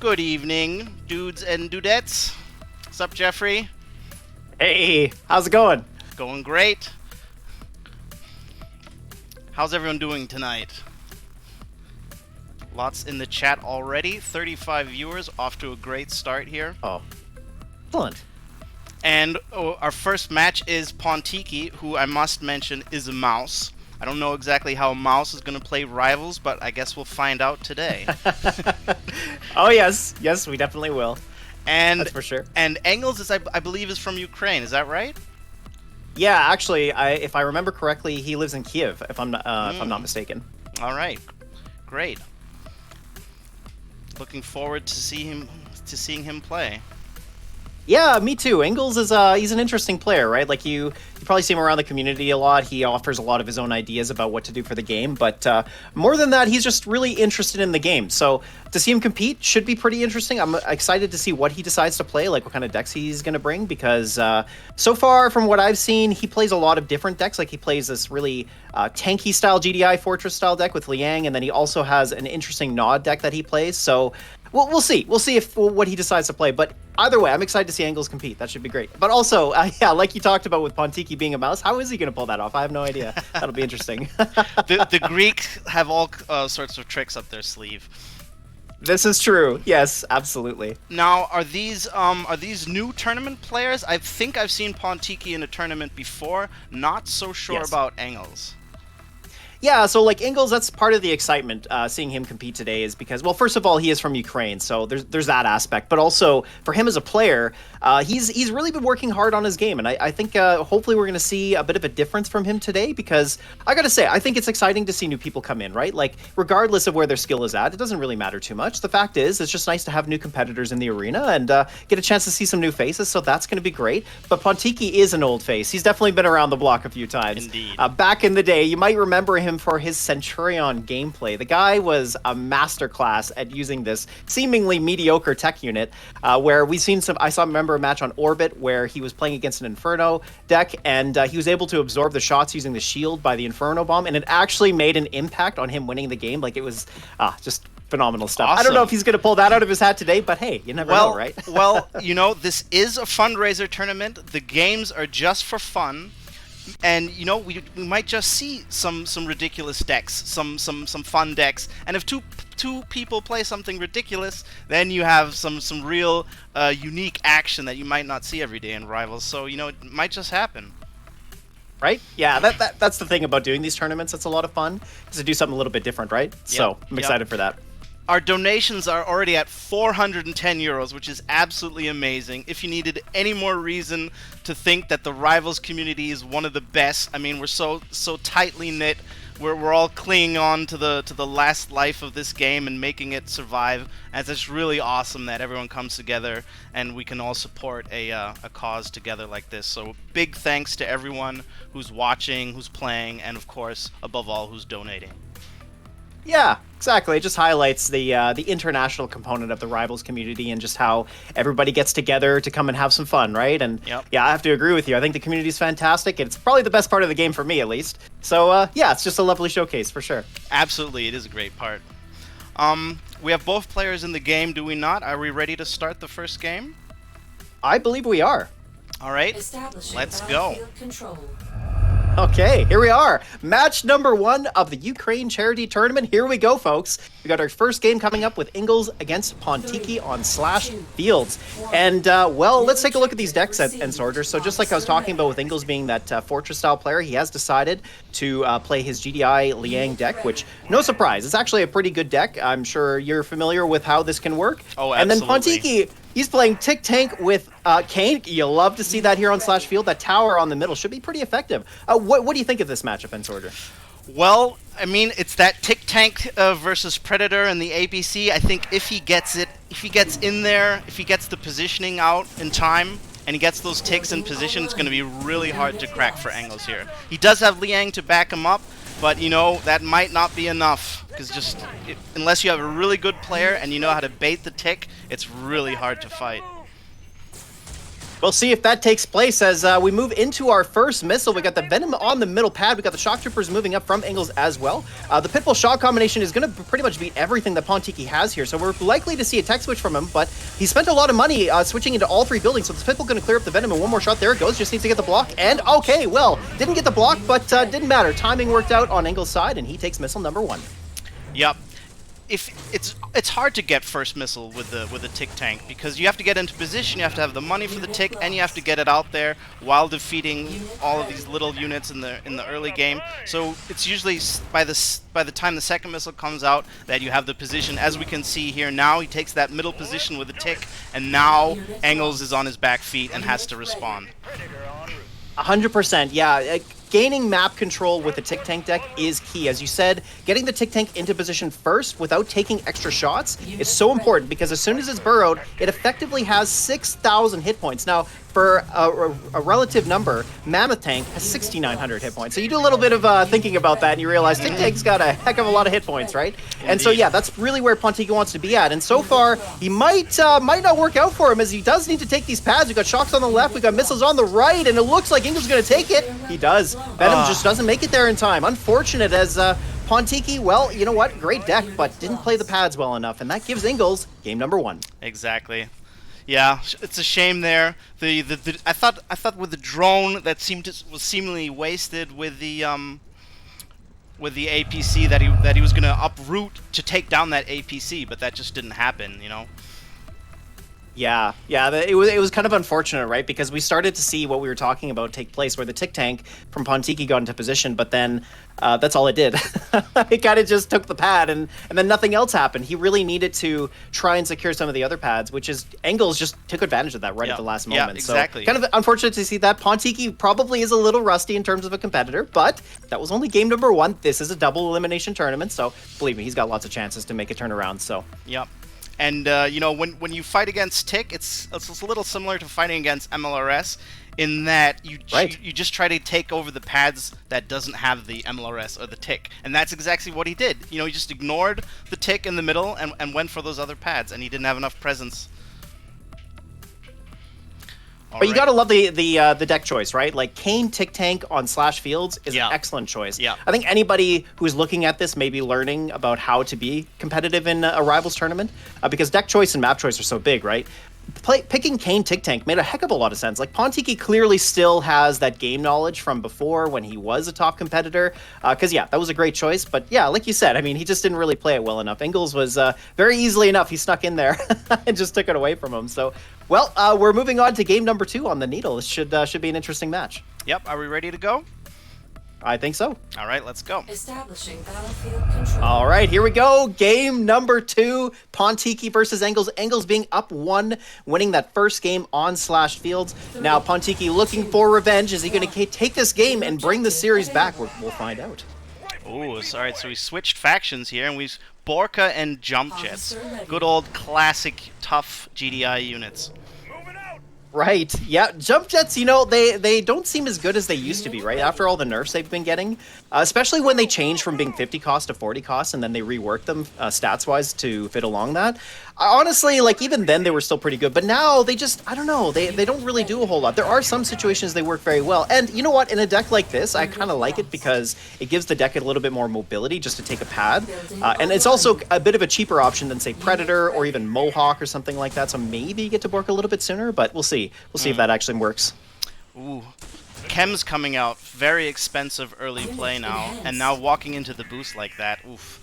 Good evening, dudes and dudettes. What's up, Jeffrey? Hey, how's it going? Going great. How's everyone doing tonight? Lots in the chat already. 35 viewers, off to a great start here. Oh, excellent. And our first match is Pontiki, who I must mention is a mouse. I don't know exactly how a mouse is going to play Rivals, but I guess we'll find out today. Oh yes, yes, we definitely will. And that's for sure. And Engels is, I believe, is from Ukraine. Is that right? Yeah, actually, if I remember correctly, he lives in Kiev. If I'm not mistaken. All right, great. Looking forward to seeing him play. Yeah, me too. Engels is he's an interesting player, right? Like you probably see him around the community a lot. He offers a lot of his own ideas about what to do for the game, but more than that, he's just really interested in the game. So to see him compete should be pretty interesting. I'm excited to see what he decides to play, like what kind of decks he's going to bring, because so far from what I've seen, he plays a lot of different decks. Like he plays this really tanky style GDI Fortress style deck with Liang, and then he also has an interesting Nod deck that he plays. So we'll see. We'll see if what he decides to play. But either way, I'm excited to see Engels compete. That should be great. But also, yeah, like you talked about with Pontiki being a mouse, how is he going to pull that off? I have no idea. That'll be interesting. The Greeks have all sorts of tricks up their sleeve. This is true. Yes, absolutely. Now, are these new tournament players? I think I've seen Pontiki in a tournament before. Not so sure about Engels. Yeah, so like Engels, that's part of the excitement seeing him compete today is because, well, first of all, he is from Ukraine, so there's that aspect. But also for him as a player, he's really been working hard on his game, and I think hopefully we're going to see a bit of a difference from him today, because I got to say, I think it's exciting to see new people come in, right? Like regardless of where their skill is at, it doesn't really matter too much. The fact is, it's just nice to have new competitors in the arena and get a chance to see some new faces, so that's going to be great. But Pontiki is an old face. He's definitely been around the block a few times. Indeed. Back in the day, you might remember him for his Centurion gameplay. The guy was a masterclass at using this seemingly mediocre tech unit, where we've seen some. I remember a match on Orbit where he was playing against an Inferno deck, and he was able to absorb the shots using the shield by the Inferno bomb, and it actually made an impact on him winning the game. Like it was just phenomenal stuff. Awesome. I don't know if he's going to pull that out of his hat today, but hey, you never know, right? Well, you know, this is a fundraiser tournament. The games are just for fun. And you know, we might just see some ridiculous decks, some fun decks, and if two people play something ridiculous, then you have some real unique action that you might not see every day in Rivals. So you know, it might just happen. Right? Yeah, that's the thing about doing these tournaments. It's a lot of fun is to do something a little bit different, right? So I'm excited for that. Our donations are already at 410 euros, which is absolutely amazing. If you needed any more reason to think that the Rivals community is one of the best, I mean, we're so tightly knit. We're all clinging on to the last life of this game and making it survive. And it's really awesome that everyone comes together and we can all support a cause together like this. So big thanks to everyone who's watching, who's playing, and of course, above all, who's donating. Yeah, exactly. It just highlights the international component of the Rivals community and just how everybody gets together to come and have some fun, right? And yeah, I have to agree with you. I think the community is fantastic. It's probably the best part of the game for me, at least. So yeah, it's just a lovely showcase for sure. Absolutely, it is a great part. We have both players in the game, do we not? Are we ready to start the first game? I believe we are. All right, let's go. Okay, here we are. Match number 1 of the Ukraine Charity Tournament. Here we go, folks. We got our first game coming up with Engels against Pontiki on Slash Fields. And, well, let's take a look at these decks at Entsorger. So just like I was talking about with Engels being that Fortress-style player, he has decided to play his GDI Liang deck, which, no surprise, it's actually a pretty good deck. I'm sure you're familiar with how this can work. Oh, absolutely. And then Pontiki, he's playing Tick Tank with Kane. You'll love to see that here on Slash Field. That tower on the middle should be pretty effective. What do you think of this matchup, Entsorger? Well, I mean, it's that Tick Tank versus Predator and the ABC. I think if he gets in there, if he gets the positioning out in time, and he gets those ticks in position, it's going to be really hard to crack for Engels here. He does have Liang to back him up, but, you know, that might not be enough, because unless you have a really good player and you know how to bait the tick, it's really hard to fight. We'll see if that takes place as we move into our first missile. We got the Venom on the middle pad. We got the Shock Troopers moving up from Ingles as well. The Pitbull Shock combination is going to pretty much beat everything that Pontiki has here, so we're likely to see a tech switch from him, but he spent a lot of money switching into all 3 buildings, so this Pitbull going to clear up the Venom, and one more shot. There it goes. Just needs to get the block, and okay, well, didn't get the block, but didn't matter. Timing worked out on Ingles' side, and he takes missile number 1. Yep. If it's hard to get first missile with the tick tank because you have to get into position, you have to have the money for the tick, and you have to get it out there while defeating all of these little units in the early game. So it's usually by the time the second missile comes out that you have the position. As we can see here now, he takes that middle position with the tick, and now Engels is on his back feet and has to respond. 100%, yeah. Gaining map control with the Tick Tank deck is key. As you said, getting the Tick Tank into position first without taking extra shots is so important because as soon as it's burrowed, it effectively has 6,000 hit points. Now, for a relative number, Mammoth Tank has 6,900 hit points. So you do a little bit of thinking about that and you realize Tick Tank's got a heck of a lot of hit points, right? And so yeah, that's really where Pontiki wants to be at. And so far, he might not work out for him as he does need to take these pads. We've got Shocks on the left, we've got missiles on the right, and it looks like Ingles going to take it. He does. Venom just doesn't make it there in time. Unfortunate as Pontiki, well, you know what? Great deck, but didn't play the pads well enough, and that gives Ingles game number 1. Exactly. Yeah, it's a shame there. I thought with the drone that was seemingly wasted with the APC that he was gonna uproot to take down that APC, but that just didn't happen, you know. Yeah, it was kind of unfortunate, right? Because we started to see what we were talking about take place, where the Tick Tank from Pontiki got into position, but then that's all it did. It kind of just took the pad, and then nothing else happened. He really needed to try and secure some of the other pads, which is Engels just took advantage of that right at the last moment. Yeah, exactly. So kind of unfortunate to see that. Pontiki probably is a little rusty in terms of a competitor, but that was only game number 1. This is a double elimination tournament, so believe me, he's got lots of chances to make a turnaround. So yep. And you know, when you fight against Tick, it's a little similar to fighting against MLRS in that you just try to take over the pads that doesn't have the MLRS or the Tick, and that's exactly what he did. You know, he just ignored the Tick in the middle and went for those other pads, and he didn't have enough presence. But you gotta love the deck choice, right? Like Kane Tick Tank on Slash Fields is an excellent choice. Yeah. I think anybody who's looking at this may be learning about how to be competitive in a Rivals tournament because deck choice and map choice are so big, right? Picking Kane Tick Tank made a heck of a lot of sense. Like Pontiki clearly still has that game knowledge from before when he was a top competitor. Because yeah, that was a great choice. But yeah, like you said, I mean, he just didn't really play it well enough. Ingles was very easily enough. He snuck in there and just took it away from him. So, well, we're moving on to game number 2 on the Needle. This should be an interesting match. Yep. Are we ready to go? I think so. All right, let's go. Establishing battlefield control. All right, here we go. Game number 2, Pontiki versus Engels. Engels being up 1, winning that first game on Slash Fields. Now Pontiki looking for revenge. Is he going to take this game and bring the series back? We'll find out. Oh, all right. So we switched factions here, and we've Borka and Jump Jets. Good old classic tough GDI units. Right. Yeah. Jump Jets, you know, they don't seem as good as they used to be, right? After all the nerfs they've been getting, especially when they change from being 50 cost to 40 cost and then they rework them stats-wise to fit along that. Honestly, like, even then they were still pretty good, but now they just, I don't know, they don't really do a whole lot. There are some situations they work very well, and you know what, in a deck like this, I kind of like it because it gives the deck a little bit more mobility just to take a pad, and it's also a bit of a cheaper option than, say, Predator or even Mohawk or something like that, so maybe you get to work a little bit sooner, but we'll see. We'll see if that actually works. Ooh. Chem's coming out, very expensive early play now, and now walking into the boost like that, oof.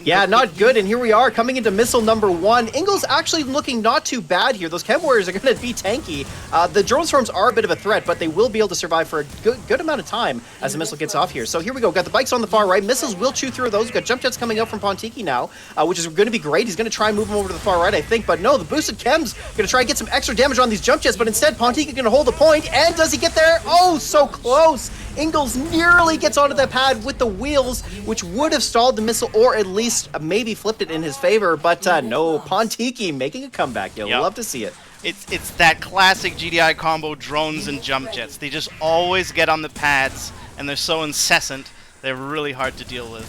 Not good, and here we are coming into missile number 1. Ingles actually looking not too bad here. Those Chem Warriors are going to be tanky. The drone swarms are a bit of a threat, but they will be able to survive for a good amount of time as the missile gets off here. So here we go. Got the bikes on the far right. Missiles will chew through those. We've got Jump Jets coming out from Pontiki now, which is going to be great. He's going to try and move them over to the far right, I think, but no, the boosted Chem's going to try and get some extra damage on these Jump Jets, but instead Pontiki going to hold the point, and does he get there? Oh, so close! Ingles nearly gets onto that pad with the wheels, which would have stalled the missile or at least maybe flipped it in his favor, but no, Pontiki making a comeback. You'll love to see it. It's that classic GDI combo, drones and Jump Jets. They just always get on the pads, and they're so incessant, they're really hard to deal with.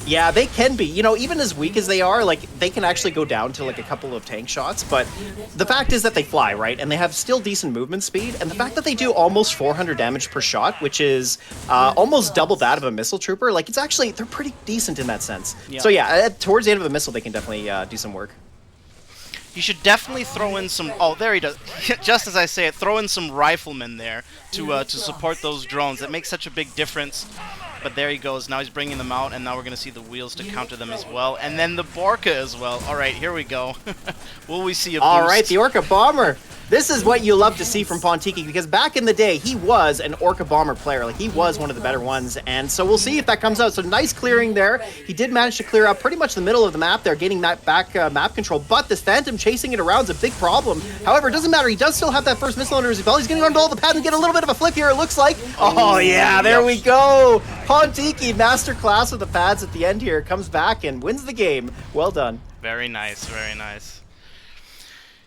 Yeah, they can be. You know, even as weak as they are, like, they can actually go down to, like, a couple of tank shots, but the fact is that they fly, right? And they have still decent movement speed, and the fact that they do almost 400 damage per shot, which is almost double that of a missile trooper, like, it's actually, they're pretty decent in that sense. Yeah. So yeah, towards the end of a missile, they can definitely do some work. You should definitely throw in some. Oh, there he does. Just as I say it, throw in some riflemen there to support those drones. That makes such a big difference. But there he goes. Now he's bringing them out, and now we're going to see the wheels to counter them as well. And then the Borka as well. All right, here we go. Will we see a boost? All right, the Orca Bomber. This is what you love to see from Pontiki, because back in the day, he was an Orca Bomber player. Like, he was one of the better ones, and so we'll see if that comes out. So nice clearing there. He did manage to clear out pretty much the middle of the map there, gaining that back map control, but this Phantom chasing it around is a big problem. However, it doesn't matter. He does still have that first missile under his belt. He's getting onto all the pads and get a little bit of a flip here, it looks like. Oh, yeah, there we go. Pontiki, masterclass with the pads at the end here, comes back and wins the game. Well done. Very nice, very nice.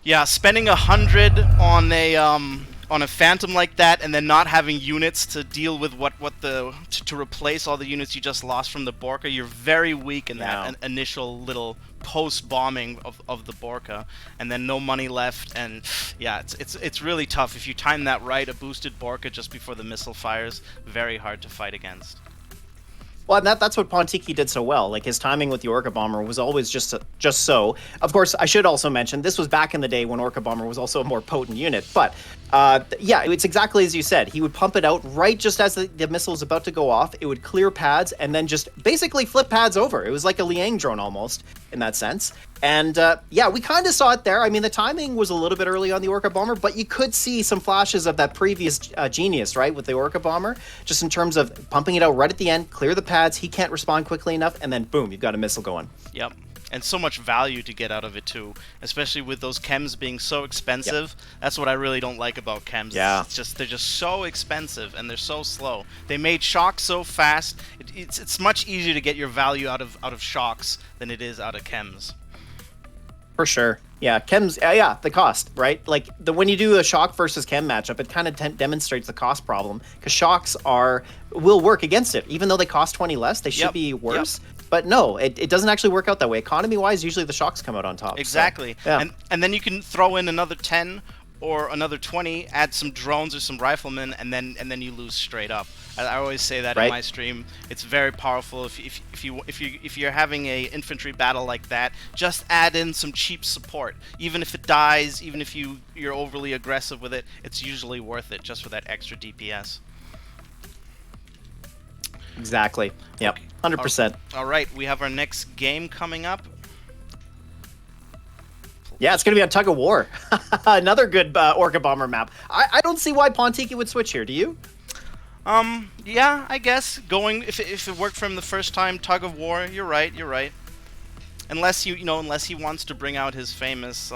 Yeah, spending 100 on a Phantom like that, and then not having units to deal with to replace all the units you just lost from the Borka, you're very weak in that initial little post-bombing of the Borka, and then no money left, and yeah, it's really tough. If you time that right, a boosted Borka just before the missile fires, very hard to fight against. Well, and that's what Pontiki did so well. Like, his timing with the Orca Bomber was always just so. Of course, I should also mention, this was back in the day when Orca Bomber was also a more potent unit. But, yeah, it's exactly as you said. He would pump it out right just as the missile was about to go off. It would clear pads and then just basically flip pads over. It was like a Liang drone almost, in that sense. And, yeah, we kind of saw it there. I mean, the timing was a little bit early on the Orca Bomber, but you could see some flashes of that previous genius, right, with the Orca Bomber, just in terms of pumping it out right at the end, clear the pads, he can't respond quickly enough, and then boom, you've got a missile going. Yep. And so much value to get out of it too, especially with those chems being so expensive. Yep. That's what I really don't like about chems. Yeah. It's just they're just so expensive and they're so slow. They made shocks so fast. It's much easier to get your value out of shocks than it is out of chems. For sure. Yeah, chems, yeah, the cost, right? Like, when you do a shock versus chem matchup, it kind of demonstrates the cost problem, because shocks will work against it. Even though they cost 20 less, they should be worse. Yep. But no, it doesn't actually work out that way. Economy-wise, usually the shocks come out on top. Exactly. So, yeah. And then you can throw in another 10 or another 20, add some drones or some riflemen, and then you lose straight up. I always say that in my stream. It's very powerful. If you're having a infantry battle like that, just add in some cheap support. Even if it dies, even if you're overly aggressive with it, it's usually worth it just for that extra DPS. Exactly. Yep. 100%. All right, we have our next game coming up. Yeah, it's going to be on Tug of War. Another good Orca Bomber map. I don't see why Pontiki would switch here. Do you? Yeah, I guess if it worked for him the first time, Tug of War. You're right. Unless unless he wants to bring out his famous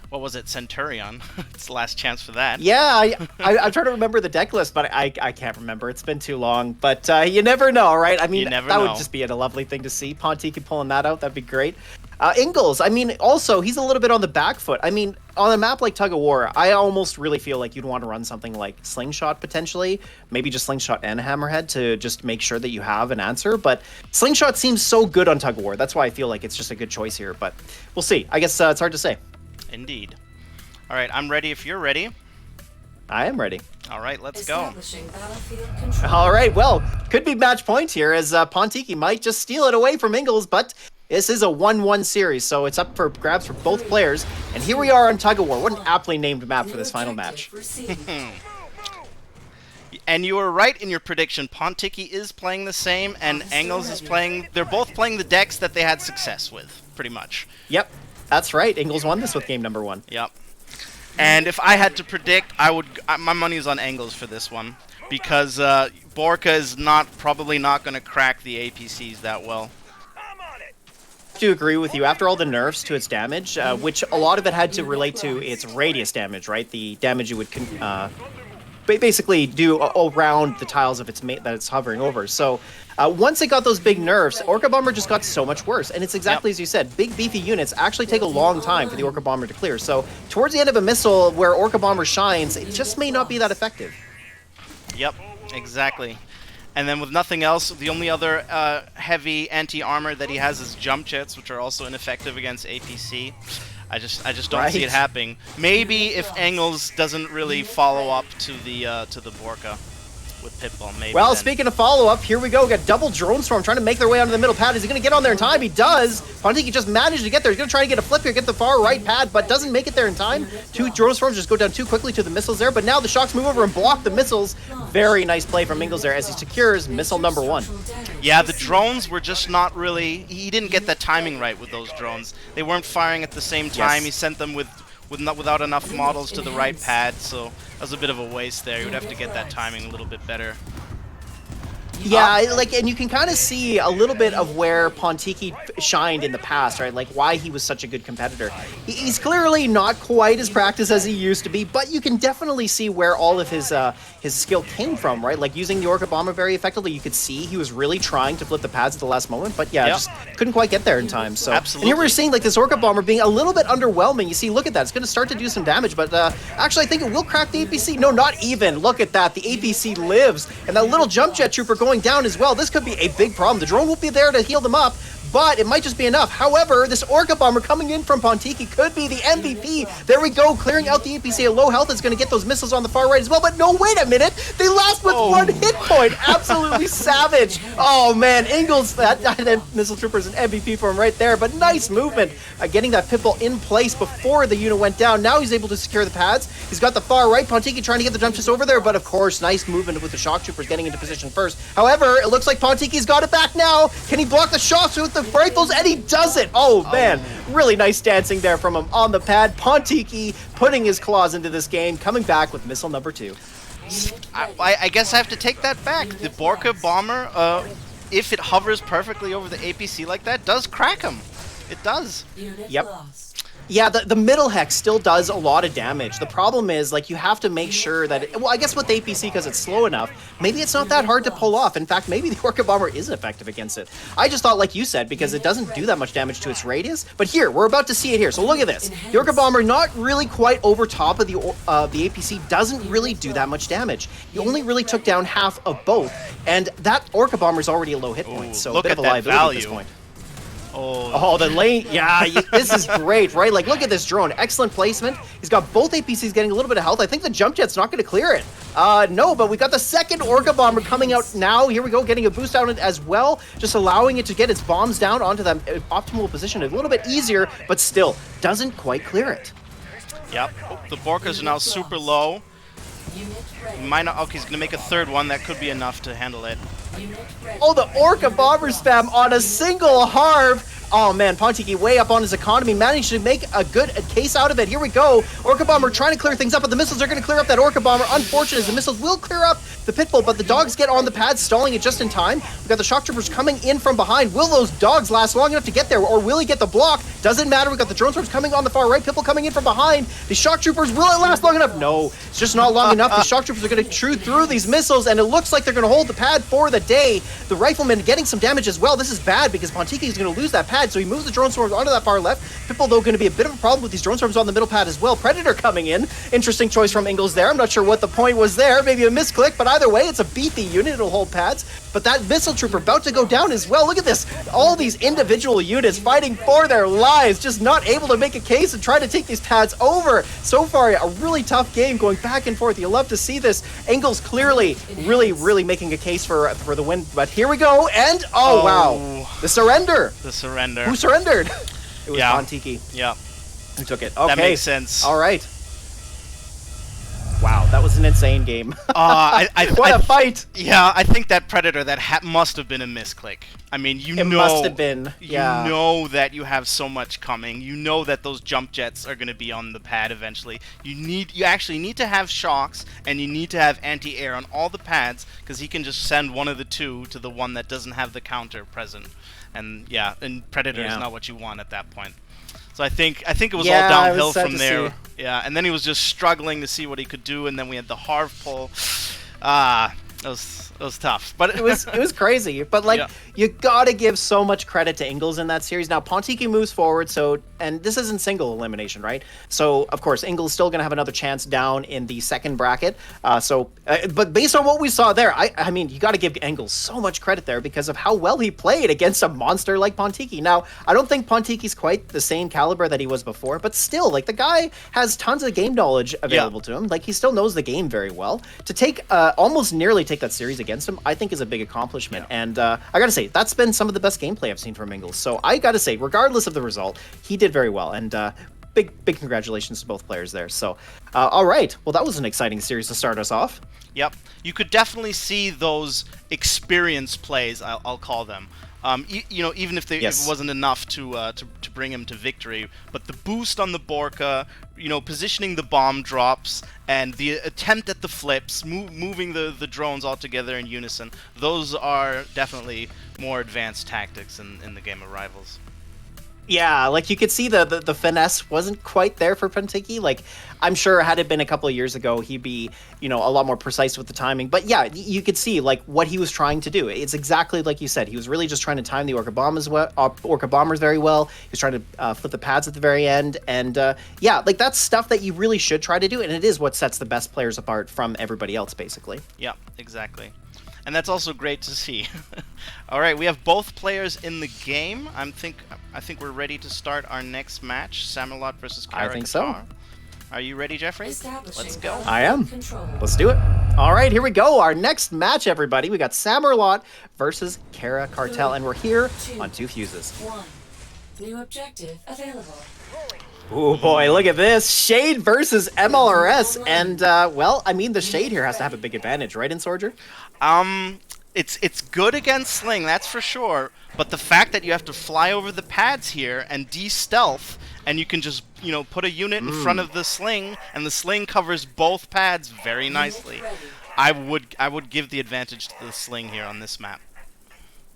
what was it, Centurion? It's the last chance for that. Yeah, I'm trying to remember the deck list, but I can't remember. It's been too long. But you never know, right? I mean, that would just be a lovely thing to see. Pontiki pulling that out, that'd be great. Ingalls, I mean, also, he's a little bit on the back foot. I mean, on a map like Tug of War, I almost really feel like you'd want to run something like Slingshot, potentially. Maybe just Slingshot and Hammerhead to just make sure that you have an answer. But Slingshot seems so good on Tug of War. That's why I feel like it's just a good choice here. But we'll see. I guess it's hard to say. Indeed. All right, I'm ready if you're ready. I am ready. All right, let's go. All right, well, could be match point here, as Pontiki might just steal it away from Ingalls, but this is a 1-1 series, so it's up for grabs for both players. And here we are on Tug of War. What an aptly named map for this final match. And you were right in your prediction. Pontiki is playing the same, and Ingalls is playing... They're both playing the decks that they had success with, pretty much. Yep, that's right. Ingalls won this with game number 1. Yep. And if I had to predict, my money is on Ingalls for this one, because Borka is probably not going to crack the APCs that well. I do agree with you. After all the nerfs to its damage, which a lot of it had to relate to its radius damage, right? The damage you would basically do around the tiles of its mate that it's hovering over. So once it got those big nerfs, Orca Bomber just got so much worse. And it's exactly as you said, big beefy units actually take a long time for the Orca Bomber to clear. So towards the end of a missile where Orca Bomber shines, it just may not be that effective. Yep, exactly. And then with nothing else, the only other heavy anti-armor that he has is jump jets, which are also ineffective against APC. I just don't see it happening. Maybe if Engels doesn't really follow up to the Borka with Pitbull, maybe. Well, then. speaking of follow-up, here we go. We got double drone storm trying to make their way onto the middle pad. Is he going to get on there in time? He does. Pontiki just managed to get there. He's going to try to get a flip here, get the far right pad, but doesn't make it there in time. 2 drone storms just go down too quickly to the missiles there, but now the Shocks move over and block the missiles. Very nice play from Ingles there as he secures missile number 1. Yeah, the drones were just not really... He didn't get the timing right with those drones. They weren't firing at the same time. Yes. He sent them without enough models to the right pad, so that was a bit of a waste there. He would have to get that timing a little bit better. Yeah, and you can kind of see a little bit of where Pontiki shined in the past, right? Like why he was such a good competitor. He's clearly not quite as practiced as he used to be, but you can definitely see where all of his skill came from, right? Like using the Orca Bomber very effectively, you could see he was really trying to flip the pads at the last moment, but yeah, just couldn't quite get there in time. So absolutely. And here we're seeing like this Orca Bomber being a little bit underwhelming. You see, look at that. It's going to start to do some damage, but actually I think it will crack the APC. No, not even. Look at that. The APC lives, and that little jump jet trooper going down as well. This could be a big problem. The drone won't be there to heal them up, but it might just be enough. However, this Orca Bomber coming in from Pontiki could be the MVP. There we go, clearing out the APC at low health. It's going to get those missiles on the far right as well, but no, wait a minute. They last with 1 hit point. Absolutely savage. Oh, man, Ingles, that missile trooper is an MVP for him right there, but nice movement. Getting that Pitbull in place before the unit went down. Now he's able to secure the pads. He's got the far right. Pontiki trying to get the jump just over there, but of course, nice movement with the shock troopers getting into position first. However, it looks like Pontiki's got it back now. Can he block the shots with the rifles? And he does it. Oh, man. Really nice dancing there from him on the pad. Pontiki putting his claws into this game, coming back with missile number 2. I guess I have to take that back. The Borka Bomber, if it hovers perfectly over the APC like that, does crack him. It does. Yep. Yeah, the middle hex still does a lot of damage. The problem is, like, you have to make sure that... well, I guess with the APC, because it's slow enough, maybe it's not that hard to pull off. In fact, maybe the Orca Bomber isn't effective against it. I just thought, like you said, because it doesn't do that much damage to its radius. But here, we're about to see it here. So look at this. The Orca Bomber, not really quite over top of the APC, doesn't really do that much damage. You only really took down half of both. And that Orca Bomber is already a low hit point, so a bit of a liability at this point. Oh, the lane. Yeah, this is great, right? Like, look at this drone. Excellent placement. He's got both APCs getting a little bit of health. I think the jump jet's not going to clear it. No, but we got the second Orca Bomber coming out now. Here we go, getting a boost on it as well. Just allowing it to get its bombs down onto that optimal position a little bit easier, but still doesn't quite clear it. Yep. Oh, the Borkas are now super low. Might not, okay, he's going to make a third one. That could be enough to handle it. Oh, the Orca Bomber spam on a single Harv. Oh man, Pontiki way up on his economy, managed to make a good case out of it. Here we go. Orca Bomber trying to clear things up, but the missiles are going to clear up that Orca Bomber. Unfortunate as the missiles will clear up the Pitbull, but the dogs get on the pad, stalling it just in time. We've got the shock troopers coming in from behind. Will those dogs last long enough to get there, or will he get the block? Doesn't matter. We've got the drone swarms coming on the far right. Pitbull coming in from behind. The shock troopers, will it last long enough? No, it's just not long enough. The shock troopers are going to chew through these missiles, and it looks like they're going to hold the pad for the day. The rifleman getting some damage as well. This is bad because Pontiki is going to lose that pad, so he moves the drone swarms onto that far left. Pitbull, though, going to be a bit of a problem with these drone swarms on the middle pad as well. Predator coming in. Interesting choice from Ingles there. I'm not sure what the point was there. Maybe a misclick, but either way, it's a beefy unit. It'll hold pads. But that missile trooper about to go down as well. Look at this. All these individual units fighting for their lives, just not able to make a case and try to take these pads over. So far, a really tough game going back and forth. You love to see this. Ingles clearly really making a case for the win. But here we go, and oh wow, the surrender. The surrender. Who surrendered? It was Pontiki. Yeah. Who took it? Okay. That makes sense. All right. Wow, that was an insane game. What a fight! Yeah, I think that Predator, that must have been a misclick. I mean, it must have been. Yeah. You know that you have so much coming. You know that those jump jets are going to be on the pad eventually. You actually need to have shocks, and you need to have anti-air on all the pads, because he can just send one of the two to the one that doesn't have the counter present. And yeah, and Predator is not what you want at that point. So I think it was all downhill from there. Yeah, and then he was just struggling to see what he could do, and then we had the Harv pull. It It was tough, but It was crazy, but like Yeah. you gotta give so much credit to Ingles in that series. Now Pontiki moves forward, and this isn't single elimination, right? So of course Ingles still gonna have another chance down in the second bracket. But based on what we saw there, I mean you gotta give Ingles so much credit there because of how well he played against a monster like Pontiki. Now I don't think Pontiki's quite the same caliber that he was before, but still, like the guy has tons of game knowledge available to him. Like he still knows the game very well. To take almost nearly take that series against him, I think is a big accomplishment. Yeah. And I gotta say, that's been some of the best gameplay I've seen from Ingles. So I gotta say, regardless of the result, he did very well. And big congratulations to both players there. So, all right. Well, that was an exciting series to start us off. Yep, you could definitely see those experience plays. I'll call them. You know, even if, if it wasn't enough to bring him to victory, but the boost on the Borka, you know, positioning the bomb drops, and the attempt at the flips, moving the drones all together in unison, those are definitely more advanced tactics in the game of Rivals. Yeah, like you could see the finesse wasn't quite there for Pontiki. Like I'm sure had it been a couple of years ago, he'd be, you know, a lot more precise with the timing. But yeah, you could see like what he was trying to do. It's exactly like you said. He was really just trying to time the Orca bombers very well. He was trying to flip the pads at the very end. And yeah, like that's stuff that you really should try to do. And it is what sets the best players apart from everybody else, basically. Yeah, exactly. And that's also great to see. All right, we have both players in the game. I think we're ready to start our next match, Samerlot versus Kara I think so. Are you ready, Jeffrey? Let's go. I am. Let's do it. All right, here we go. Our next match, everybody. We got Samerlot versus Kara Cartel, and we're here on 2 fuses. 1. New objective available. Oh boy, look at this. Shade versus MLRS. And, well, I mean, the Shade here has to have a big advantage, right, Entsorger? It's good against Sling, that's for sure. But the fact that you have to fly over the pads here and de-stealth, and you can just, you know, put a unit in front of the Sling, and the Sling covers both pads very nicely. I would give the advantage to the Sling here on this map.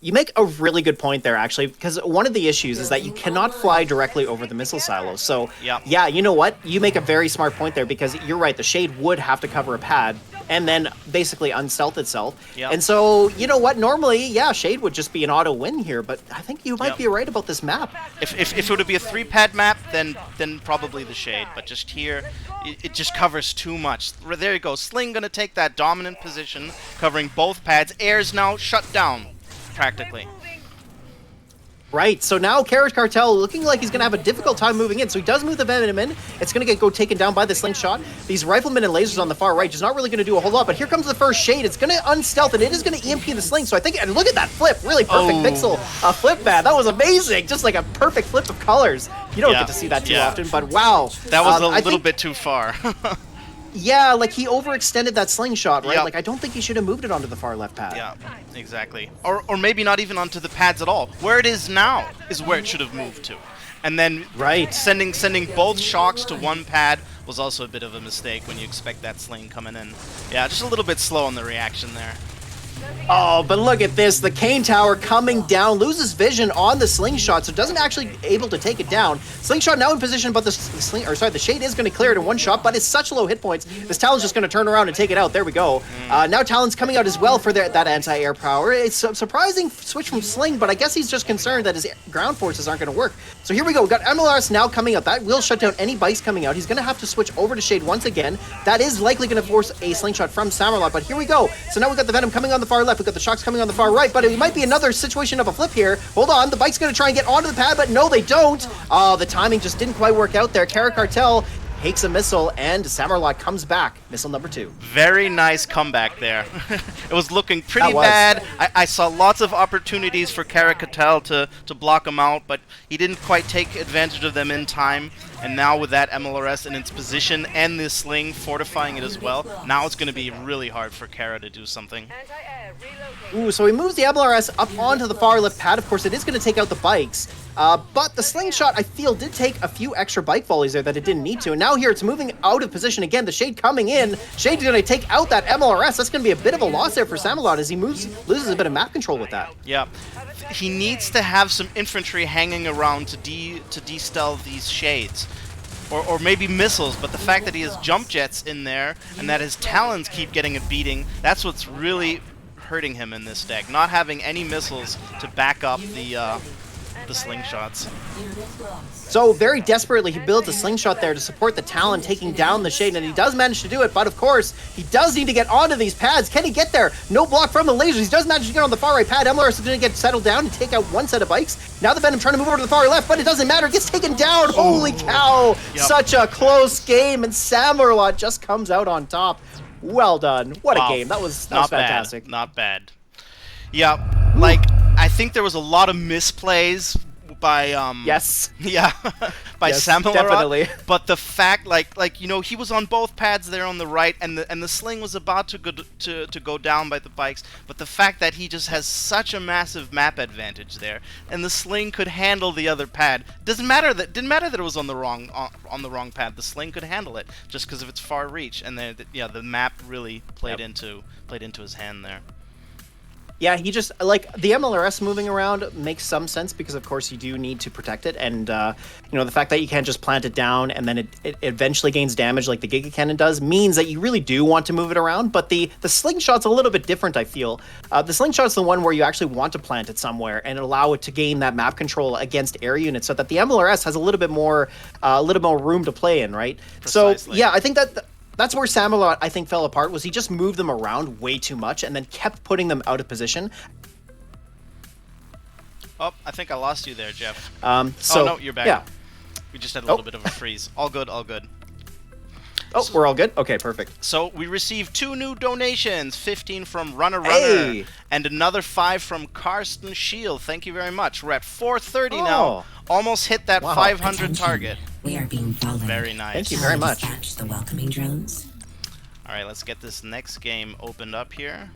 You make a really good point there, actually, because one of the issues is that you cannot fly directly over the missile silos. So, yeah, you know what? You make a very smart point there, because you're right, the Shade would have to cover a pad and then basically unstealth itself. And so, you know what? Normally, yeah, Shade would just be an auto win here, but I think you might be right about this map. If it would be a 3-pad map, then probably the Shade. But just here, it just covers too much. There you go. Sling gonna take that dominant position, covering both pads. Air's now shut down, practically. Right, so now Carrot Cartel looking like he's going to have a difficult time moving in. So he does move the Venom in. It's going to go taken down by the slingshot. These riflemen and lasers on the far right just not really going to do a whole lot. But here comes the first Shade. It's going to unstealth, and it is going to EMP the Sling. So I think, and look at that flip. Really perfect pixel flip pad. That was amazing. Just like a perfect flip of colors. You don't get to see that too often, but wow. That was a little bit too far. Yeah, like he overextended that slingshot, right? Yep. Like I don't think he should have moved it onto the far left pad. Yeah, exactly. Or maybe not even onto the pads at all. Where it is now is where it should have moved to. And then sending both shocks to one pad was also a bit of a mistake when you expect that Sling coming in. Yeah, just a little bit slow on the reaction there. Oh, but look at this. The Cane Tower coming down, loses vision on the Slingshot, so doesn't actually able to take it down. Slingshot now in position, but the Shade is going to clear it in one shot, but it's such low hit points. This Talon's just going to turn around and take it out. There we go. Now Talon's coming out as well for that anti-air power. It's a surprising switch from Sling, but I guess he's just concerned that his ground forces aren't going to work. So here we go. We've got MLRS now coming out. That will shut down any bikes coming out. He's going to have to switch over to Shade once again. That is likely going to force a Slingshot from Samerlot, but here we go. So now we've got the Venom coming on the far left. We've got the shocks coming on the far right, but it might be another situation of a flip here. Hold on, the bike's going to try and get onto the pad, but no, they don't. Oh, the timing just didn't quite work out there. Kara Cartel takes a missile, and Samerlot comes back. Missile number 2. Very nice comeback there. It was looking pretty bad. I saw lots of opportunities for Kara Cartel to block him out, but he didn't quite take advantage of them in time. And now with that MLRS in its position and the Sling fortifying it as well, now it's going to be really hard for Kara to do something. Ooh, so he moves the MLRS up onto the far left pad. Of course, it is going to take out the bikes. But the Slingshot, I feel, did take a few extra bike volleys there that it didn't need to. And now here it's moving out of position again. The Shade coming in. Shade's going to take out that MLRS. That's going to be a bit of a loss there for Samerlot as he loses a bit of map control with that. Yeah. He needs to have some infantry hanging around to de-stealth these Shades. or maybe missiles, but the fact that he has jump jets in there and that his talons keep getting a beating, that's what's really hurting him in this deck. Not having any missiles to back up the slingshots. So very desperately, he builds a slingshot there to support the Talon taking down the Shade, and he does manage to do it, but of course, he does need to get onto these pads. Can he get there? No block from the lasers. He does manage to get on the far right pad. MLRS is going to get settled down and take out one set of bikes. Now the Venom trying to move over to the far left, but it doesn't matter. It gets taken down. Holy cow. Yep. Such a close game, and Samurlot just comes out on top. Well done. What a game. That was fantastic. Not bad. Yeah, like, I think there was a lot of misplays by Yes. yeah by Yes, Samurlot, definitely. but the fact like you know, he was on both pads there on the right, and the sling was about to go down by the bikes, but the fact that he just has such a massive map advantage there, and the sling could handle the other pad. Didn't matter that it was on the wrong pad. The sling could handle it just because of its far reach, and the map really played into his hand there. Yeah, he just, like, the MLRS moving around makes some sense because, of course, you do need to protect it. And, you know, the fact that you can't just plant it down and then it eventually gains damage like the Giga Cannon does means that you really do want to move it around. But the slingshot's a little bit different, I feel. The slingshot's the one where you actually want to plant it somewhere and allow it to gain that map control against air units, so that the MLRS has a little bit more room to play in, right? Precisely. So, yeah, I think that... That's where Samurlot, I think, fell apart, was he just moved them around way too much and then kept putting them out of position. Oh, I think I lost you there, Jeff. So, oh, no, you're back. Yeah. We just had a little bit of a freeze. All good, all good. Oh, we're all good? Okay, perfect. So we received 2 new donations, 15 from Runner Hey! and another 5 from Karsten Shield. Thank you very much. We're at 430 Oh. now. Almost hit that Wow. 500 Attention. target. We are being followed. Very nice. Thank you very much. Dispatch the welcoming drones. All right, let's get this next game opened up here.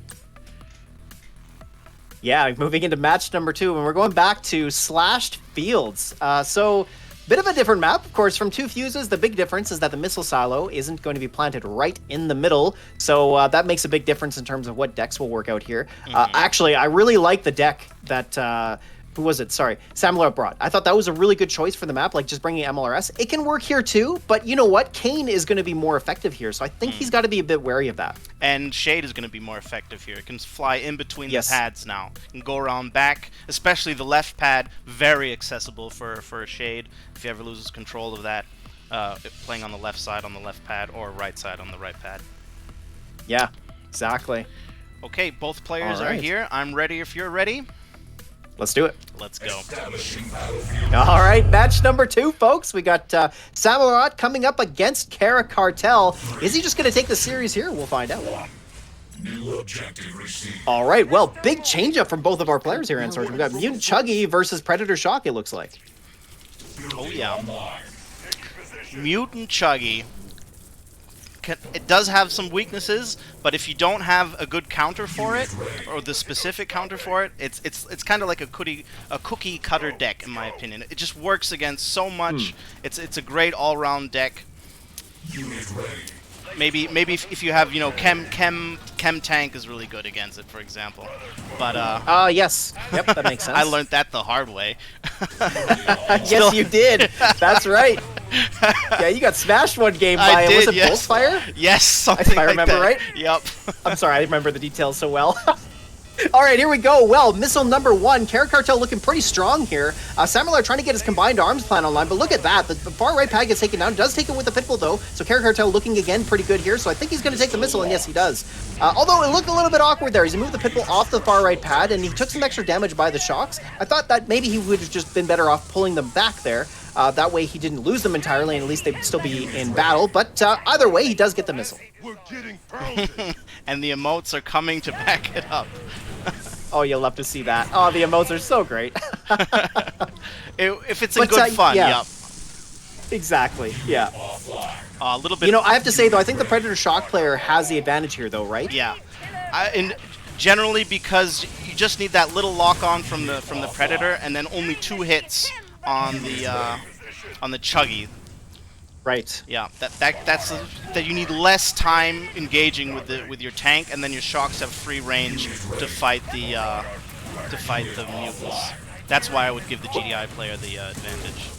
Yeah, moving into match number 2, and we're going back to Slashed Fields. So, bit of a different map, of course, from 2 fuses. The big difference is that the missile silo isn't going to be planted right in the middle, so that makes a big difference in terms of what decks will work out here. Actually, I really like the deck that... who was it? Sorry, Samurlot brought. I thought that was a really good choice for the map, like just bringing MLRS. It can work here too, but you know what? Kane is going to be more effective here, so I think he's got to be a bit wary of that. And Shade is going to be more effective here. It can fly in between Yes. the pads now. It can go around back, especially the left pad, very accessible for a Shade if he ever loses control of that, playing on the left side on the left pad or right side on the right pad. Yeah, exactly. Okay, both players All are right. here. I'm ready if you're ready. Let's do it. Let's go. All right, match number 2, folks. We got Samurlot coming up against Kara Cartel. Is he just going to take the series here? We'll find out. New objective received. All right, well, big change-up from both of our players here, Entsorger. We got Mutant Chuggy versus Predator Shock, it looks like. Oh, yeah. Mutant Chuggy. It does have some weaknesses, but if you don't have a good counter for it, or the specific counter for it, it's kind of like a cookie cutter deck, in my opinion. It just works against so much. It's a great all-round deck. Unit ready. Maybe if you have, you know, Chem Tank is really good against it, for example. But Yes. Yep, that makes sense. I learned that the hard way. Yes, you did. That's right. Yeah, you got smashed one game by, I did, was it yes. Boltfire? Yes, something I like remember that. right. Yep. I'm sorry, I remember the details so well. All right, here we go. Well, missile number 1. Kara Cartel looking pretty strong here. Samurlot trying to get his combined arms plan online, but look at that. The far right pad gets taken down. Does take it with the Pitbull, though. So Kara Cartel looking again pretty good here. So I think he's going to take the missile, and yes, he does. Although it looked a little bit awkward there. He moved the Pitbull off the far right pad, and he took some extra damage by the shocks. I thought that maybe he would have just been better off pulling them back there. That way he didn't lose them entirely, and at least they'd still be in battle. But either way, he does get the missile. We're getting pounded. And the emotes are coming to back it up. Oh, you'll love to see that. Oh, the emotes are so great. If it's in But, good fun, yeah. yep. Exactly, yeah. A little bit. You know, I have to say, though, I think the Predator Shock player has the advantage here, though, right? Yeah. Generally, because you just need that little lock on from the Predator, and then only 2 hits on the Chuggy. Right. Yeah, that's that you need less time engaging with your tank, and then your shocks have free range to fight the mutants. That's why I would give the GDI player the advantage.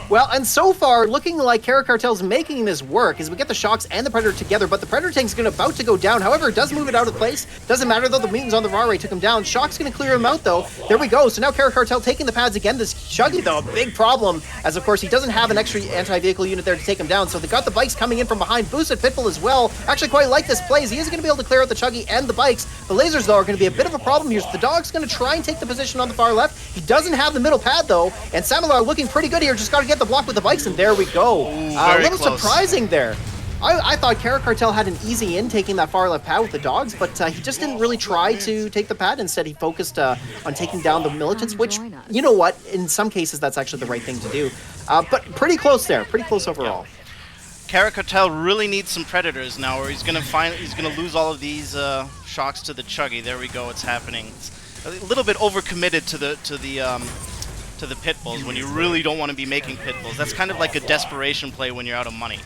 Well, and so far, looking like Kara Cartel's making this work as we get the Shocks and the Predator together, but the Predator tank's about to go down. However, it does move it out of place. Doesn't matter, though. The mutants on the raw rate took him down. Shock's going to clear him out, though. There we go. So now Kara Cartel taking the pads again. This Chuggy, though, a big problem, as, of course, he doesn't have an extra anti-vehicle unit there to take him down. So they got the bikes coming in from behind. Boosted Pitbull as well. Actually, quite like this plays. He is going to be able to clear out the Chuggy and the bikes. The lasers, though, are going to be a bit of a problem here. So the Dog's going to try and take the position on the far left. He doesn't have the middle pad, though. And Samalar looking pretty good here. Just got to get the block with the bikes, and there we go. A little close. surprising there. I thought Kara Cartel had an easy in taking that far left pad with the Dogs, but he just didn't really try to take the pad. Instead, he focused on taking down the militants, which, you know what, in some cases, that's actually the right thing to do. But pretty close there. Pretty close overall. Yeah. Kara Cartel really needs some Predators now, or he's gonna lose all of these Shocks to the Chuggy. There we go. It's happening. It's a little bit overcommitted to the pit bulls when you really don't want to be making pit bulls. That's kind of like a desperation play when you're out of money.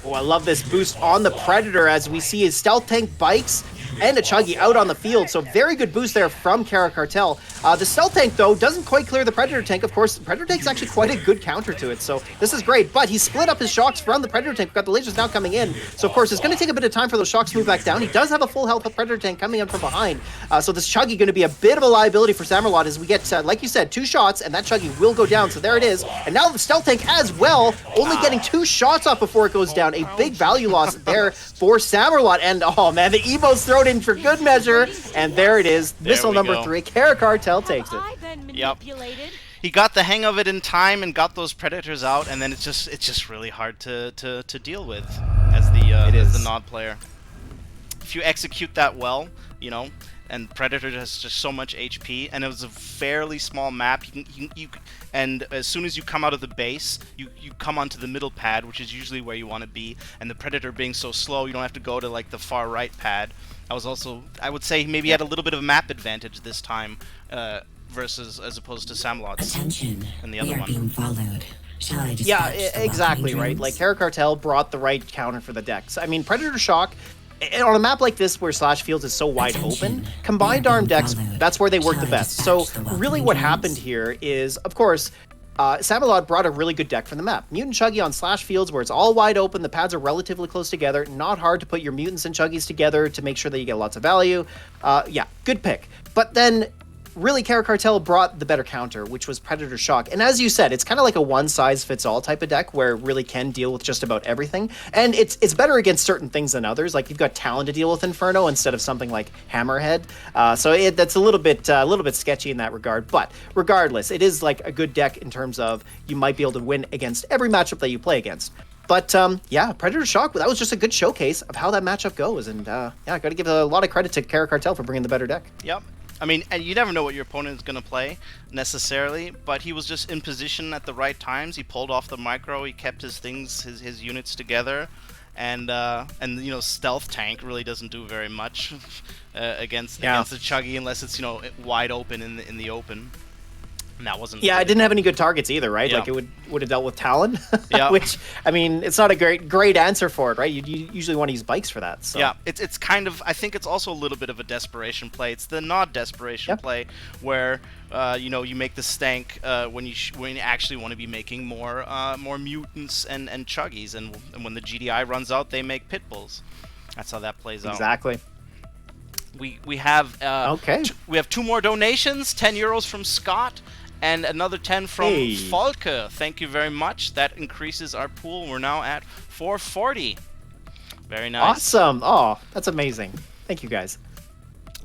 Oh, I love this boost on the Predator as we see his stealth tank bikes and a Chuggy out on the field. So very good boost there from Kara Cartel. The stealth tank, though, doesn't quite clear the Predator tank. Of course, the Predator tank's actually quite a good counter to it. So this is great. But he split up his Shocks from the Predator tank. We've got the lasers now coming in. So, of course, it's going to take a bit of time for those Shocks to move back down. He does have a full health Predator tank coming in from behind. So this Chuggy going to be a bit of a liability for Samerlot as we get, like you said, 2 shots, and that Chuggy will go down. So there it is. And now the stealth tank as well, only getting 2 shots off before it goes down. A big value loss there for Samerlot. And, oh, man, the Evo's thrown in for good measure. And there it is. Missile number 3. Kara Cartel takes it. Yep. He got the hang of it in time and got those Predators out, and then it's just really hard to deal with as the Nod player. If you execute that well, you know, and Predator has just so much HP, and it was a fairly small map. And as soon as you come out of the base, you come onto the middle pad, which is usually where you want to be. And the Predator being so slow, you don't have to go to like the far right pad. I would say maybe he had a little bit of a map advantage this time, as opposed to Samlot's and the other one. Being followed. Shall I Yeah, dispatch the exactly welcoming right. drones? Like Kara Cartel brought the right counter for the decks. I mean, Predator Shock, and on a map like this where Slash Fields is so wide open, combined arm decks, that's where they work the best. So really what happened here is, of course, Samalot brought a really good deck from the map. Mutant Chuggy on Slash Fields where it's all wide open, the pads are relatively close together, not hard to put your mutants and Chuggies together to make sure that you get lots of value. Yeah, good pick. But then really Kara Cartel brought the better counter, which was Predator Shock. And as you said, it's kind of like a one-size-fits-all type of deck where it really can deal with just about everything. And it's better against certain things than others. Like you've got Talon to deal with Inferno instead of something like Hammerhead. So that's a little bit sketchy in that regard. But regardless, it is like a good deck in terms of you might be able to win against every matchup that you play against. But yeah, Predator Shock, that was just a good showcase of how that matchup goes. And yeah, I got to give a lot of credit to Kara Cartel for bringing the better deck. Yep. I mean, and you never know what your opponent is going to play, necessarily, but he was just in position at the right times. He pulled off the micro, he kept his units together, and you know, Stealth Tank really doesn't do very much against the Chuggy unless it's, you know, wide open in the open. And that wasn't. Yeah, really it didn't have any good targets either, right? Yeah. Like it would have dealt with Talon, Yeah. which I mean, it's not a great answer for it, right? You usually want to use bikes for that. So. Yeah, it's kind of, I think it's also a little bit of a desperation play. It's the Nod desperation play where you know, you make the stank when you actually want to be making more mutants and Chuggies, and when the GDI runs out, they make pit bulls. That's how that plays out. Exactly. We have we have 2 more donations, 10 euros from Scott. And another 10 from Falke. Thank you very much. That increases our pool. We're now at 440. Very nice. Awesome. Oh, that's amazing. Thank you, guys.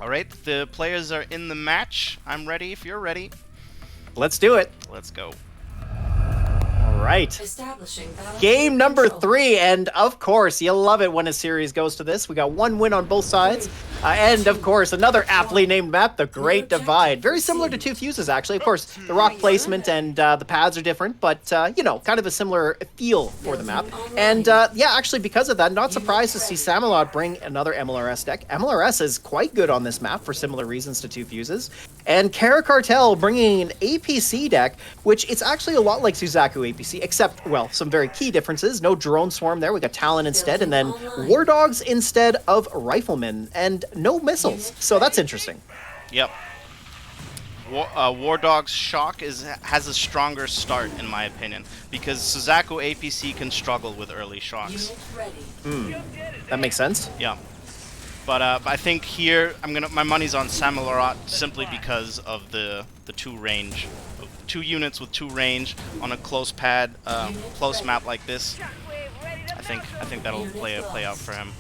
All right, the players are in the match. I'm ready if you're ready. Let's do it. Let's go. All right. Establishing Game number 3, and of course, you'll love it when a series goes to this. We got 1 win on both sides. And, of course, another aptly named map, the Great Divide. Very similar to Two Fuses, actually. Of course, the rock placement and the pads are different, but, you know, kind of a similar feel for the map. And, yeah, actually, because of that, not surprised to see Samalot bring another MLRS deck. MLRS is quite good on this map for similar reasons to Two Fuses. And Kara Cartel bringing an APC deck, which it's actually a lot like Suzaku APC, except, well, some very key differences. No Drone Swarm there. We got Talon instead, and then War Dogs instead of Riflemen. And no missiles, so that's interesting. Yep. War Dog's shock has a stronger start, in my opinion, because Suzaku APC can struggle with early shocks. That makes sense. Yeah. But I think here my money's on Samalarat simply because of the 2 range. 2 units with 2 range on a close pad, close map like this. I think that'll play out for him.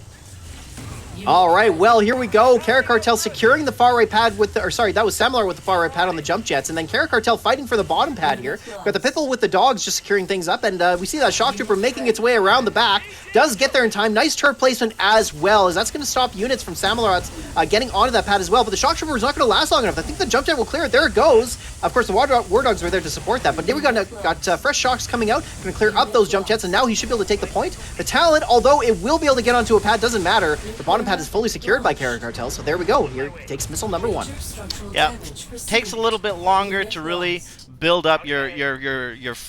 All right, well, here we go. Kara Cartel securing the far right pad with the, or sorry, that was Samalar with the far right pad on the jump jets, and then Kara Cartel fighting for the bottom pad here. Got the Piffle with the dogs just securing things up, and we see that Shock Trooper making its way around the back. Does get there in time. Nice turret placement as well, as that's going to stop units from Samalar's getting onto that pad as well. But the Shock Trooper is not going to last long enough. I think the jump jet will clear it. There it goes. Of course, the War Dogs were there to support that, but here we got fresh shocks coming out. Going to clear up those jump jets, and now he should be able to take the point. The Talon, although it will be able to get onto a pad, doesn't matter. The bottom pad is fully secured by Kara Cartel, so there we go. Here takes missile number 1. Yeah, takes a little bit longer to really build up your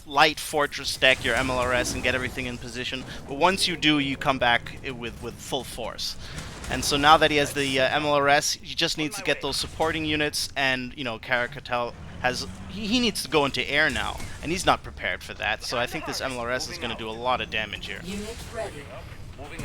light fortress deck, your MLRS, and get everything in position. But once you do, you come back with full force. And so now that he has the MLRS, he just needs to get those supporting units, and Kara Cartel he needs to go into air now, and he's not prepared for that. So I think this MLRS is going to do a lot of damage here.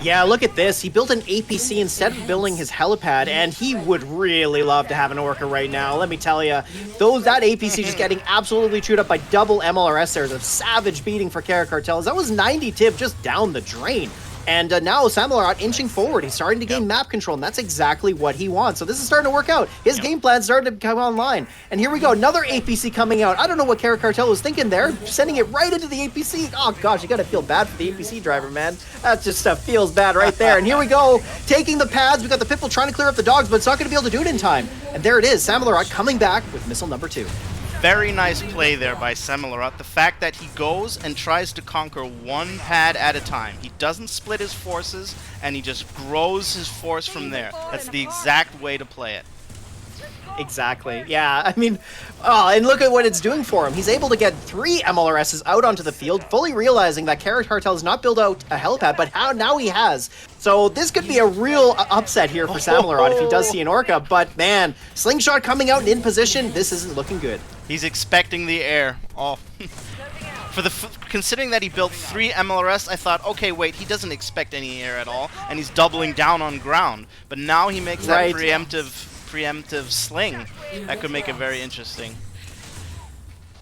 Yeah, look at this. He built an APC instead of building his helipad, and he would really love to have an Orca right now. Let me tell you, that APC just getting absolutely chewed up by double MLRS. There's a savage beating for Kara Cartels. That was 90 tip just down the drain. And now Samalar inching forward. He's starting to gain map control, and that's exactly what he wants. So this is starting to work out. His game plan's starting to come online. And here we go, another APC coming out. I don't know what Kara Cartel was thinking there, sending it right into the APC. Oh gosh, you gotta feel bad for the APC driver, man. That just feels bad right there. And here we go, taking the pads. We got the Pitbull trying to clear up the dogs, but it's not gonna be able to do it in time. And there it is, Samalar coming back with missile number 2. Very nice play there by Samalarot. The fact that he goes and tries to conquer one pad at a time. He doesn't split his forces, and he just grows his force from there. That's the exact way to play it. Exactly. Yeah, I mean, and look at what it's doing for him. He's able to get 3 MLRSs out onto the field, fully realizing that Kara Cartel has not built out a helipad, but now he has. So this could be a real upset here for Samalarot if he does see an Orca, but man, Slingshot coming out and in position, this isn't looking good. He's expecting the air. Oh. Considering that he built 3 MLRS, I thought, okay, wait, he doesn't expect any air at all, and he's doubling down on ground. But now he makes that preemptive sling. That could make it very interesting.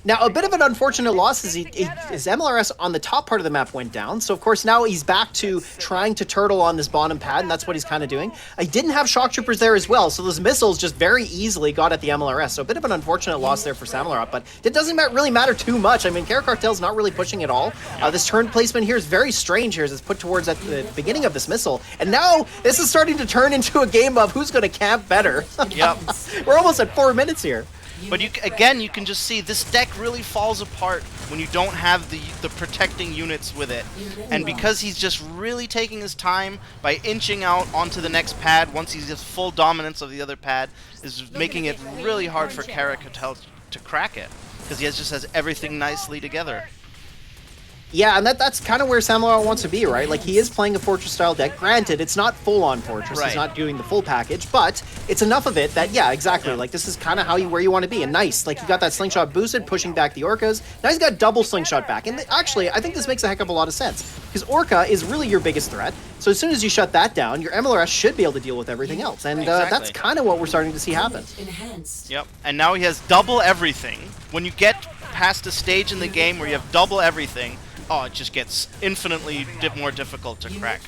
Now, a bit of an unfortunate loss is his MLRS on the top part of the map went down. So, of course, now he's back to trying to turtle on this bottom pad, and that's what he's kind of doing. He didn't have shock troopers there as well, so those missiles just very easily got at the MLRS. So, a bit of an unfortunate loss there for Samalarot, but it doesn't really matter too much. I mean, Kara Cartel's not really pushing at all. This turn placement here is very strange here as it's put towards at the beginning of this missile. And now, this is starting to turn into a game of who's going to camp better. Yep. We're almost at 4 minutes here. But you can just see this deck really falls apart when you don't have the protecting units with it. And because he's just really taking his time by inching out onto the next pad once he's just full dominance of the other pad, is making it really hard for Kara Cartel to crack it. Because he just has everything nicely together. Yeah, and that's kind of where Samalar wants to be, right? Like, he is playing a Fortress-style deck. Granted, it's not full-on Fortress. Right. He's not doing the full package, but it's enough of it that, yeah, exactly. Like, this is kind of where you want to be. And nice. Like, you got that Slingshot boosted, pushing back the Orcas. Now he's got double Slingshot back. And actually, I think this makes a heck of a lot of sense. Because Orca is really your biggest threat. So as soon as you shut that down, your MLRS should be able to deal with everything else. And that's kind of what we're starting to see happen. Yep. And now he has double everything. When you get past a stage in the game where you have double everything, it just gets infinitely more difficult to crack.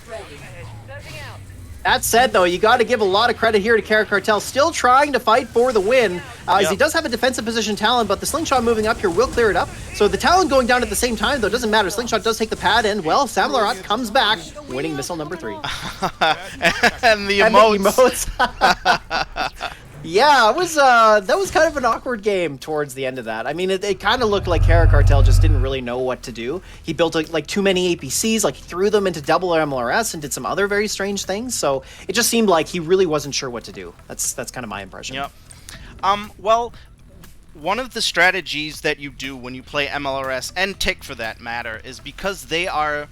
That said, though, you got to give a lot of credit here to Kara Cartel, still trying to fight for the win, as he does have a defensive position Talon, but the Slingshot moving up here will clear it up. So the Talon going down at the same time, though, doesn't matter. Slingshot does take the pad, and, well, Samalarot comes back, winning missile number 3. And the emotes. Yeah, it was that was kind of an awkward game towards the end of that. I mean, it kind of looked like Kara Cartel just didn't really know what to do. He built like too many APCs, like he threw them into double MLRS and did some other very strange things. So it just seemed like he really wasn't sure what to do. That's kind of my impression. Yep. Well, one of the strategies that you do when you play MLRS and Tick for that matter is because they are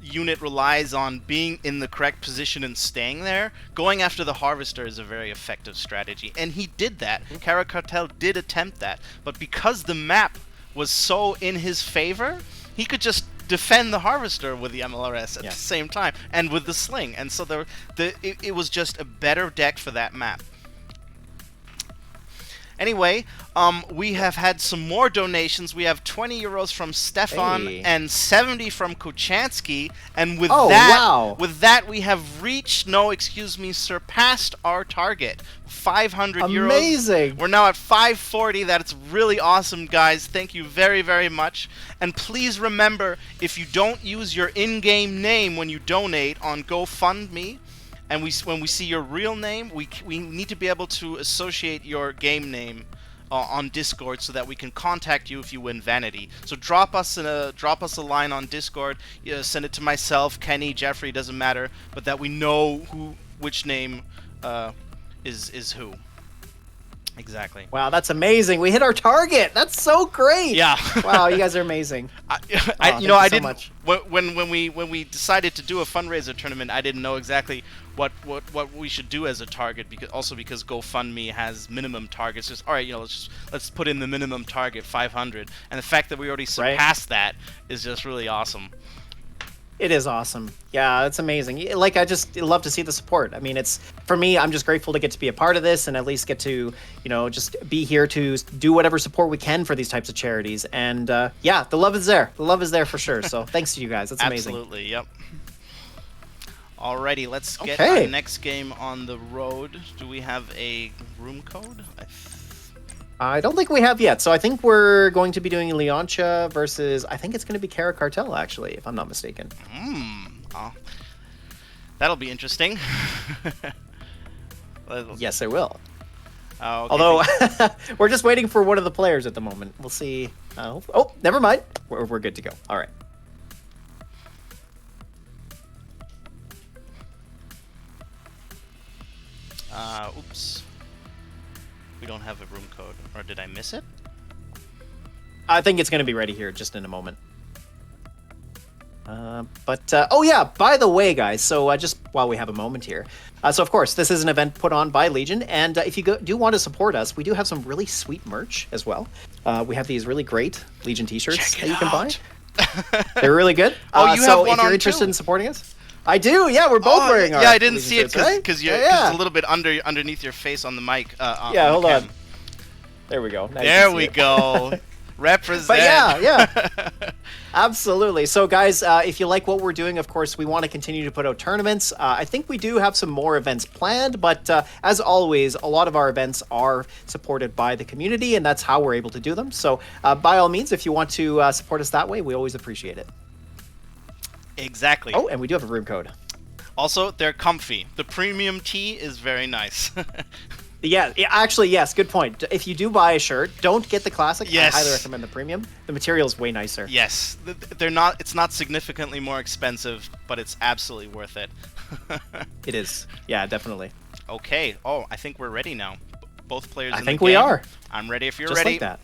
unit relies on being in the correct position and staying there, going after the Harvester is a very effective strategy. And he did that. Kara Cartel did attempt that. But because the map was so in his favor, he could just defend the Harvester with the MLRS at the same time, and with the Sling. And so it was just a better deck for that map. Anyway, we have had some more donations. We have 20 euros from Stefan and 70 from Kuchansky. And with with that, we have reached, surpassed our target. 500 euros. Amazing. We're now at 540. That's really awesome, guys. Thank you very, very much. And please remember, if you don't use your in-game name when you donate on GoFundMe, and when we see your real name, we need to be able to associate your game name on Discord so that we can contact you if you win Vanity. So drop us a line on Discord. Send it to myself, Kenny, Jeffrey, doesn't matter, but that we know which name is who. Exactly. Wow, that's amazing. We hit our target. That's so great. Yeah. Wow, you guys are amazing. I didn't. When we decided to do a fundraiser tournament, I didn't know exactly what we should do as a target, because GoFundMe has minimum targets. Just all right, let's put in the minimum target, 500, and the fact that we already surpassed that is just really awesome. It is awesome. Yeah, it's amazing. Like, I just love to see the support. I mean, it's, for me, I'm just grateful to get to be a part of this and at least get to, just be here to do whatever support we can for these types of charities. And yeah, the love is there. The love is there for sure. So thanks to you guys. That's amazing. Absolutely. Yep. Alrighty, let's get our next game on the road. Do we have a room code? I don't think we have yet. So I think we're going to be doing Leoncha versus, I think it's going to be Kara Cartel, actually, if I'm not mistaken. Oh, that'll be interesting. Yes, I will. Okay. Although, we're just waiting for one of the players at the moment. We'll see. Oh, never mind. We're good to go. All right. Oops. We don't have a room code. Or did I miss it? I think it's going to be ready here just in a moment. Oh yeah, by the way, guys, so just while we have a moment here, so of course, this is an event put on by Legion, and if you do want to support us, we do have some really sweet merch as well. We have these really great Legion t-shirts that you can buy. They're really good. Oh, you have one if you're on interested too. in supporting us, I do. Yeah, we're both wearing our. Yeah, I didn't Legion see it shirts, because right? it's a little bit underneath your face on the mic. Yeah, hold on. There we go. Now there we go. Represent. But yeah. Absolutely. So guys, if you like what we're doing, of course, we want to continue to put out tournaments. I think we do have some more events planned, but as always, a lot of our events are supported by the community, and that's how we're able to do them. So by all means, if you want to support us that way, we always appreciate it. Exactly. Oh, and we do have a room code. Also, they're comfy. The premium tee is very nice. Yeah, actually, yes, good point. If you do buy a shirt, don't get the classic. Yes. I highly recommend the premium. The material is way nicer. Yes, they're not. It's not significantly more expensive, but it's absolutely worth it. It is. Yeah, definitely. Okay. Oh, I think we're ready now. Both players. I think we are. I'm ready if you're Just ready. like that.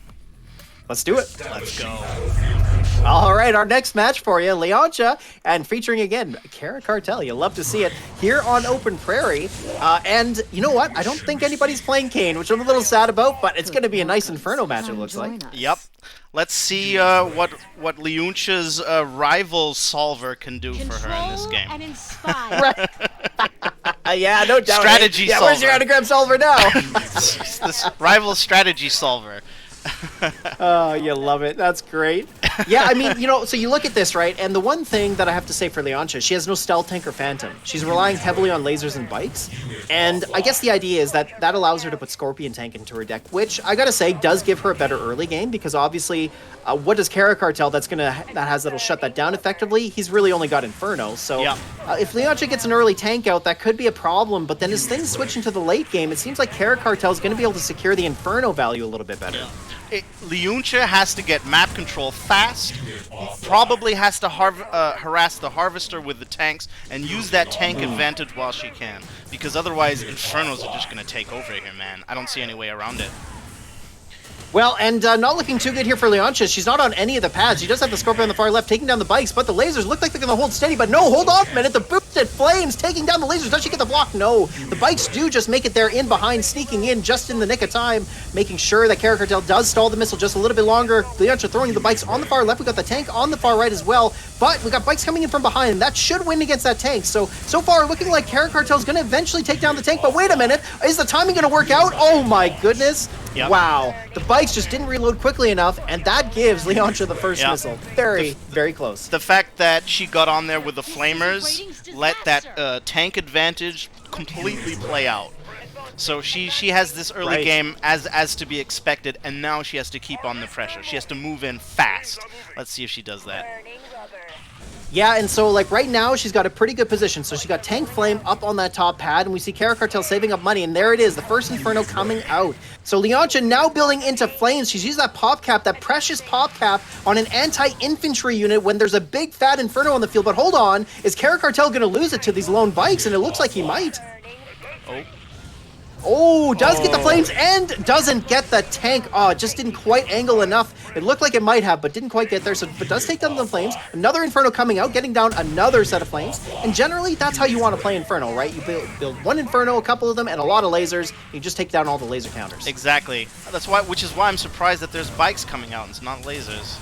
Let's do it. Let's go. All right, our next match for you, Leoncha, and featuring again Kara Cartel. You'll love to see it here on Open Prairie. And you know what? I don't think anybody's playing Kane, which I'm a little sad about, but it's going to be a nice Inferno match, it looks like. Yep. Let's see what Leoncha's rival Solver can do for her in this game. And inspire. Yeah, no doubt. Strategy yeah, solver. Where's your anagram solver now? This rival strategy solver. Oh, you love it. That's great. Yeah, I mean, so you look at this, right? And the one thing that I have to say for Leoncha, she has no stealth tank or phantom. She's relying heavily on lasers and bikes. And I guess the idea is that allows her to put Scorpion tank into her deck, which I gotta say does give her a better early game, because obviously, what does Kara Cartel that'll shut that down effectively? He's really only got Inferno. So if Leoncha gets an early tank out, that could be a problem. But then as things switch into the late game, it seems like Kara Cartel is going to be able to secure the Inferno value a little bit better. Leoncha has to get map control fast, probably has to harass the Harvester with the tanks, and use that tank advantage while she can, because otherwise Infernos are just going to take over here, man. I don't see any way around it. Well, and not looking too good here for Leontia. She's not on any of the pads. She does have the Scorpion on the far left, taking down the bikes, but the lasers look like they're going to hold steady. But no, hold on a minute. The boosted flames taking down the lasers. Does she get the block? No. The bikes do just make it there in behind, sneaking in just in the nick of time, making sure that Kara Cartel does stall the missile just a little bit longer. Leontia throwing the bikes on the far left. We got the tank on the far right as well, but we got bikes coming in from behind, and that should win against that tank. So far, looking like Kara Cartel's going to eventually take down the tank. But wait a minute. Is the timing going to work out? Oh my goodness. Yep. Wow. The bikes just didn't reload quickly enough, and that gives Leontia the first Yep. missile. Very, very close. The fact that she got on there with the flamers let that tank advantage completely play out. So she has this early Right. game as to be expected, and now she has to keep on the pressure. She has to move in fast. Let's see if she does that. Yeah, and so like right now she's got a pretty good position. So she got Tank Flame up on that top pad, and we see Kara Cartel saving up money, and there it is, the first Inferno coming out. So Leontia now building into flames. She's used that pop cap, that precious pop cap, on an anti-infantry unit when there's a big fat Inferno on the field. But hold on, is Kara Cartel going to lose it to these lone bikes? And it looks like he might. Oh. Oh, does get the flames and doesn't get the tank. Oh, it just didn't quite angle enough. It looked like it might have, but didn't quite get there. So, but does take down the flames. Another Inferno coming out, getting down another set of flames. And generally, that's how you want to play Inferno, right? You build one Inferno, a couple of them, and a lot of lasers. You just take down all the laser counters. Exactly. Which is why I'm surprised that there's bikes coming out and it's not lasers.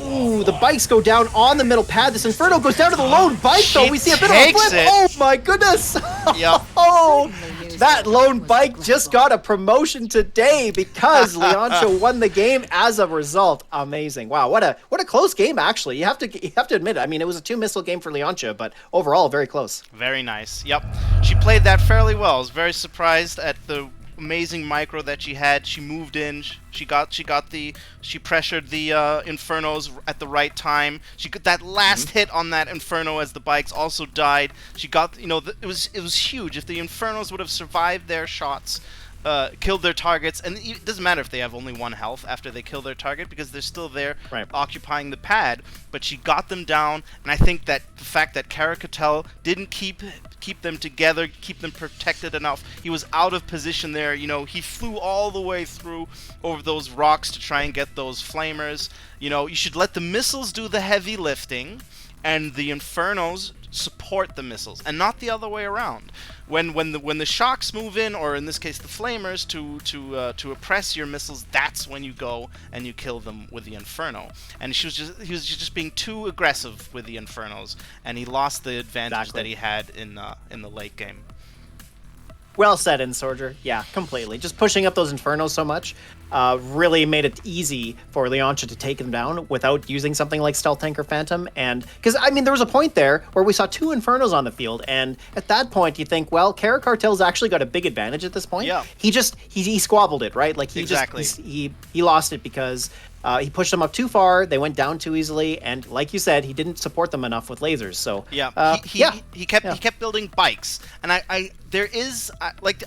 Ooh, the bikes go down on the middle pad. This Inferno goes down to the lone bike, though. She We see a bit of a takes flip. it. Oh my goodness. Yep. Oh, that lone bike just got a promotion today because Leontia won the game as a result. Amazing. Wow, what a close game actually. You have to admit it. I mean, it was a 2-missile game for Leontia, but overall very close. Very nice. Yep. She played that fairly well. I was very surprised at the amazing micro that she had. She moved in. She pressured the Infernos at the right time. She got that last hit on that Inferno as the bikes also died. She got, it was huge. If the Infernos would have survived their shots, killed their targets, and it doesn't matter if they have only 1 health after they kill their target because they're still there occupying the pad, but she got them down, and I think that the fact that Kara Cartel didn't keep them together, keep them protected enough, he was out of position there, he flew all the way through over those rocks to try and get those flamers. You should let the missiles do the heavy lifting, and the Infernos support the missiles, and not the other way around. When the shocks move in, or in this case the flamers, to oppress your missiles, that's when you go and you kill them with the Inferno. And he was just being too aggressive with the Infernos, and he lost the advantage that he had in the late game. Well said, Entsorger. Yeah, completely. Just pushing up those Infernos so much really made it easy for Leontia to take them down without using something like Stealth Tank or Phantom. And because, I mean, there was a point there where we saw 2 Infernos on the field, and at that point you think, well, Kara Cartel's actually got a big advantage at this point. Yeah. He squabbled it, right? Like he lost it because he pushed them up too far. They went down too easily, and like you said, he didn't support them enough with lasers. So he kept building bikes, and I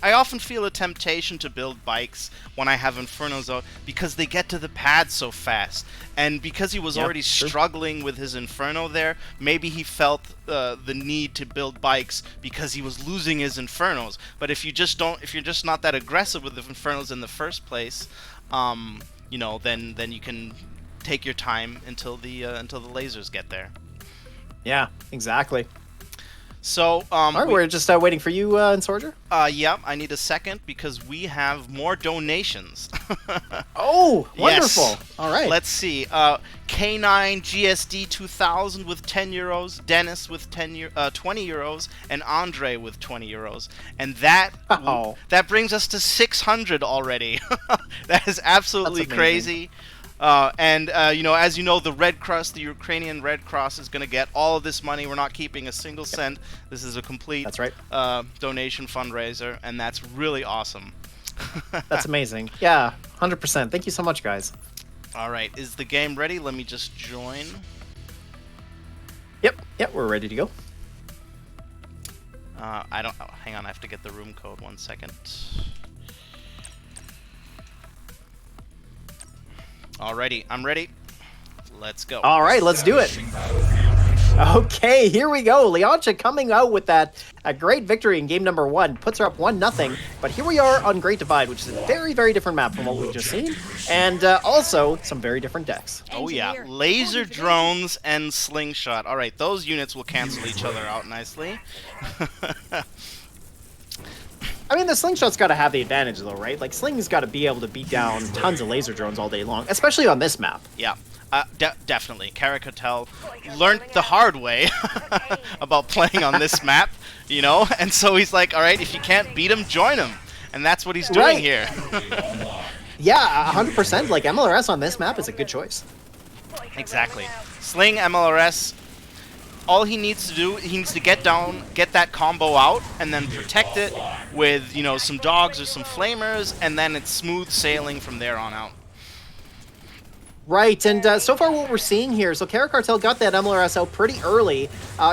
often feel a temptation to build bikes when I have Infernos out because they get to the pad so fast, and because he was already struggling with his Inferno there, maybe he felt the need to build bikes because he was losing his Infernos. But if you're just not that aggressive with the Infernos in the first place, then you can take your time until the lasers get there. Yeah, exactly. So, all right, we're just waiting for you, Entsorger. Yeah, I need a second because we have more donations. Oh, wonderful! Yes. All right, let's see. K9 GSD 2000 with 10 euros, Dennis with 20 euros, and Andre with 20 euros, and that brings us to 600 already. That is absolutely crazy. As you know, the Red Cross, the Ukrainian Red Cross, is going to get all of this money. We're not keeping a single cent. This is a complete donation fundraiser, and that's really awesome. That's amazing. Yeah, 100%. Thank you so much, guys. All right, is the game ready? Let me just join. Yep, we're ready to go. Hang on, I have to get the room code. 1 second. Alrighty, I'm ready. Let's go. All right, let's do it. Okay, here we go. Leoncha coming out with a great victory in game number 1. Puts her up 1-0. But here we are on Great Divide, which is a very, very different map from what we've just seen. And also some very different decks. Oh yeah, laser drones and slingshot. All right, those units will cancel each other out nicely. I mean, the slingshot's got to have the advantage, though, right? Like, Sling's got to be able to beat down tons of laser drones all day long, especially on this map. Yeah, definitely. Caracatel learned the hard way about playing on this map, you know? And so he's like, all right, if you can't beat him, join him. And that's what he's doing here. Yeah, 100%. Like, MLRS on this map is a good choice. Exactly. Sling MLRS. All he needs to do, he needs to get down, get that combo out, and then protect it with, you know, some dogs or some flamers, and then it's smooth sailing from there on out. Right, and so far what we're seeing here, so Caracartel got that MLRS out pretty early.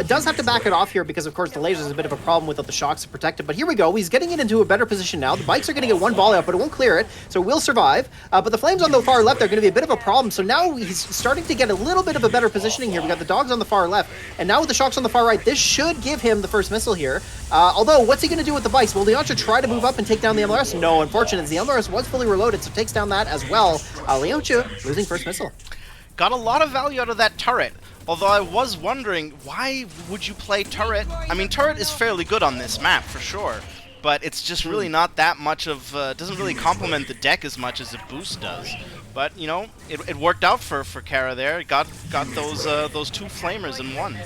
Does have to back it off here because, of course, the laser is a bit of a problem without the shocks to protect it. But here we go. He's getting it into a better position now. The bikes are going to get one volley out, but it won't clear it, so it will survive. But the flames on the far left are going to be a bit of a problem. So now he's starting to get a little bit of a better positioning here. We got the dogs on the far left, and now with the shocks on the far right, this should give him the first missile here. Although, what's he going to do with the bikes? Will Leon should try to move up and take down the MLRS? No, unfortunately, the MLRS was fully reloaded, so takes down that as well. Leoncha losing first missile. Got a lot of value out of that turret, although I was wondering, why would you play turret? I mean, turret is fairly good on this map, for sure, but it's just really not that much of, doesn't really complement the deck as much as a boost does. But, you know, it worked out for Kara there. Got those two flamers in one.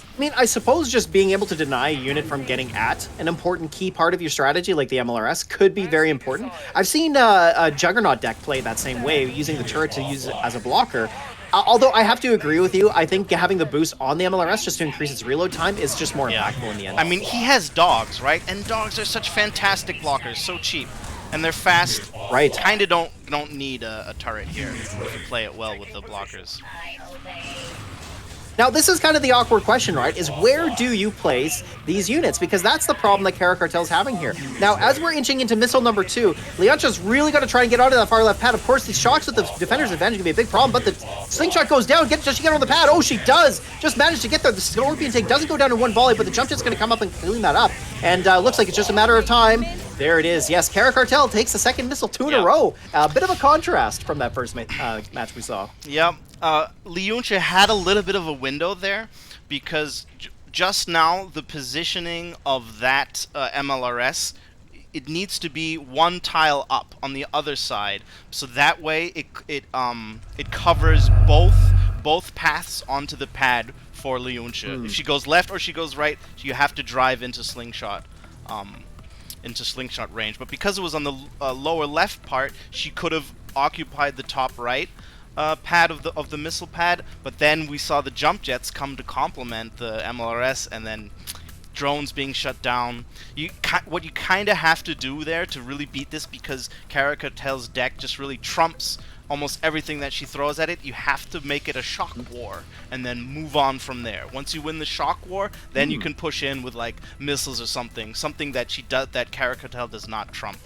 I mean, I suppose just being able to deny a unit from getting at an important key part of your strategy, like the MLRS, could be very important. I've seen a Juggernaut deck play that same way, using the turret to use it as a blocker. Although I have to agree with you, I think having the boost on the MLRS just to increase its reload time is just more impactful in the end. I mean, he has dogs, right? And dogs are such fantastic blockers, so cheap. And they're fast. Right. Kind of don't need a turret here if you play it well with the blockers. Now, this is kind of the awkward question, right? Is where do you place these units? Because that's the problem that Caracartel's having here. Now, as we're inching into missile number 2, Leoncha's really got to try and get out of that far left pad. Of course, these shocks with the defender's advantage can be a big problem, but the slingshot goes down. Does she get on the pad? Oh, she does! Just managed to get there. The Scorpion take doesn't go down in one volley, but the jump jet's going to come up and clean that up. And looks like it's just a matter of time. There it is. Yes, Caracartel takes the second missile 2 in a row. A bit of a contrast from that first match we saw. Yep. Leoncha had a little bit of a window there because just now the positioning of that MLRS, it needs to be one tile up on the other side, so that way it covers both paths onto the pad for Leoncha. If she goes left or she goes right, you have to drive into slingshot range. But because it was on the lower left part, she could have occupied the top right pad of the missile pad, but then we saw the jump jets come to complement the MLRS, and then drones being shut down. What you kind of have to do there to really beat this, because Caracartel's deck just really trumps almost everything that she throws at it, you have to make it a shock war and then move on from there. Once you win the shock war, then you can push in with like missiles or something that that Caracartel does not trump.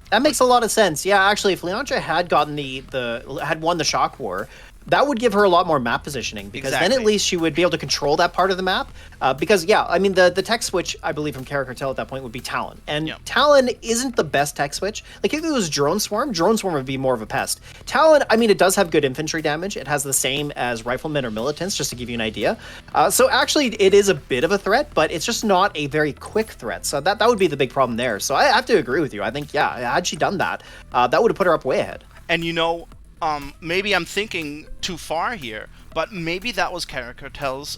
That makes a lot of sense. Yeah, actually, if Leoncha had gotten had won the shock war, that would give her a lot more map positioning, because then at least she would be able to control that part of the map. Because, yeah, I mean, the tech switch, I believe, from Caracartel at that point would be Talon. And Talon isn't the best tech switch. Like, if it was Drone Swarm would be more of a pest. Talon, I mean, it does have good infantry damage. It has the same as Riflemen or Militants, just to give you an idea. So, actually, it is a bit of a threat, but it's just not a very quick threat. So, that would be the big problem there. So, I have to agree with you. I think, yeah, had she done that, that would have put her up way ahead. And, you know, maybe I'm thinking too far here, but maybe that was Caracartel's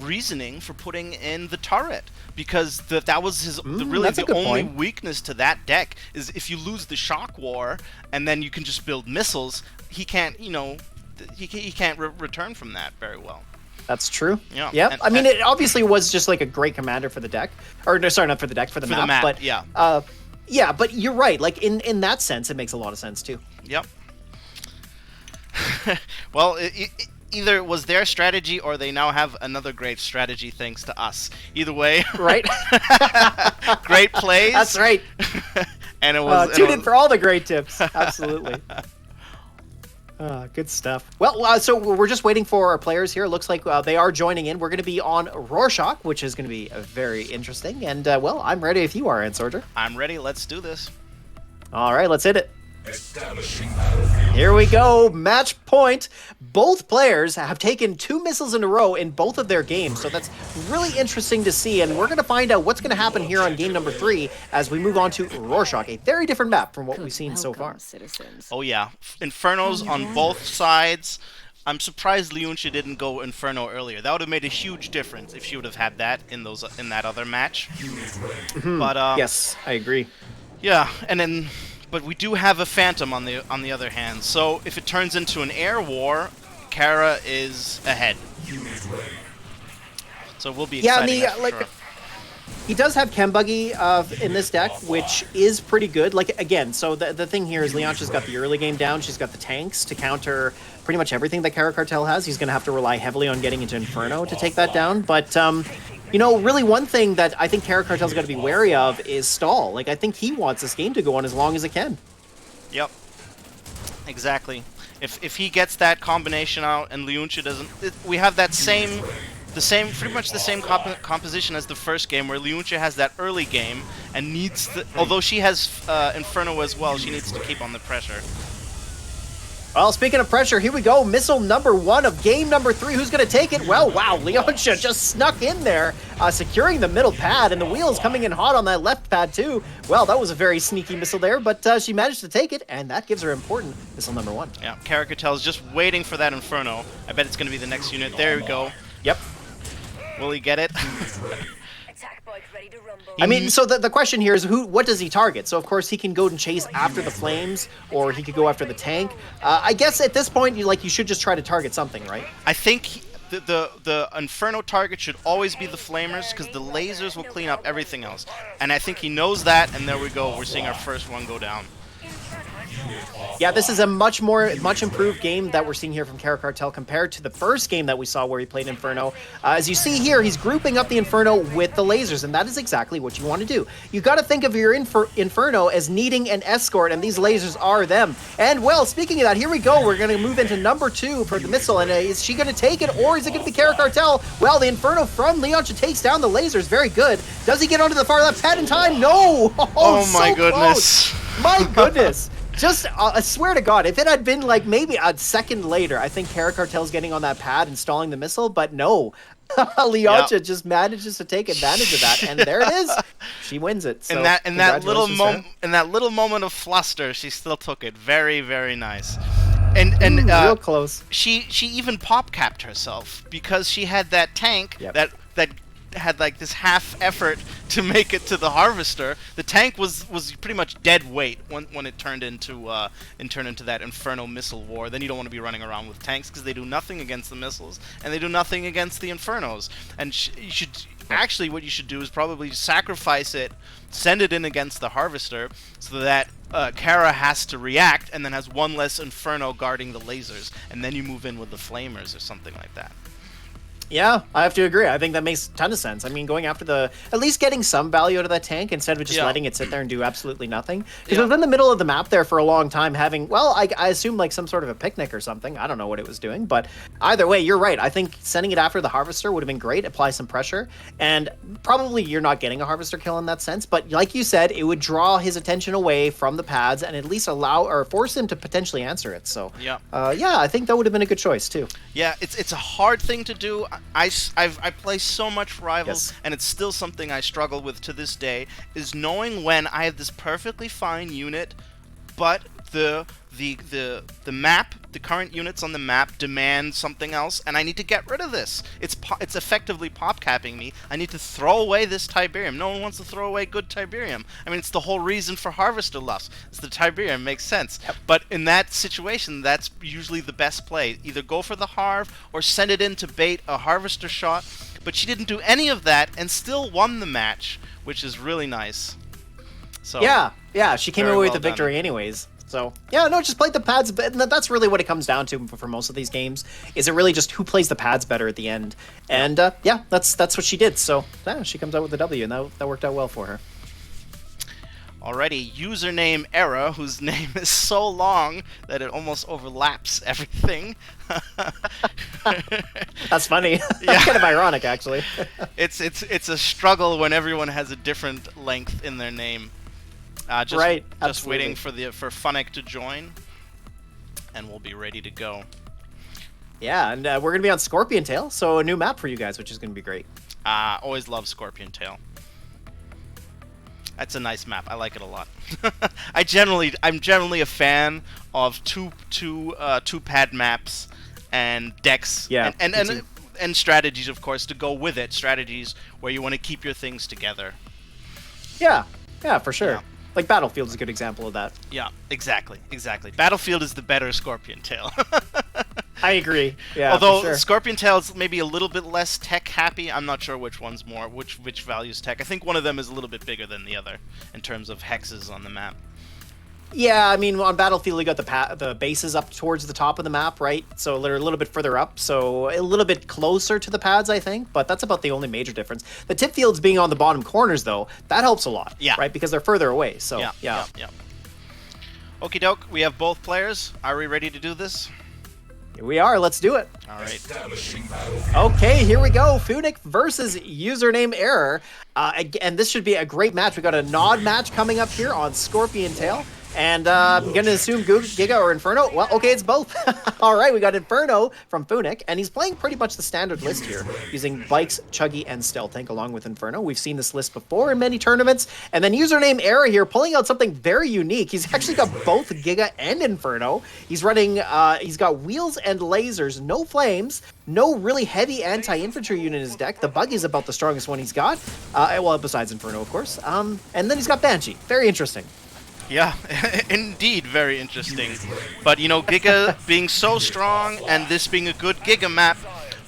reasoning for putting in the turret, because that was his really the only weakness to that deck is if you lose the shock war and then you can just build missiles, he can't he can't return from that very well. That's true. Yeah. Yeah. I mean, it obviously was just like a great commander for the deck, or no, sorry, not for the deck, for the map. But yeah. Yeah, but you're right. Like in that sense, it makes a lot of sense too. Yep. Well, either it was their strategy or they now have another great strategy thanks to us. Either way, right? Great plays. That's right. And it was tune in for all the great tips. Absolutely. Good stuff. Well, so we're just waiting for our players here. Looks like they are joining in. We're going to be on Rorschach, which is going to be very interesting. And, well, I'm ready if you are, Entsorger. I'm ready. Let's do this. All right, let's hit it. Establishing battlefield. Here we go. Match point. Both players have taken 2 missiles in a row in both of their games, so that's really interesting to see. And we're going to find out what's going to happen here on game number 3 as we move on to Rorschach, a very different map from what we've seen so far. Citizens. Oh yeah, Infernos on both sides. I'm surprised Leontia didn't go Inferno earlier. That would have made a huge difference if she would have had that in that other match. But Yes, I agree. yeah, and then. But we do have a Phantom on the other hand, so if it turns into an air war, Kara is ahead. So we'll be exciting. Yeah, that's for sure. he does have Chem Buggy in this deck, which is pretty good. Like, again, so the thing here is Leontia's got the early game down. She's got the tanks to counter pretty much everything that Kara Cartel has. He's going to have to rely heavily on getting into Inferno to take that down. But, you know, really one thing that I think Kara Cartel's got to be wary of is stall. Like, I think he wants this game to go on as long as it can. Yep. Exactly. If he gets that combination out and Leontia doesn't, we have that pretty much the same composition as the first game, where Leontia has that early game and needs to, although she has Inferno as well, she needs to keep on the pressure. Well, speaking of pressure, here we go. Missile number 1 of game number 3. Who's going to take it? Well, wow, Leontia just snuck in there, securing the middle pad, and the wheels coming in hot on that left pad, too. Well, that was a very sneaky missile there, but she managed to take it, and that gives her important missile number 1. Yeah, Kara Cartel is just waiting for that Inferno. I bet it's going to be the next unit. There we go. Yep. Will he get it? Attack bike ready to rumble. I mean, so the question here is what does he target? So, of course, he can go and chase after the flames, or he could go after the tank. I guess at this point, you should just try to target something, right? I think the Inferno target should always be the flamers, because the lasers will clean up everything else. And I think he knows that, and there we go. We're seeing our first one go down. Yeah, this is a much improved game that we're seeing here from Kara Cartel compared to the first game that we saw where he played Inferno. As you see here, he's grouping up the Inferno with the lasers, and that is exactly what you want to do. You got to think of your Inferno as needing an escort, and these lasers are them. And, well, speaking of that, here we go. We're going to move into number 2 for the missile, and is she going to take it, or is it going to be Kara Cartel? Well, the Inferno from Leontia takes down the lasers. Very good. Does he get onto the far left pad in time? No! Oh my so goodness. close. My goodness. Just, I swear to God, if it had been like maybe a second later, I think Kara Cartel's getting on that pad, installing the missile, but no. Leontia just manages to take advantage of that, and there it is. She wins it. So in that little moment of fluster, she still took it. Very, very nice. And real close. She even pop capped herself because she had that tank that had like this half effort to make it to the harvester. The tank was pretty much dead weight when it turned into that Inferno missile war. Then you don't want to be running around with tanks because they do nothing against the missiles and they do nothing against the Infernos. And you should actually, what you should do is probably sacrifice it, send it in against the harvester so that Kara has to react and then has one less Inferno guarding the lasers, and then you move in with the flamers or something like that. Yeah, I have to agree. I think that makes a ton of sense. I mean, going after at least getting some value out of that tank instead of just letting it sit there and do absolutely nothing. Because it was in the middle of the map there for a long time having, well, I assume like some sort of a picnic or something. I don't know what it was doing, but either way, you're right. I think sending it after the harvester would have been great, apply some pressure, and probably you're not getting a harvester kill in that sense, but like you said, it would draw his attention away from the pads and at least allow or force him to potentially answer it. So, yeah, I think that would have been a good choice too. Yeah, it's a hard thing to do. I play so much Rivals, and it's still something I struggle with to this day, is knowing when I have this perfectly fine unit, but the map, the current units on the map demand something else, and I need to get rid of this. It's effectively pop capping me. I need to throw away this Tiberium. No one wants to throw away good Tiberium. I mean, it's the whole reason for Harvester Lust. It's the Tiberium, makes sense. Yep. But in that situation, that's usually the best play. Either go for the Harv or send it in to bait a Harvester shot. But she didn't do any of that and still won the match, which is really nice. So yeah, she came away with the victory anyways. So, yeah, no, just play the pads. And that's really what it comes down to for most of these games. Is it really just who plays the pads better at the end? And, yeah, that's what she did. So, yeah, she comes out with the W, and that worked out well for her. Alrighty, username error, whose name is so long that it almost overlaps everything. That's funny. Yeah. That's kind of ironic, actually. It's a struggle when everyone has a different length in their name. Just Right, just waiting absolutely. for Funnick to join, and we'll be ready to go. Yeah, and we're going to be on Scorpion Tail, so a new map for you guys, which is going to be great. Always love Scorpion Tail. That's a nice map. I like it a lot. I'm generally a fan of two pad maps and decks. Yeah, and me too. and strategies, of course, to go with it. Strategies where you want to keep your things together. Yeah, for sure. Yeah. Like Battlefield is a good example of that. Yeah, exactly. Battlefield is the better Scorpion Tail. I agree. Yeah, Although for sure. Scorpion Tail is maybe a little bit less tech happy. I'm not sure which one's more, which values tech. I think one of them is a little bit bigger than the other in terms of hexes on the map. Yeah, I mean, on Battlefield, you got the bases up towards the top of the map, right? So they're a little bit further up, so a little bit closer to the pads, I think. But that's about the only major difference. The tip fields being on the bottom corners, though, that helps a lot, Yeah. right? Because they're further away. So Yeah. Okie doke, we have both players. Are we ready to do this? Here we are. Let's do it. All right. Establishing battlefield. Okay, here we go. Funnick versus username error. And this should be a great match. We got a nod match coming up here on Scorpion Tail. And I'm going to assume Giga or Inferno. Well, okay, it's both. All right, we got Inferno from Funnick, and he's playing pretty much the standard list here, using Bikes, Chuggy, and Stealth Tank along with Inferno. We've seen this list before in many tournaments. And then username error here, pulling out something very unique. He's actually got both Giga and Inferno. He's running, he's got wheels and lasers, no flames, no really heavy anti-infantry unit in his deck. The Buggy's about the strongest one he's got. Well, besides Inferno, of course. And then he's got Banshee. Very interesting. Yeah, indeed, very interesting. But, you know, Giga being so strong and this being a good Giga map,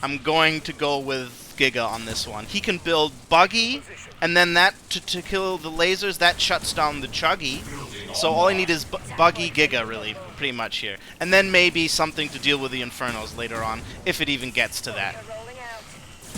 I'm going to go with Giga on this one. He can build Buggy, and then that, to kill the lasers, that shuts down the Chuggy. So all I need is Buggy Giga, really, pretty much here. And then maybe something to deal with the Infernos later on, if it even gets to that.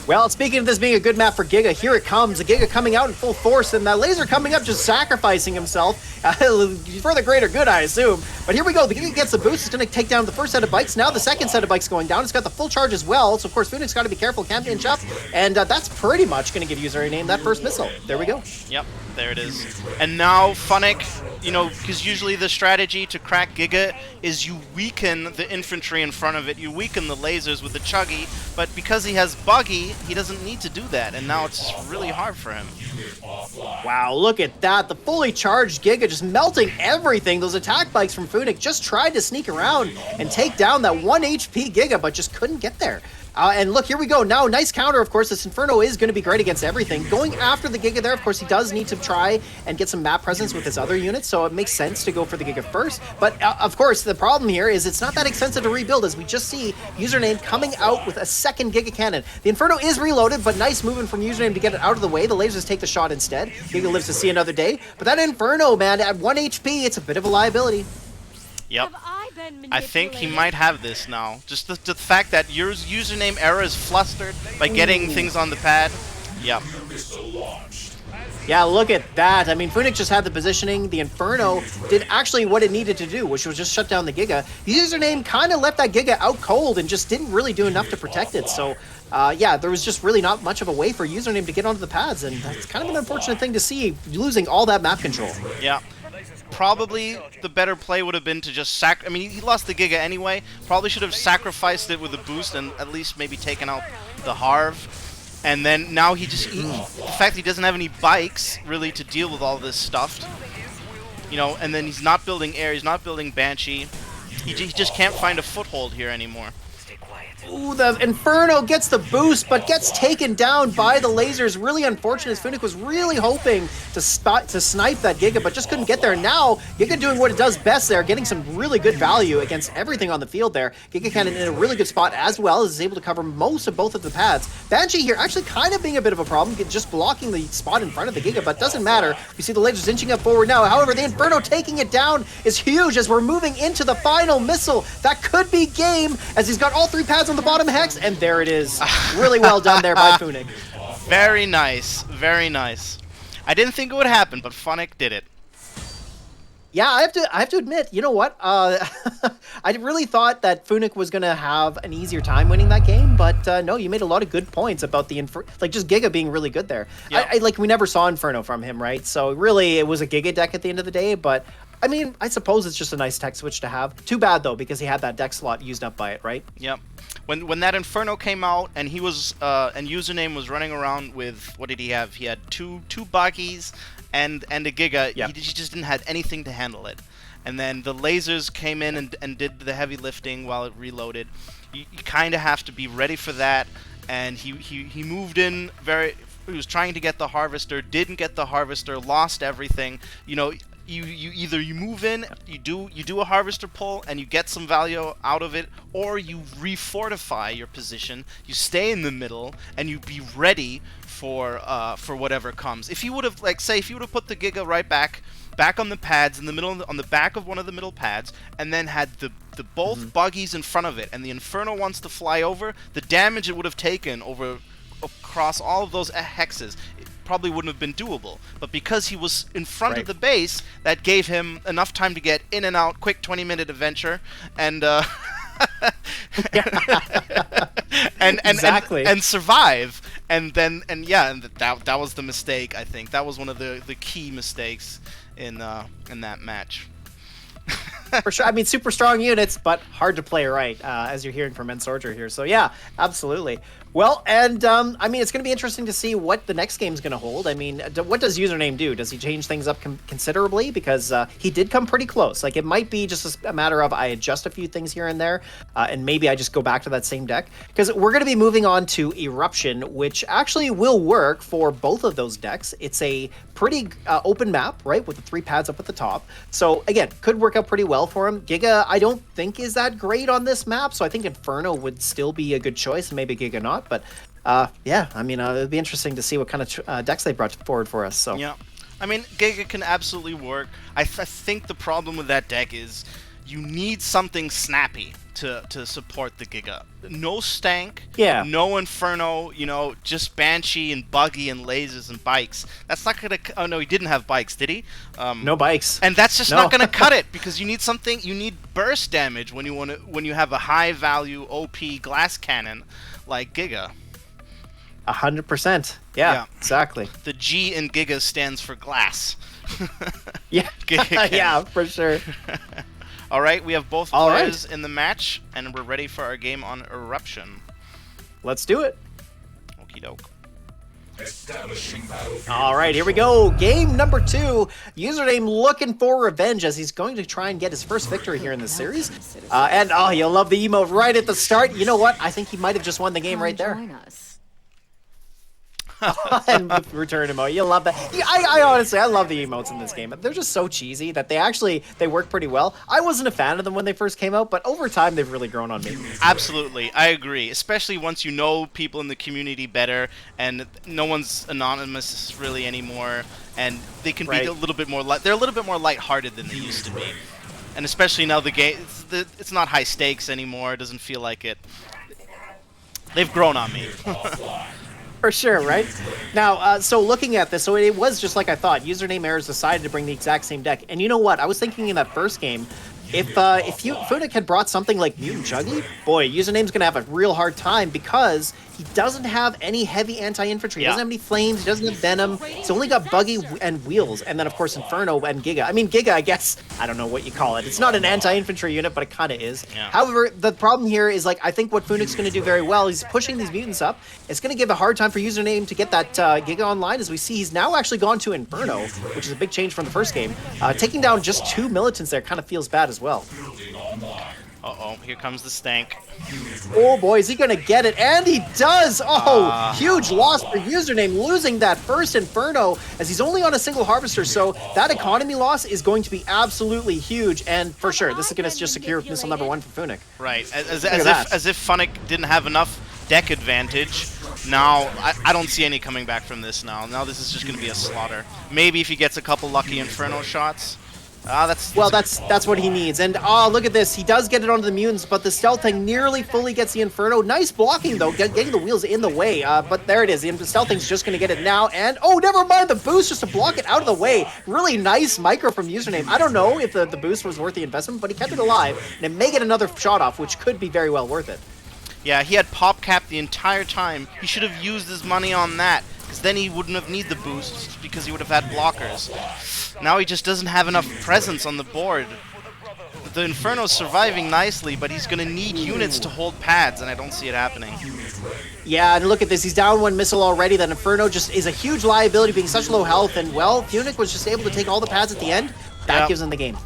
Well, speaking of this being a good map for Giga, here it comes. A Giga coming out in full force, and that laser coming up just sacrificing himself for the greater good, I assume. But here we go. The Giga gets the boost. It's going to take down the first set of bikes. Now the second set of bikes going down. It's got the full charge as well. So, of course, Funnick's got to be careful. Can't inch up. And that's pretty much going to give username that first missile. There we go. Yep, there it is. And now Funnick, you know, because usually the strategy to crack Giga is you weaken the infantry in front of it, you weaken the lasers with the Chuggy, but because he has Buggy, he doesn't need to do that, and now it's just really hard for him. Wow, look at that. The fully charged Giga just melting everything. Those attack bikes from Funnick just tried to sneak around and take down that 1 HP Giga, but just couldn't get there. And look, here we go. Now, nice counter, of course. This Inferno is going to be great against everything. Going after the Giga there, of course, he does need to try and get some map presence with his other units, so it makes sense to go for the Giga first. But, of course, the problem here is it's not that expensive to rebuild, as we just see username coming out with a second Giga cannon. The Inferno is reloaded, but nice movement from username to get it out of the way. The lasers take the shot instead. Giga lives to see another day. But that Inferno, man, at 1 HP, it's a bit of a liability. Yep. I think he might have this now. Just the fact that your username error is flustered by getting things on the pad. Yep. Yeah, look at that. I mean, Funnick just had the positioning. The Inferno did actually what it needed to do, which was just shut down the Giga. Username kind of left that Giga out cold and just didn't really do enough to protect it. So, yeah, there was just really not much of a way for username to get onto the pads, and that's kind of an unfortunate thing to see, losing all that map control. Yeah. Probably the better play would have been to just I mean, he lost the Giga anyway. Probably should have sacrificed it with a boost and at least maybe taken out the Harv. And then now the fact he doesn't have any bikes really to deal with all this stuff. You know, and then he's not building air, he's not building Banshee. He just can't find a foothold here anymore. Ooh, the Inferno gets the boost, but gets taken down by the lasers. Really unfortunate. Funnick was really hoping to snipe that Giga, but just couldn't get there. Now, Giga doing what it does best there, getting some really good value against everything on the field there. Giga Cannon in a really good spot as well, is able to cover most of both of the pads. Banshee here actually kind of being a bit of a problem, just blocking the spot in front of the Giga, but doesn't matter. You see the lasers inching up forward now. However, the Inferno taking it down is huge as we're moving into the final missile. That could be game, as he's got all three pads on the bottom hex, and there it is. Really well done there by Funnick. Very nice, very nice. I didn't think it would happen, but Funnick did it. Yeah, I have to admit, you know what? I really thought that Funuk was gonna have an easier time winning that game, but no, you made a lot of good points about the like just Giga being really good there. Yep. I like we never saw Inferno from him, right? So really, it was a Giga deck at the end of the day. But I mean, I suppose it's just a nice tech switch to have. Too bad though, because he had that deck slot used up by it, right? Yep. When that Inferno came out and he was and Username was running around with, what did he have? He had two buggies and a Giga. Yep. He just didn't have anything to handle it. And then the lasers came in and did the heavy lifting while it reloaded. You kind of have to be ready for that. And he moved in very. He was trying to get the Harvester, didn't get the Harvester, lost everything. You know, you either you move in, you do a Harvester pull and you get some value out of it, or you refortify your position, you stay in the middle, and you be ready for whatever comes. If you would have, like, say, if you would have put the Giga right back on the pads in the middle, on the back of one of the middle pads, and then had the both buggies in front of it, and the Inferno wants to fly over, the damage it would have taken across all of those hexes, it probably wouldn't have been doable. But because he was in front of the base, that gave him enough time to get in and out, quick 20-minute adventure, and Exactly. and survive. And that was the mistake. I think that was one of the key mistakes in that match. For sure. I mean, super strong units, but hard to play right, as you're hearing from Entsorger here. So yeah, absolutely. Well, and I mean, it's going to be interesting to see what the next game's going to hold. I mean, what does Username do? Does he change things up considerably? Because he did come pretty close. Like, it might be just a matter of I adjust a few things here and there, and maybe I just go back to that same deck. Because we're going to be moving on to Eruption, which actually will work for both of those decks. It's a pretty open map, right, with the 3 pads up at the top. So again, could work out pretty well for him. Giga, I don't think is that great on this map, so I think Inferno would still be a good choice, and maybe Giga not. But yeah, I mean, it'd be interesting to see what kind of decks they brought forward for us. So yeah, I mean, Giga can absolutely work. I think the problem with that deck is you need something snappy to support the Giga. No Stank, yeah, no Inferno, you know, just Banshee and Buggy and lasers and bikes. That's not gonna. Oh no, he didn't have bikes, did he? No bikes. And that's just not gonna cut it, because you need something. You need burst damage when you have a high value OP glass cannon like Giga. 100%. Yeah, exactly. The G in Giga stands for glass. Yeah, yeah, for sure. All right, we have both players in the match, and we're ready for our game on Eruption. Let's do it. Okie doke. Establishing battlefield. All right, here we go. Game number 2. Username looking for revenge as he's going to try and get his first victory here in the series. And oh, you'll love the emote right at the start. You know what? I think he might have just won the game right there. And return emote. You'll love that. I honestly, I love the emotes in this game. They're just so cheesy that they work pretty well. I wasn't a fan of them when they first came out, but over time they've really grown on me. Absolutely, I agree. Especially once you know people in the community better, and no one's anonymous really anymore, and they can be a little bit more. They're a little bit more lighthearted than they used to be, and especially now the game. It's not high stakes anymore. It doesn't feel like it. They've grown on me. For sure, right? Now, so looking at this, so it was just like I thought. Username Errors decided to bring the exact same deck. And you know what? I was thinking in that first game, if Funuk had brought something like Mutant Juggy, boy, Username's going to have a real hard time because he doesn't have any heavy anti-infantry. He doesn't have any flames. He doesn't have venom. He's only got Buggy and Wheels. And then, of course, Inferno and Giga. I mean, Giga, I guess, I don't know what you call it. It's not an anti-infantry unit, but it kind of is. Yeah. However, the problem here is, like, I think what Funuk's going to do very well, he's pushing these mutants up. It's going to give a hard time for Username to get that Giga online. As we see, he's now actually gone to Inferno, which is a big change from the first game. Taking down just 2 militants there kind of feels bad as well. Uh-oh, here comes the Stank. Oh boy, is he gonna get it? And he does! Oh, huge loss for Username, losing that first Inferno, as he's only on a single Harvester, so that economy loss is going to be absolutely huge, and for sure, this is gonna just secure missile number 1 for Funuk. Right, as if Funuk didn't have enough deck advantage. Now, I don't see any coming back from this now. Now this is just gonna be a slaughter. Maybe if he gets a couple lucky Inferno shots. Well, that's what he needs. And oh, look at this. He does get it onto the mutants, but the stealth thing nearly fully gets the Inferno. Nice blocking, though, getting the wheels in the way. But there it is. The stealth thing's just going to get it now. And oh, never mind. The boost just to block it out of the way. Really nice micro from Username. I don't know if the boost was worth the investment, but he kept it alive. And it may get another shot off, which could be very well worth it. Yeah, he had pop cap the entire time. He should have used his money on that, because then he wouldn't have needed the boost, because he would have had blockers. Now he just doesn't have enough presence on the board. The Inferno's surviving nicely, but he's going to need units to hold pads, and I don't see it happening. Yeah, and look at this. He's down one missile already. That Inferno just is a huge liability, being such low health. And, well, Funic was just able to take all the pads at the end. That gives him the game.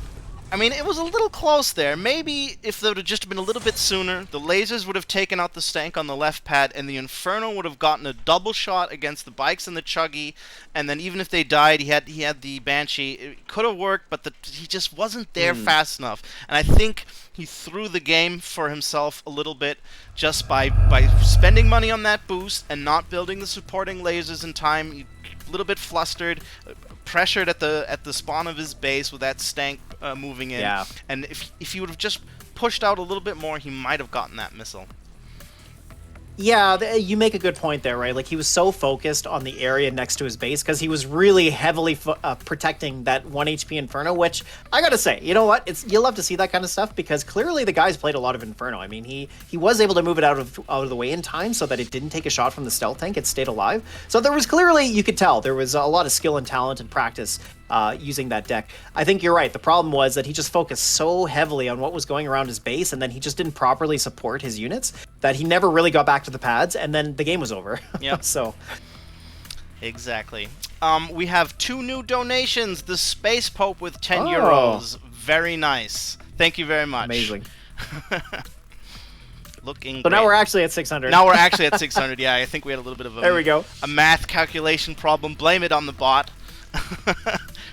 I mean, it was a little close there. Maybe if there would have just been a little bit sooner, the lasers would have taken out the Stank on the left pad, and the Inferno would have gotten a double shot against the bikes and the Chuggy, and then even if they died, he had the Banshee. It could have worked, but he just wasn't there fast enough. And I think he threw the game for himself a little bit just by spending money on that boost and not building the supporting lasers in time. A little bit flustered, pressured at the spawn of his base with that Stank moving in. Yeah. And if he would have just pushed out a little bit more, he might have gotten that missile. Yeah, you make a good point there, right? Like, he was so focused on the area next to his base because he was really heavily protecting that 1 HP Inferno, which, I gotta say, you know what? You'll love to see that kind of stuff because clearly the guy's played a lot of Inferno. I mean, he was able to move it out of the way in time so that it didn't take a shot from the stealth tank. It stayed alive. So there was clearly, you could tell, there was a lot of skill and talent and practice using that deck. I think you're right. The problem was that he just focused so heavily on what was going around his base, and then he just didn't properly support his units that he never really got back to the pads, and then the game was over. Yeah. So exactly. We have 2 new donations. The Space Pope with 10 euros. Very nice. Thank you very much. Amazing. Looking. So great. now we're actually at 600. Now we're actually at 600. Yeah, I think we had a little bit of there we go. A math calculation problem. Blame it on the bot.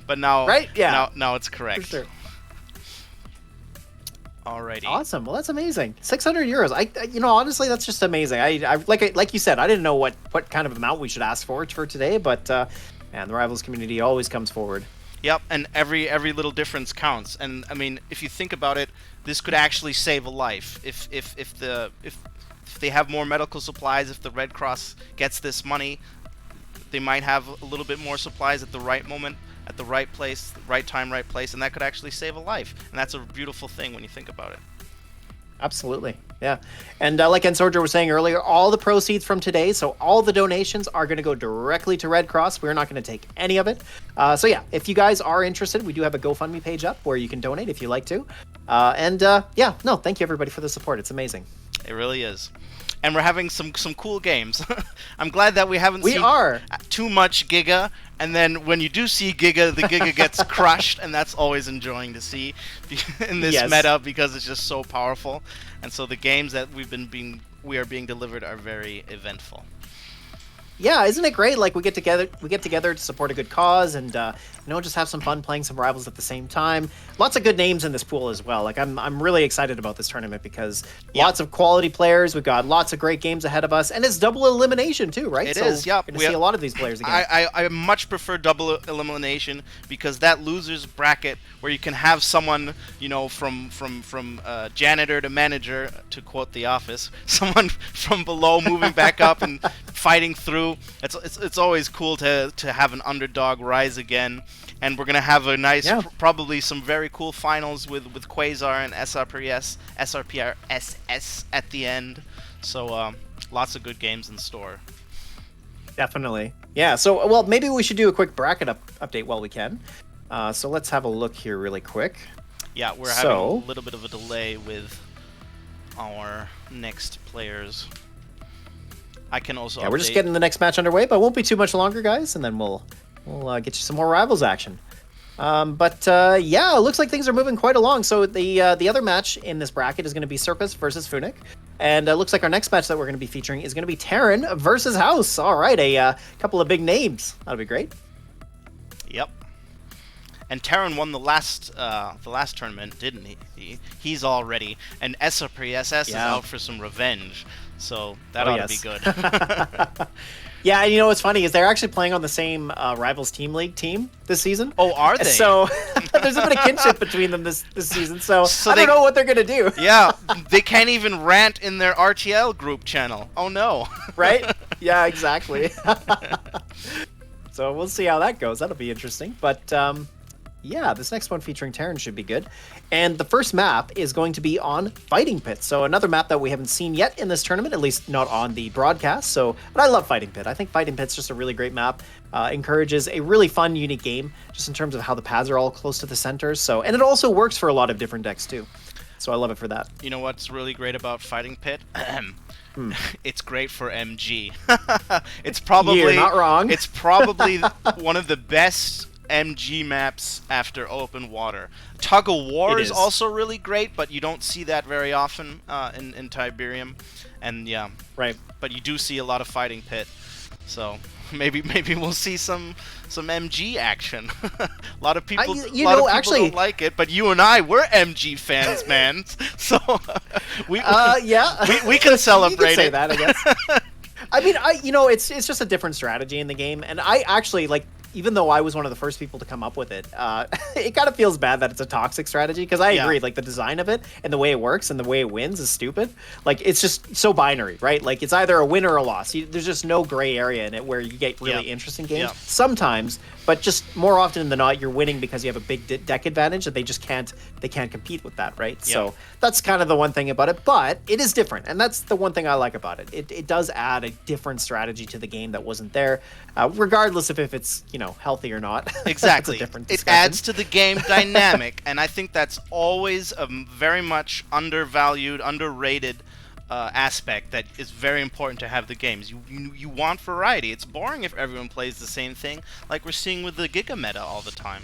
But now, right? Yeah. Now it's correct. For sure. Alrighty. Awesome. Well, that's amazing. 600 euros. Honestly, that's just amazing. I like you said, I didn't know what kind of amount we should ask for today, but man, the Rivals community always comes forward. Yep, and every little difference counts. And I mean, if you think about it, this could actually save a life. If they have more medical supplies, if the Red Cross gets this money, they might have a little bit more supplies at the right moment, at the right place, right time, right place, and that could actually save a life. And that's a beautiful thing when you think about it. Absolutely. Yeah. And like Entsorger was saying earlier, all the proceeds from today, so all the donations are going to go directly to Red Cross. We're not going to take any of it. So yeah, if you guys are interested, we do have a GoFundMe page up where you can donate if you like to. Thank you everybody for the support. It's amazing. It really is. And we're having some cool games. I'm glad that we haven't seen too much Giga, and then when you do see Giga, the Giga gets crushed, and that's always enjoying to see in this meta because it's just so powerful. And so the games that we are being delivered are very eventful. Yeah, isn't it great? Like, we get together to support a good cause and just have some fun playing some Rivals at the same time. Lots of good names in this pool as well. Like, I'm really excited about this tournament because lots of quality players. We've got lots of great games ahead of us, and it's double elimination too, right? It is. Yeah, we're gonna see a lot of these players again. I much prefer double elimination because that losers bracket where you can have someone, from janitor to manager, to quote The Office, someone from below moving back up and fighting through. It's always cool to have an underdog rise again, and we're gonna have a nice, probably some very cool finals with Quasar and SRPRSS at the end. So lots of good games in store. Definitely, yeah. So well, maybe we should do a quick bracket update while we can. So let's have a look here really quick. Yeah, we're having a little bit of a delay with our next players. I can also we're just getting the next match underway, but it won't be too much longer, guys, and then we'll get you some more Rivals action. It looks like things are moving quite along. So the other match in this bracket is going to be Serpus versus Funic, and it looks like our next match that we're going to be featuring is going to be Terran versus House. All right, a couple of big names. That'll be great. Yep. And Terran won the last tournament, didn't he? He's all ready, and SRPSS is out for some revenge. So that ought to be good. Yeah, and you know what's funny is they're actually playing on the same Rivals Team League team this season. Oh, are they? So there's a bit of kinship between them this season. So I don't know what they're gonna do. Yeah, they can't even rant in their RTL group channel. Oh no. Right? Yeah, exactly. So we'll see how that goes. That'll be interesting. But yeah, this next one featuring Terran should be good. And the first map is going to be on Fighting Pit. So another map that we haven't seen yet in this tournament, at least not on the broadcast. So, but I love Fighting Pit. I think Fighting Pit's just a really great map. Encourages a really fun, unique game, just in terms of how the paths are all close to the centers. So, and it also works for a lot of different decks too. So I love it for that. You know what's really great about Fighting Pit? It's great for MG. It's probably You're not wrong. It's probably one of the best MG maps after open water. Tug of War is also really great, but you don't see that very often in Tiberium. And yeah, right. But you do see a lot of Fighting Pit. So maybe we'll see some MG action. A lot of people, actually don't like it, but you and I, we're MG fans, man. So we can celebrate you can say it. that, I guess. I mean, it's just a different strategy in the game, and I actually like. Even though I was one of the first people to come up with it, it kind of feels bad that it's a toxic strategy, because I agree, like the design of it and the way it works and the way it wins is stupid. Like, it's just so binary, right? Like, it's either a win or a loss. There's just no gray area in it where you get really interesting games. Sometimes, but just more often than not, you're winning because you have a big deck advantage that they can't compete with that, right? So that's kind of the one thing about it, but it is different, and that's the one thing I like about it. It does add a different strategy to the game that wasn't there, regardless of if it's, healthy or not. Exactly. It adds to the game dynamic, and I think that's always a very much undervalued, underrated aspect that is very important to have the games. You want variety. It's boring if everyone plays the same thing, like we're seeing with the Giga meta all the time.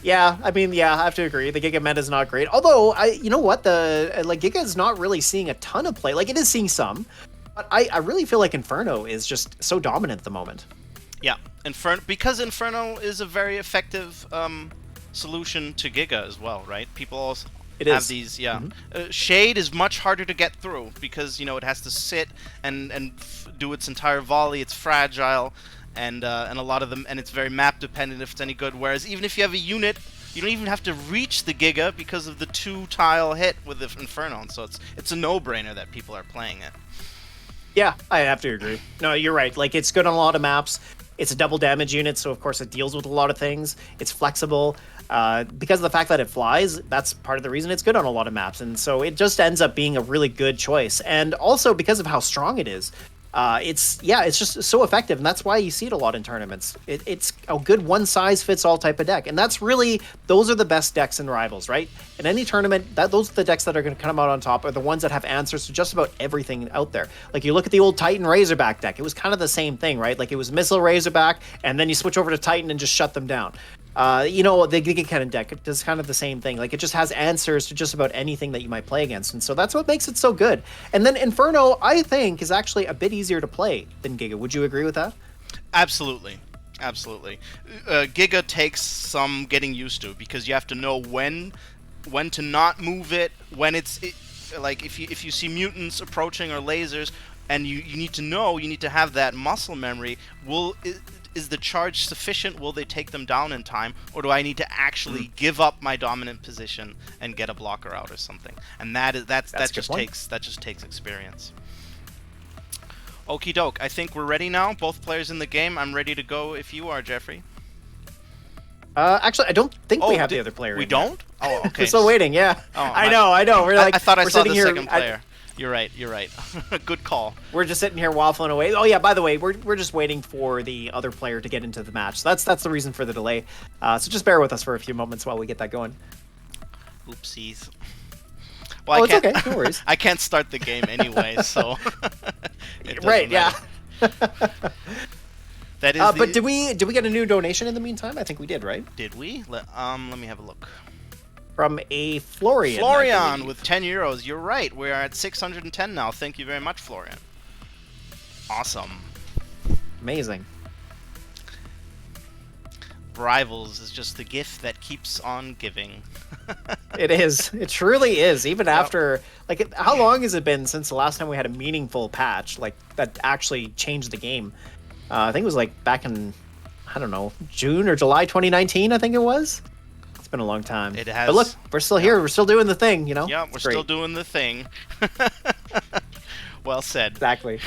Yeah, I mean, I have to agree. The Giga meta is not great. Although, you know what? Giga is not really seeing a ton of play. Like, it is seeing some, but I really feel like Inferno is just so dominant at the moment. Yeah, because Inferno is a very effective solution to Giga as well, right? People also have these, Shade is much harder to get through because, it has to sit and do its entire volley. It's fragile, and a lot of them, and it's very map dependent if it's any good. Whereas even if you have a unit, you don't even have to reach the Giga because of the 2-tile hit with the Inferno. And so it's a no-brainer that people are playing it. Yeah, I have to agree. No, you're right. Like, it's good on a lot of maps. It's a double damage unit, so of course it deals with a lot of things. It's flexible. Because of the fact that it flies, that's part of the reason it's good on a lot of maps. And so it just ends up being a really good choice. And also because of how strong it is, it's just so effective. And that's why you see it a lot in tournaments. It's a good one-size-fits-all type of deck. And those are the best decks in Rivals, right? In any tournament, those are the decks that are going to come out on top, are the ones that have answers to just about everything out there. Like, you look at the old Titan Razorback deck, it was kind of the same thing, right? Like, it was Missile Razorback, and then you switch over to Titan and just shut them down. The Giga Cannon deck does kind of the same thing. Like, it just has answers to just about anything that you might play against, and so that's what makes it so good. And then Inferno, I think, is actually a bit easier to play than Giga. Would you agree with that? Absolutely. Giga takes some getting used to, because you have to know when to not move it, when like if you see mutants approaching or lasers, and you need to have that muscle memory. Is the charge sufficient? Will they take them down in time, or do I need to actually give up my dominant position and get a blocker out or something? And that just takes experience. Okie doke. I think we're ready now. Both players in the game. I'm ready to go if you are, Jeffrey. Actually, I don't think we have the other player. We don't? Oh, okay. We're still waiting. Yeah. Oh, I know. I thought I saw the here, second player. You're right. Good call. We're just sitting here waffling away. Oh yeah, by the way, we're just waiting for the other player to get into the match. So that's the reason for the delay. So just bear with us for a few moments while we get that going. Oopsies. Well, it's okay. No worries. I can't start the game anyway, so. Right. Yeah. That is. But did we get a new donation in the meantime? I think we did, right? Did we? Let me have a look. From a Florian. Florian with 10 euros. You're right. We are at 610 now. Thank you very much, Florian. Awesome. Amazing. Rivals is just the gift that keeps on giving. It is. It truly is. Even after, like, how long has it been since the last time we had a meaningful patch like that actually changed the game? I think it was like back in, I don't know, June or July 2019. I think it was. It's been a long time. It has. But look, we're still here. We're still doing the thing. You know. Yeah, we're It's great. still doing the thing. Well said. Exactly.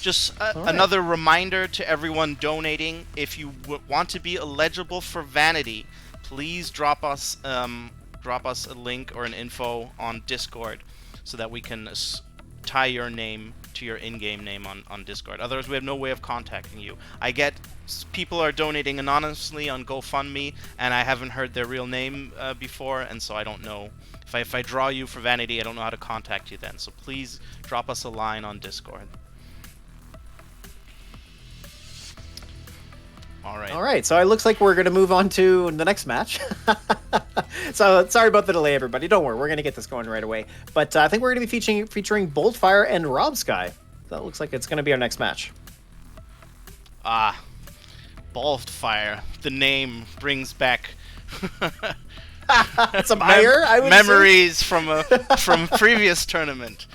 Just right. another reminder to everyone donating: if you want to be eligible for Vanity, please drop us a link or an info on Discord, so that we can tie your name to your in-game name on Discord. Otherwise, we have no way of contacting you. I get people are donating anonymously on GoFundMe, and I haven't heard their real name before, and so I don't know. If I draw you for Vanity, I don't know how to contact you then. So please drop us a line on Discord. All right. So it looks like we're going to move on to the next match. So sorry about the delay, everybody. Don't worry. We're going to get this going right away. But I think we're going to be featuring Boltfire and Robsky. That looks like it's going to be our next match. Boltfire. The name brings back Some ire, I would memories from a previous tournament.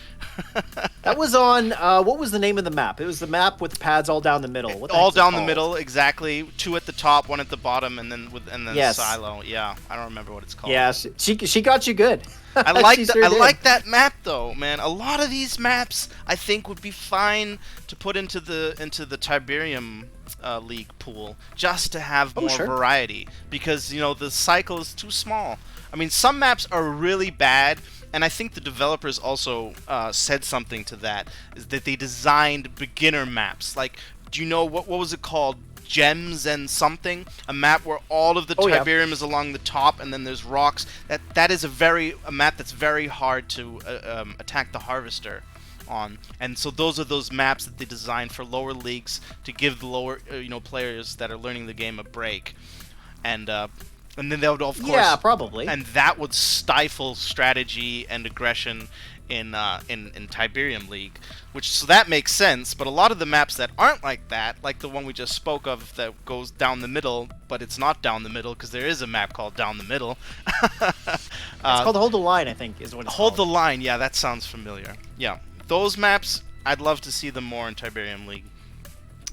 That was on, what was the name of the map? It was the map with pads all down the middle. What the All heck's it down the called? middle, exactly. 2 at the top, 1 at the bottom, and then Yes. silo. Yeah, I don't remember what it's called. Yeah, she got you good. I like She sure I did. like that map though, man. A lot of these maps I think would be fine to put into the Tiberium League pool, just to have more sure. variety, because the cycle is too small. I mean, some maps are really bad, and I think the developers also said something to that, is that they designed beginner maps. Like, do you know what was it called? Gems and something, a map where all of the Tiberium is along the top, and then there's rocks. That is a map that's very hard to attack the Harvester on, and so those maps that they designed for lower leagues to give the lower players that are learning the game a break, and then they would of course probably, and that would stifle strategy and aggression in Tiberium League, so that makes sense. But a lot of the maps that aren't like that, like the one we just spoke of that goes down the middle, but it's not down the middle because there is a map called Down the Middle. It's called Hold the Line, I think, is what it's Hold called. the Line, yeah, that sounds familiar. Yeah, those maps, I'd love to see them more in Tiberium League,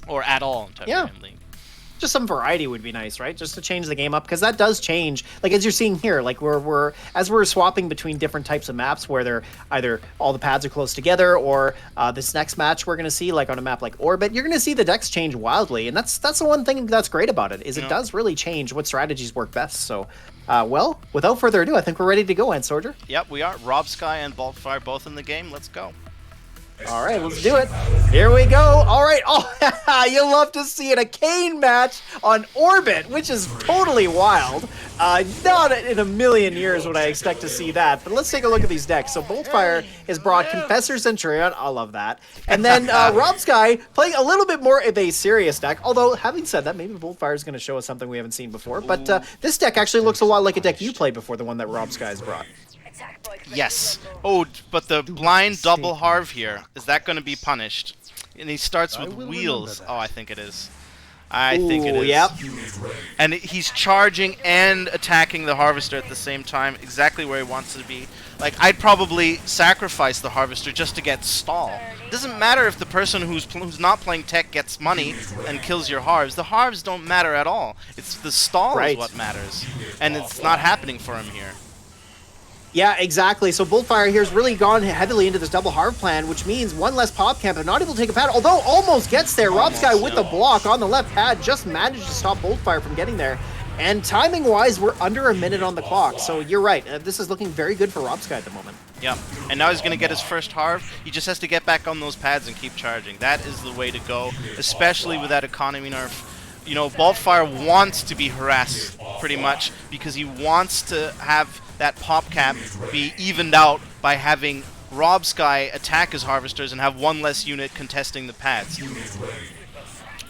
or at all in Tiberium League. Just some variety would be nice, right? Just to change the game up, because that does change. Like, as you're seeing here, like we're swapping between different types of maps where they're either all the pads are close together, or this next match we're going to see, like on a map like Orbit, you're going to see the decks change wildly, and that's the one thing that's great about it, is it does really change what strategies work best. So, well, without further ado, I think we're ready to go, Entsorger. Yep, we are. Robsky and Boltfire both in the game. Let's go. All right, let's do it. Here we go. All right. Oh, you love to see it. A Kane match on Orbit, which is totally wild. Not in a million years would I expect to see that. But let's take a look at these decks. So Boltfire has brought Confessor Centurion. I love that. And then Robsky playing a little bit more of a serious deck. Although, having said that, maybe Boltfire is going to show us something we haven't seen before. But this deck actually looks a lot like a deck you played before, the one that Robsky has brought. Yes. Oh, but the blind double Harv here, is that going to be punished? And he starts with wheels. Oh, I think it is. I think it is. Yep. And he's charging and attacking the Harvester at the same time, exactly where he wants to be. Like, I'd probably sacrifice the Harvester just to get stall. It doesn't matter if the person who's not playing tech gets money and kills your Harvs. The Harvs don't matter at all. It's the stall is what matters. And it's not happening for him here. Yeah, exactly. So Boltfire here has really gone heavily into this double Harv plan, which means one less pop camp, but not able to take a pad, although almost gets there. Robsky with the block on the left pad, just managed to stop Boltfire from getting there. And timing-wise, we're under a minute on the clock, so you're right. This is looking very good for Robsky at the moment. Yeah, and now he's going to get his first Harv. He just has to get back on those pads and keep charging. That is the way to go, especially with that economy nerf. You know, Boltfire wants to be harassed, pretty much, because he wants to have that pop cap be evened out by having Robsky attack his Harvesters and have one less unit contesting the pads.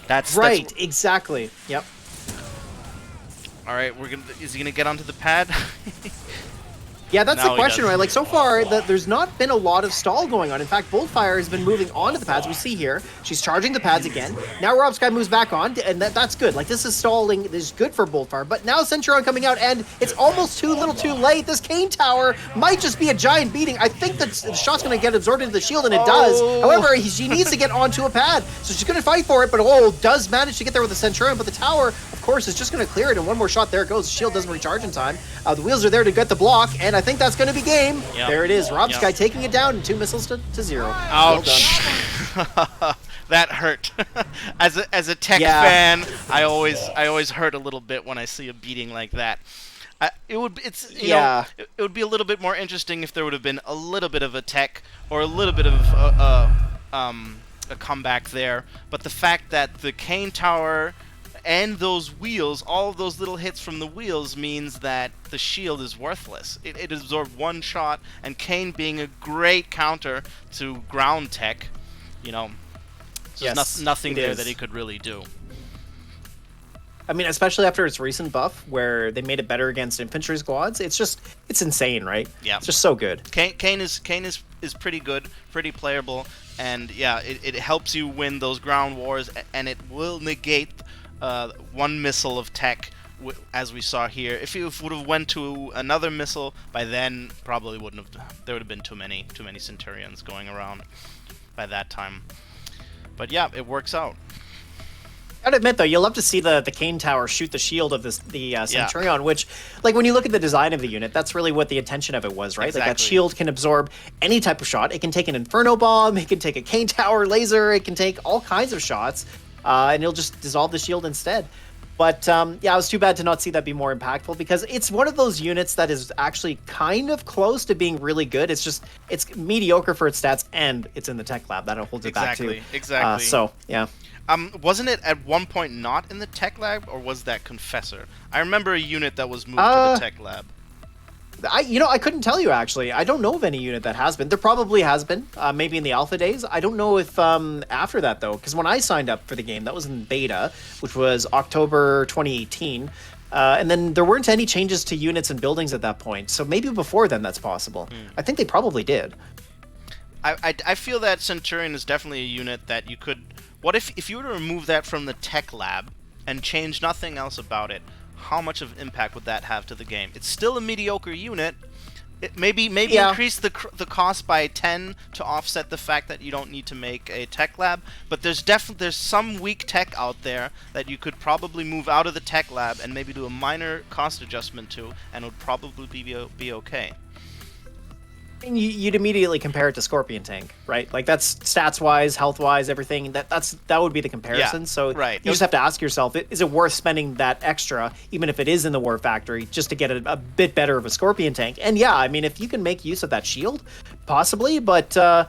That's exactly. Yep. All right, is he gonna get onto the pad? Yeah, that's Now the he question, does. right? Like, so far, there's not been a lot of stall going on. In fact, Boldfire has been moving onto the pads. We see here, she's charging the pads again. Now Rob Sky moves back on, and that's good. Like, this is stalling. This is good for Boldfire. But now Centurion coming out, and it's almost too little too late. This Kane Tower might just be a giant beating. I think that the shot's going to get absorbed into the shield, and it does. However, she needs to get onto a pad. So she's going to fight for it, but does manage to get there with the Centurion. But the tower, of course, is just going to clear it, and one more shot, there it goes. The shield doesn't recharge in time. The wheels are there to get the block, and I think that's going to be game. Yep. There it is. Rob Yep. Sky taking it down, and 2 missiles to 0. Ouch. That hurt. As a tech Yeah. fan, I always hurt a little bit when I see a beating like that. It would be a little bit more interesting if there would have been a little bit of a tech or a little bit of a comeback there. But the fact that the Kane Tower and those wheels, all of those little hits from the wheels, means that the shield is worthless. It absorbed 1 shot, and Kane being a great counter to ground tech, there's nothing there that he could really do. I mean, especially after its recent buff, where they made it better against infantry squads. It's insane, right? Yeah. It's just so good. Kane is pretty good, pretty playable, and yeah, it helps you win those ground wars, and it will negate 1 missile of tech, as we saw here. If it would have went to another missile, by then probably wouldn't have. There would have been too many Centurions going around by that time. But yeah, it works out. Gotta admit though, you love to see the Kane Tower shoot the shield of the Centurion, which, like, when you look at the design of the unit, that's really what the intention of it was, right? Like, that Exactly. shield can absorb any type of shot. It can take an Inferno Bomb, it can take a Kane Tower laser, it can take all kinds of shots, and it'll just dissolve the shield instead. But yeah, it was too bad to not see that be more impactful, because it's one of those units that is actually kind of close to being really good. It's mediocre for its stats, and it's in the tech lab. That holds it back too. Exactly. So yeah. Wasn't it at one point not in the tech lab, or was that Confessor? I remember a unit that was moved to the tech lab. I couldn't tell you, actually. I don't know of any unit that has been. There probably has been, maybe in the alpha days. I don't know if after that, though, because when I signed up for the game, that was in beta, which was October 2018. And then there weren't any changes to units and buildings at that point. So maybe before then that's possible. I think they probably did. I feel that Centurion is definitely a unit that you could... What if you were to remove that from the tech lab and change nothing else about it? How much of impact would that have to the game? It's still a mediocre unit. Maybe increase the cost by 10 to offset the fact that you don't need to make a tech lab. But there's some weak tech out there that you could probably move out of the tech lab and maybe do a minor cost adjustment to, and it would probably be okay. And you'd immediately compare it to Scorpion Tank, right? Like, that's stats-wise, health-wise, everything. That would be the comparison. Yeah, so right. You just have to ask yourself, is it worth spending that extra, even if it is in the War Factory, just to get a bit better of a Scorpion Tank? And yeah, I mean, if you can make use of that shield, possibly. But I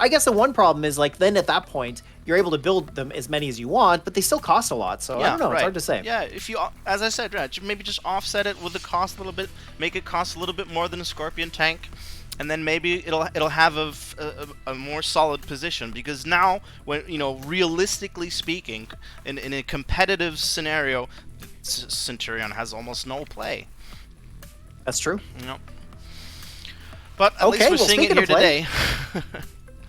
guess the one problem is, like, then at that point, you're able to build them as many as you want, but they still cost a lot. So I don't know. Right. It's hard to say. Yeah, if you, as I said, maybe just offset it with the cost a little bit, make it cost a little bit more than a Scorpion Tank. And then maybe it'll have a more solid position, because now, when realistically speaking, in a competitive scenario, Centurion has almost no play. That's true. But at least we're seeing it here today.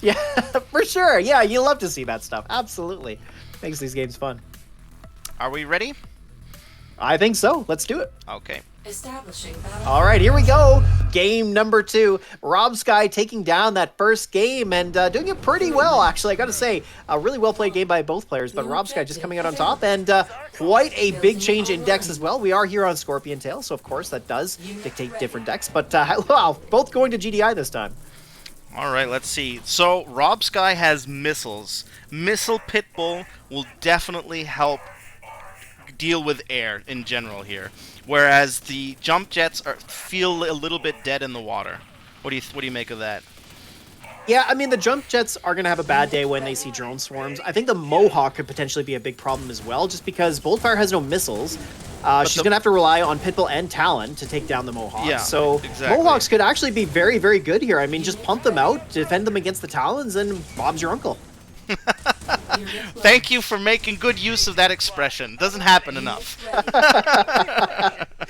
Yeah, for sure. Yeah, you love to see that stuff. Absolutely, makes these games fun. Are we ready? I think so. Let's do it. Okay. Establishing battle. All right, here we go. Game number 2. Rob Sky taking down that first game and doing it pretty well, actually. I got to say, a really well-played game by both players, but Rob Sky just coming out on top, and quite a big change in decks as well. We are here on Scorpion Tail, so of course that does dictate different decks, but wow, both going to GDI this time. All right, let's see. So Rob Sky has missiles. Missile Pitbull will definitely help deal with air in general here, whereas the jump jets feel a little bit dead in the water. What do you make of that? Yeah, I mean, the jump jets are going to have a bad day when they see drone swarms. I think the Mohawk could potentially be a big problem as well, just because Boldfire has no missiles. She's going to have to rely on Pitbull and Talon to take down the Mohawks. Yeah, so exactly. Mohawks could actually be very, very good here. I mean, just pump them out, defend them against the Talons, and Bob's your uncle. Thank you for making good use of that expression. Doesn't happen enough.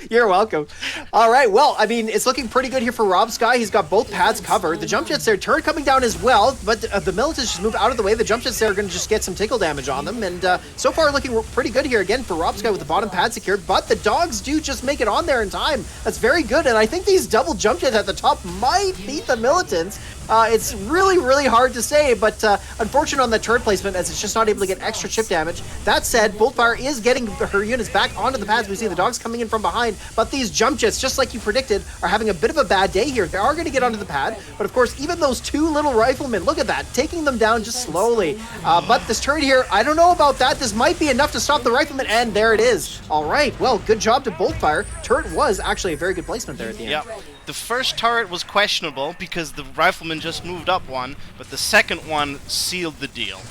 You're welcome. All right, well, I mean, it's looking pretty good here for Rob Sky. He's got both pads covered. The jump jets there, turret coming down as well, but the militants just move out of the way. The jump jets there are going to just get some tickle damage on them, and so far looking pretty good here again for Rob Sky with the bottom pad secured, but the dogs do just make it on there in time. That's very good, and I think these double jump jets at the top might beat the militants. It's really, really hard to say, but unfortunate on the turret placement as it's just not able to get extra chip damage. That said, Boltfire is getting her units back onto the pads. We see the dogs coming in from behind, but these jump jets, just like you predicted, are having a bit of a bad day here. They are going to get onto the pad, but of course, even those two little riflemen, look at that, taking them down just slowly. But this turret here, I don't know about that. This might be enough to stop the riflemen, and there it is. All right, well, good job to Boltfire. Turret was actually a very good placement there at the end. Yep. The first turret was questionable because the rifleman just moved up one, but the second one sealed the deal.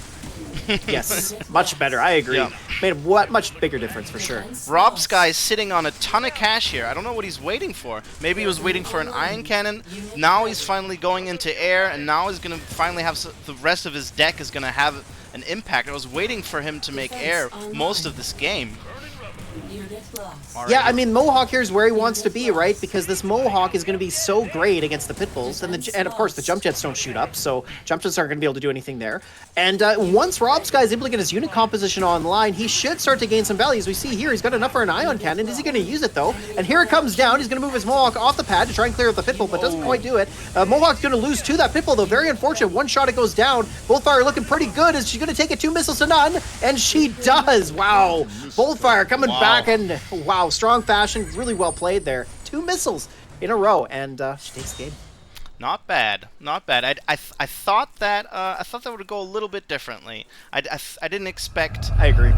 Yes, much better. I agree. Yeah. Made a much bigger difference for sure. Rob Sky's sitting on a ton of cash here. I don't know what he's waiting for. Maybe he was waiting for an ion cannon. Now he's finally going into air, and now he's going to finally have the rest of his deck is going to have an impact. I was waiting for him to make air most of this game. Yeah, I mean, Mohawk here is where he wants to be, right? Because this Mohawk is going to be so great against the pit bulls, and of course the jump jets don't shoot up, so jump jets aren't going to be able to do anything there. And once Rob Sky is able to get his unit composition online, he should start to gain some value. As we see here, he's got enough for an ion cannon. Is he going to use it though? And here it comes down. He's going to move his Mohawk off the pad to try and clear out the pit bull, but doesn't quite do it. Mohawk's going to lose to that pit bull though. Very unfortunate. One shot it goes down. Bullfire looking pretty good. Is she going to take it 2 missiles to none? And she does. Wow. Bullfire coming back and wow, strong fashion. Really well played there. 2 missiles in a row, and she takes the game. Not bad, not bad. I thought that would go a little bit differently. I didn't expect. I agree.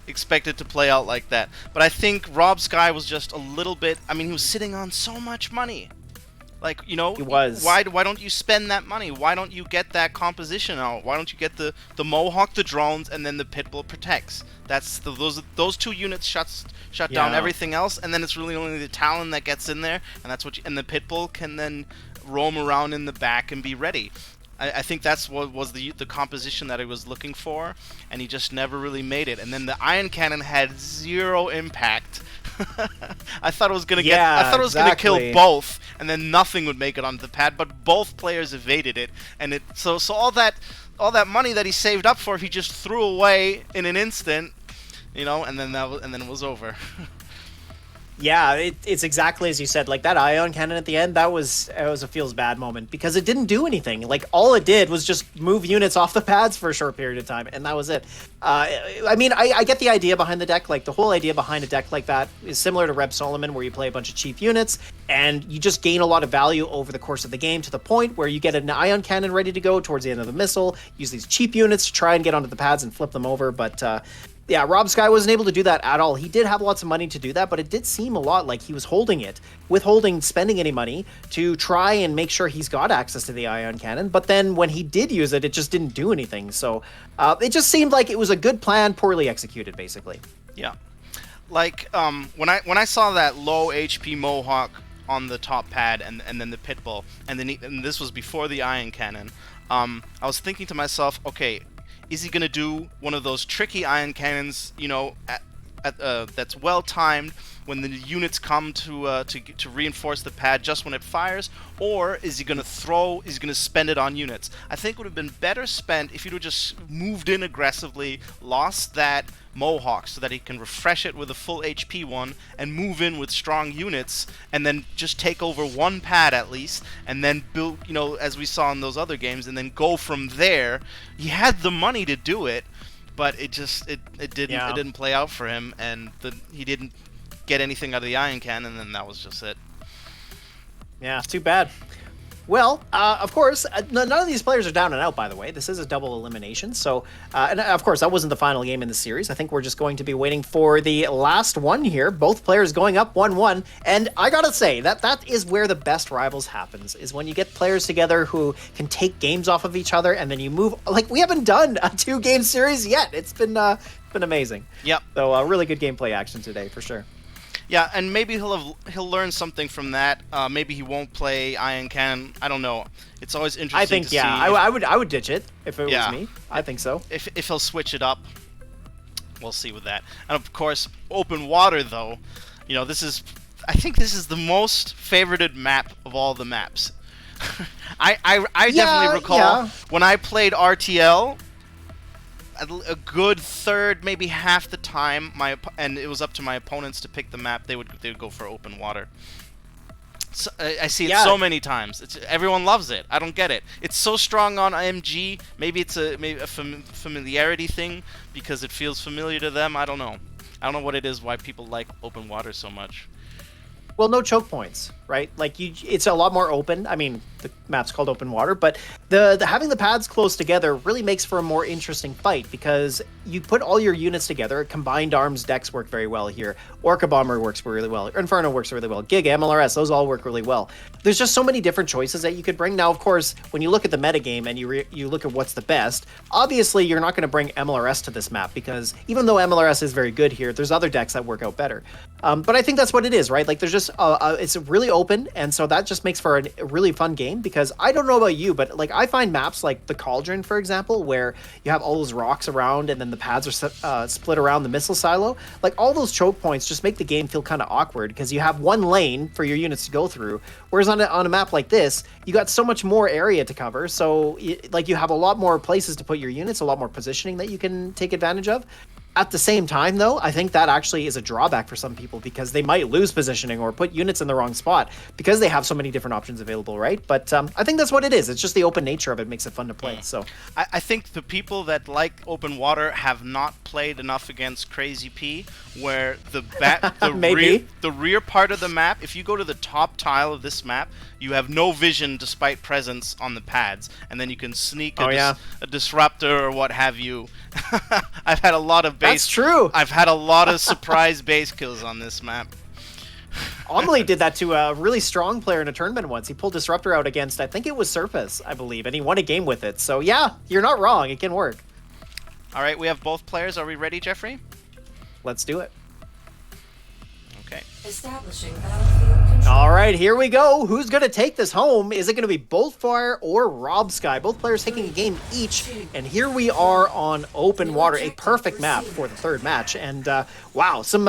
Expect it to play out like that. But I think Rob Sky was just a little bit. I mean, he was sitting on so much money. Like, you know, he was. Why don't you spend that money? Why don't you get that composition out? Why don't you get the Mohawk, the drones, and then the Pitbull protects? That's those 2 units shut down everything else, and then it's really only the Talon that gets in there, and that's what and the Pitbull can then roam around in the back and be ready. I think that's what was the composition that he was looking for, and he just never really made it. And then the Ion Cannon had 0 impact. I thought it was gonna gonna kill both, and then nothing would make it onto the pad. But both players evaded it, and so all that money that he saved up for, he just threw away in an instant, you know, and then it was over. Yeah, it's exactly as you said. Like that ion cannon at the end, it was a feels bad moment because it didn't do anything. Like all it did was just move units off the pads for a short period of time, and that was it. I mean, I get the idea behind the deck. Like the whole idea behind a deck like that is similar to Reb Solomon, where you play a bunch of cheap units and you just gain a lot of value over the course of the game to the point where you get an ion cannon ready to go towards the end of the missile. Use these cheap units to try and get onto the pads and flip them over, but. Yeah, Rob Sky wasn't able to do that at all. He did have lots of money to do that, but it did seem a lot like he was holding it, withholding spending any money to try and make sure he's got access to the ion cannon. But then when he did use it, it just didn't do anything. So it just seemed like it was a good plan, poorly executed, basically. Yeah, like when I saw that low HP Mohawk on the top pad and then the Pitbull, and this was before the ion cannon, I was thinking to myself, okay. Is he going to do one of those tricky ion cannons, you know, that's well timed when the units come to reinforce the pad just when it fires, or is he going to spend it on units? I think it would have been better spent if he'd have just moved in aggressively, lost that Mohawk so that he can refresh it with a full HP one and move in with strong units and then just take over one pad at least and then build, you know, as we saw in those other games, and then go from there. He had the money to do it, but it didn't play out for him, and he didn't get anything out of the ion cannon, and that was just it. Yeah, too bad. Well, of course, none of these players are down and out, by the way. This is a double elimination. So, and of course, that wasn't the final game in the series. I think we're just going to be waiting for the last one here. Both players going up 1-1. And I gotta say, that is where the best rivals happens, is when you get players together who can take games off of each other, and then you move. Like, we haven't done a 2-game series yet. It's been amazing. Yep. So, really good gameplay action today, for sure. Yeah, and maybe he'll learn something from that. Maybe he won't play Ion Cannon. I don't know. It's always interesting. I think to see I would ditch it if it was me. I think so. If he'll switch it up, we'll see with that. And of course, open water though. You know, I think this is the most favorited map of all the maps. I definitely recall when I played RTL, a good third, maybe half the time, and it was up to my opponents to pick the map. They would go for open water. So, I see it so many times. Everyone loves it. I don't get it. It's so strong on IMG. Maybe it's a familiarity thing because it feels familiar to them. I don't know. I don't know what it is why people like open water so much. Well, no choke points, right? Like it's a lot more open. I mean, the map's called open water, but the having the pads close together really makes for a more interesting fight because you put all your units together. Combined arms decks work very well here. Orca Bomber works really well. Inferno works really well. Giga, MLRS, those all work really well. There's just so many different choices that you could bring. Now, of course, when you look at the metagame and you look at what's the best, obviously you're not going to bring MLRS to this map because even though MLRS is very good here, there's other decks that work out better. But I think that's what it is, right? Like there's just it's really open, and so that just makes for a really fun game because I don't know about you, but like I find maps like the Cauldron, for example, where you have all those rocks around and then the pads are split around the missile silo, like all those choke points just make the game feel kind of awkward because you have one lane for your units to go through, whereas on a map like this, you got so much more area to cover, so like you have a lot more places to put your units, a lot more positioning that you can take advantage of. At the same time, though, I think that actually is a drawback for some people because they might lose positioning or put units in the wrong spot because they have so many different options available, right? But I think that's what it is. It's just the open nature of it makes it fun to play. So I think the people that like open water have not played enough against Crazy P, where the rear part of the map, if you go to the top tile of this map, you have no vision despite presence on the pads, and then you can sneak a disruptor or what have you. I've had a lot of base. That's true. I've had a lot of surprise base kills on this map. Amelie did that to a really strong player in a tournament once. He pulled Disruptor out against, I think it was Surface, I believe, and he won a game with it. So yeah, you're not wrong. It can work. All right, we have both players. Are we ready, Jeffrey? Let's do it. Okay. Establishing battlefield control. All right, here we go. Who's going to take this home? Is it going to be Boltfire or Robsky? Both players taking a game each, and here we are on open water, a perfect map for the third match. And wow, some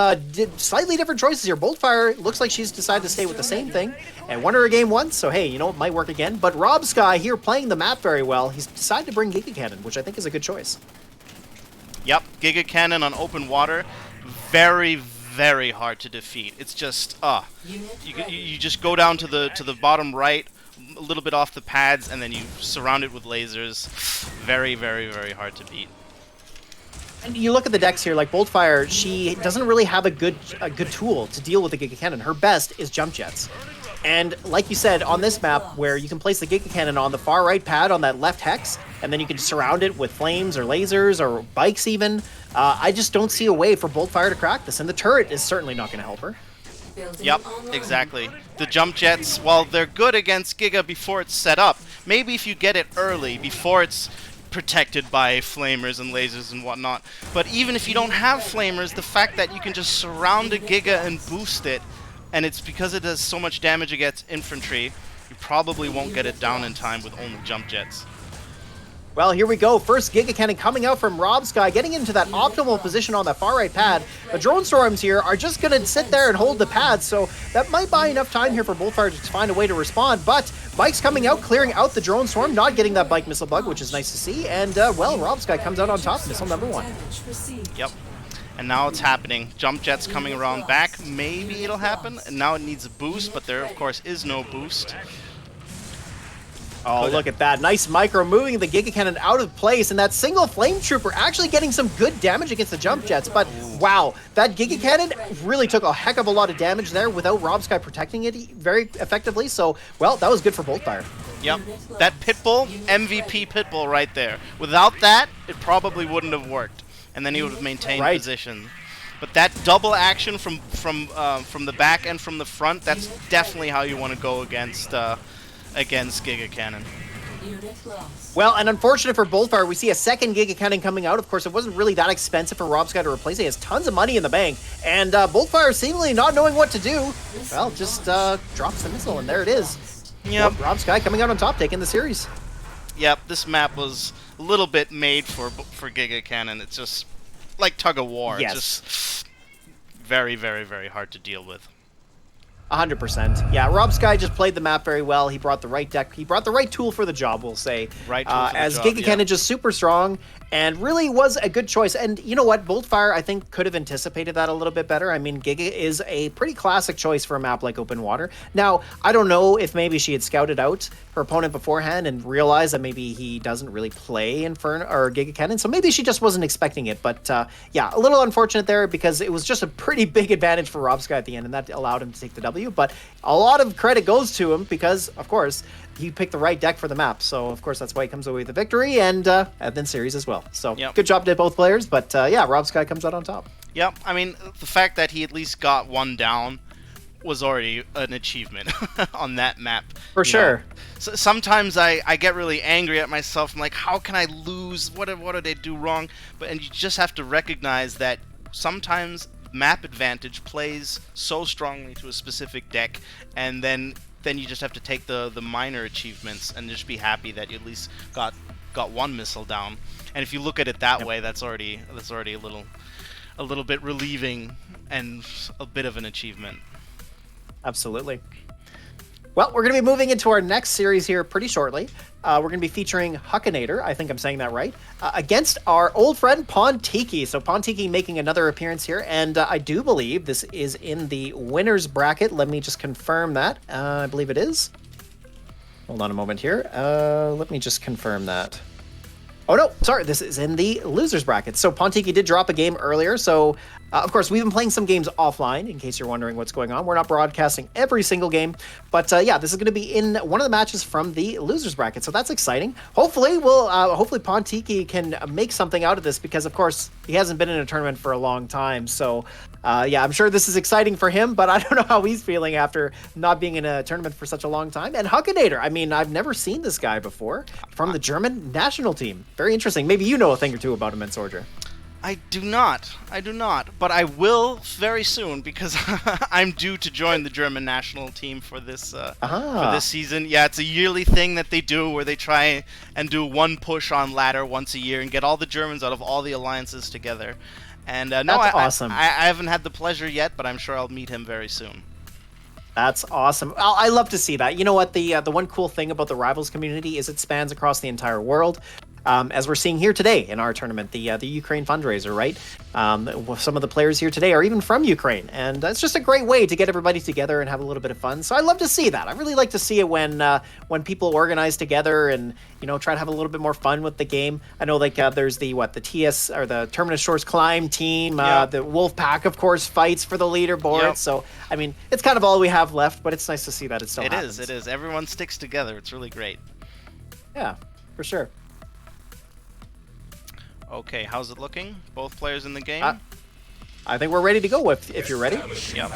slightly different choices here. Boltfire looks like she's decided to stay with the same thing and won her a game once, so hey, you know, it might work again. But Robsky here playing the map very well. He's decided to bring Giga Cannon, which I think is a good choice. Yep, Giga Cannon on open water, very hard to defeat. It's just you just go down to the bottom right, a little bit off the pads, and then you surround it with lasers. Very hard to beat. And you look at the decks here, like Boltfire, she doesn't really have a good tool to deal with the Giga Cannon. Her best is jump jets. And like you said, on this map, where you can place the Giga Cannon on the far right pad on that left hex, and then you can surround it with flames or lasers or bikes even, I just don't see a way for Boltfire to crack this, and the turret is certainly not going to help her. Yep, exactly. The jump jets, while they're good against Giga before it's set up, maybe if you get it early, before it's protected by flamers and lasers and whatnot, but even if you don't have flamers, the fact that you can just surround a Giga and boost it, and it's because it does so much damage against infantry, you probably won't get it down in time with only jump jets. Well, here we go. First Giga Cannon coming out from Robsky, getting into that optimal position on that far right pad. The drone storms here are just going to sit there and hold the pads, so that might buy enough time here for Boltfire to find a way to respond. But Bike's coming out, clearing out the drone storm, not getting that bike missile bug, which is nice to see. And, well, Robsky comes out on top, missile number one. Yep. And now it's happening. Jump jets coming around back. Maybe it'll happen. And now it needs a boost, but there, of course, is no boost. Oh, look at that. Nice micro moving the Giga Cannon out of place, and that single Flame Trooper actually getting some good damage against the jump jets. But wow, that Giga Cannon really took a heck of a lot of damage there without Robsky protecting it very effectively. So, well, that was good for Boltfire. Yep. That Pitbull, MVP Pitbull right there. Without that, it probably wouldn't have worked. And then he would have maintained position. But that double action from the back and from the front, that's definitely how you want to go against Giga Cannon. Well, and unfortunate for Boltfire, we see a second Giga Cannon coming out. Of course, it wasn't really that expensive for Robsky to replace it. He has tons of money in the bank. And Boltfire, seemingly not knowing what to do, well, just drops the missile, and there it is. Yep. Well, Robsky coming out on top, taking the series. Yep, this map was a little bit made for Giga Cannon. It's just like tug of war. Yes. It's just very, very, very hard to deal with. 100%. Yeah, Rob Sky just played the map very well. He brought the right deck. He brought the right tool for the job, we'll say. Right tool for the as job, Giga Cannon just super strong and really was a good choice. And you know what? Boltfire, I think, could have anticipated that a little bit better. I mean, Giga is a pretty classic choice for a map like Open Water. Now, I don't know if maybe she had scouted out her opponent beforehand and realized that maybe he doesn't really play Inferno or Giga Cannon, so maybe she just wasn't expecting it. But yeah, a little unfortunate there because it was just a pretty big advantage for Rob Sky at the end, and that allowed him to take the W. But a lot of credit goes to him because, of course, he picked the right deck for the map. So, of course, that's why he comes away with the victory and then series as well. So, good job to both players. But yeah, Rob Sky comes out on top. Yep. I mean, the fact that he at least got one down was already an achievement on that map. For sure. So sometimes I get really angry at myself. I'm like, how can I lose? What did I do wrong? And you just have to recognize that sometimes map advantage plays so strongly to a specific deck, and then you just have to take the minor achievements and just be happy that you at least got one missile down. And if you look at it that way, that's already a little bit relieving and a bit of an achievement. Absolutely. Well, we're going to be moving into our next series here pretty shortly. We're going to be featuring Huckinator, I think I'm saying that right, against our old friend Pontiki. So Pontiki making another appearance here, and I do believe this is in the winner's bracket. Let me just confirm that. I believe it is. Hold on a moment here. Let me just confirm that. Oh, no, sorry, this is in the loser's bracket. So Pontiki did drop a game earlier, so of course, we've been playing some games offline, in case you're wondering what's going on. We're not broadcasting every single game, but yeah, this is going to be in one of the matches from the loser's bracket, so that's exciting. Hopefully, hopefully Pontiki can make something out of this, because of course, he hasn't been in a tournament for a long time, so yeah, I'm sure this is exciting for him, but I don't know how he's feeling after not being in a tournament for such a long time. And Huckinator, I mean, I've never seen this guy before, from the German national team. Very interesting. Maybe you know a thing or two about him, Entsorger. I do not, but I will very soon, because I'm due to join the German national team for this season. Yeah, it's a yearly thing that they do where they try and do one push on ladder once a year and get all the Germans out of all the alliances together. And no, That's awesome. I haven't had the pleasure yet, but I'm sure I'll meet him very soon. That's awesome. I love to see that. You know what? The one cool thing about the Rivals community is it spans across the entire world. As we're seeing here today in our tournament, the Ukraine Fundraiser, right? Some of the players here today are even from Ukraine, and it's just a great way to get everybody together and have a little bit of fun. So I love to see that. I really like to see it when people organize together and try to have a little bit more fun with the game. I know there's the TS or the Terminus Shores Climb team, the Wolf Pack, of course, fights for the leaderboard. Yep. So I mean, it's kind of all we have left, but it's nice to see that it still happens. It is. Everyone sticks together. It's really great. Yeah, for sure. Okay, how's it looking? Both players in the game? I think we're ready to go if you're ready. Yep.